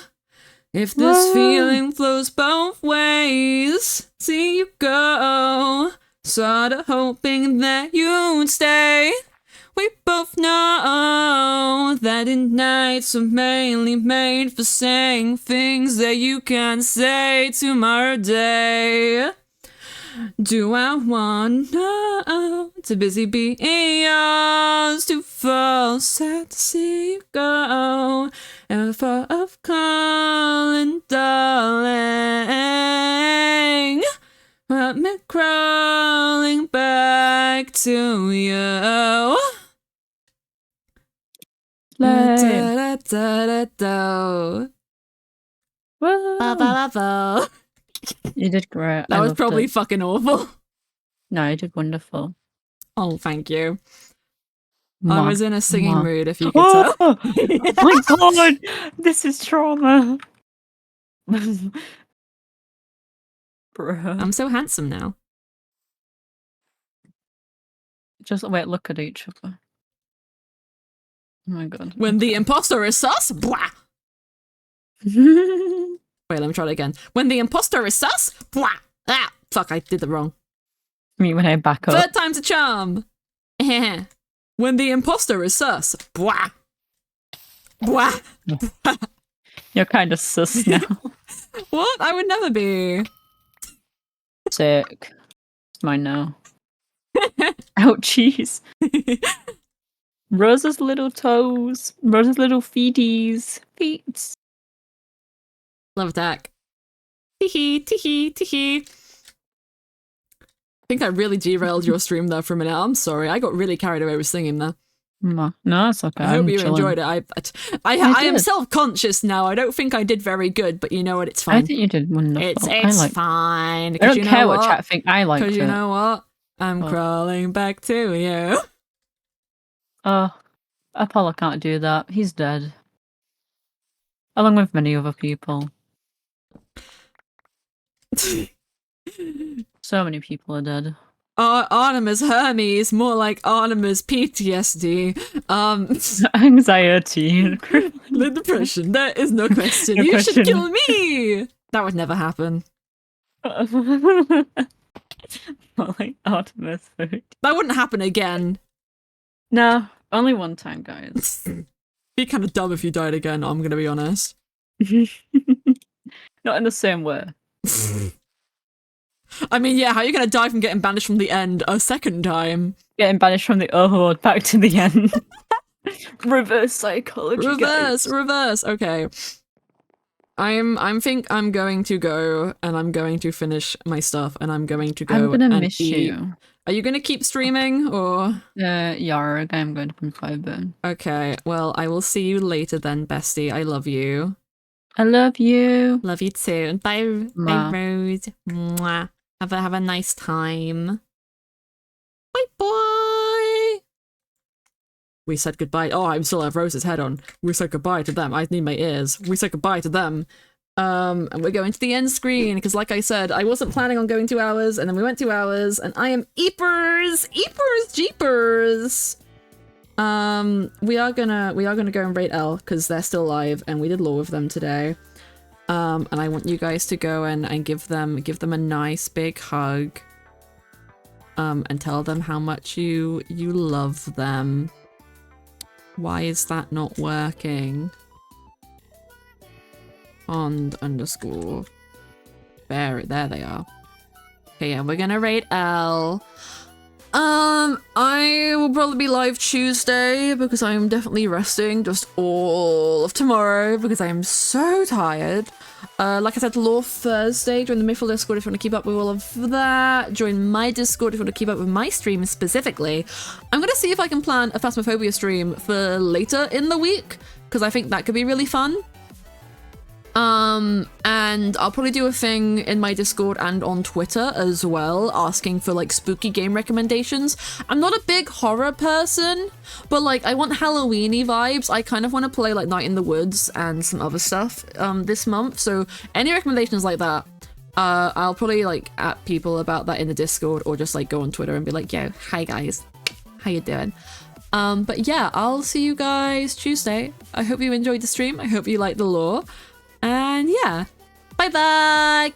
Speaker 1: If this feeling flows both ways, see you go, sorta hoping that you'd stay. We both know that the nights are mainly made for saying things that you can't say tomorrow day. Do I want to busy being yours to fall? Sad to see you go, and fall of calling, darling. Want me crawling back to you. Da, da, da, da, da.
Speaker 2: Whoa.
Speaker 1: Ba, ba, ba, ba.
Speaker 2: You did great.
Speaker 1: That
Speaker 2: I
Speaker 1: was
Speaker 2: loved
Speaker 1: probably
Speaker 2: it.
Speaker 1: fucking awful.
Speaker 2: No, you did wonderful.
Speaker 1: Oh, thank you. I
Speaker 2: Mwah.
Speaker 1: was in a singing
Speaker 2: Mwah.
Speaker 1: mood, if you could tell.
Speaker 2: Oh my god! This is trauma. Bruh.
Speaker 1: I'm so handsome now.
Speaker 2: Just wait, look at each other. Oh my god.
Speaker 1: When the imposter is sus, blah.
Speaker 2: the
Speaker 1: Wait, let me try that again. When the imposter is sus, blah. Ah, fuck, I did it wrong.
Speaker 2: Me when I back up.
Speaker 1: Third time's a charm. When the imposter is sus, blah. Blah.
Speaker 2: You're kind of sus now.
Speaker 1: What? I would never be.
Speaker 2: Sick. It's mine now. Ouchies. Rosa's little toes. Rosa's little feeties. Feet.
Speaker 1: Love attack. Tee-hee, tee-hee, tee-hee. I think I really derailed your stream there for a minute. I'm sorry. I got really carried away with singing there.
Speaker 2: No, it's okay.
Speaker 1: I hope
Speaker 2: I'm
Speaker 1: you
Speaker 2: chilling.
Speaker 1: enjoyed it. I am
Speaker 2: did.
Speaker 1: self-conscious now. I don't think I did very good, but you know what? It's fine.
Speaker 2: I think you did wonderful.
Speaker 1: It's
Speaker 2: I
Speaker 1: fine.
Speaker 2: I don't care what chat think. I like it.
Speaker 1: Because you know what? I'm crawling back to you.
Speaker 2: Apollo can't do that. He's dead. Along with many other people. So many people are dead.
Speaker 1: Artemis Hermes, more like Artemis PTSD.
Speaker 2: Anxiety.
Speaker 1: The depression. There is no question. You should kill me. That would never happen.
Speaker 2: More like Artemis food.
Speaker 1: That wouldn't happen again.
Speaker 2: No, only one time, guys.
Speaker 1: Be kind of dumb if you died again, I'm gonna be honest.
Speaker 2: Not in the same way.
Speaker 1: I mean, yeah, how are you gonna die from getting banished from the end a second time?
Speaker 2: Getting banished from the overlord back to the end. Reverse psychology, guys.
Speaker 1: Reverse. Okay. I'm think I'm going to go and I'm going to finish my stuff and I'm going to go
Speaker 2: I'm gonna
Speaker 1: and
Speaker 2: miss
Speaker 1: eat.
Speaker 2: you.
Speaker 1: Are you gonna keep streaming or?
Speaker 2: Yarg, I'm going to fiber.
Speaker 1: Okay, well, I will see you later then, bestie. I love you.
Speaker 2: I love you.
Speaker 1: Love you too. Bye,
Speaker 2: Mwah.
Speaker 1: bye, Rose. Mwah. Have a nice time. Bye bye. We said goodbye. Oh, I still have Rose's head on. We said goodbye to them. I need my ears. We said goodbye to them. And we're going to the end screen because, like I said, I wasn't planning on going 2 hours, and then we went 2 hours, and I am eepers, jeepers. We are gonna go and rate L because they're still alive, and we did lore with them today. And I want you guys to go and give them a nice big hug. And tell them how much you love them. Why is that not working? Pond _ there they are. Okay, yeah, we're gonna rate L. I will probably be live Tuesday because I'm definitely resting just all of tomorrow because I am so tired. Like I said, lore Thursday. Join the Mythrill Discord if you want to keep up with all of that. Join my Discord if you want to keep up with my stream specifically. I'm gonna see if I can plan a Phasmophobia stream for later in the week because I think that could be really fun. And I'll probably do a thing in my Discord and on Twitter as well, asking for like spooky game recommendations. I'm not a big horror person, but like I want Halloween-y vibes. I kind of want to play like Night in the Woods and some other stuff this month. So any recommendations like that, I'll probably like at people about that in the Discord or just like go on Twitter and be like, yo, hi guys, how you doing? But yeah, I'll see you guys Tuesday. I hope you enjoyed the stream. I hope you liked the lore. And yeah, bye bye.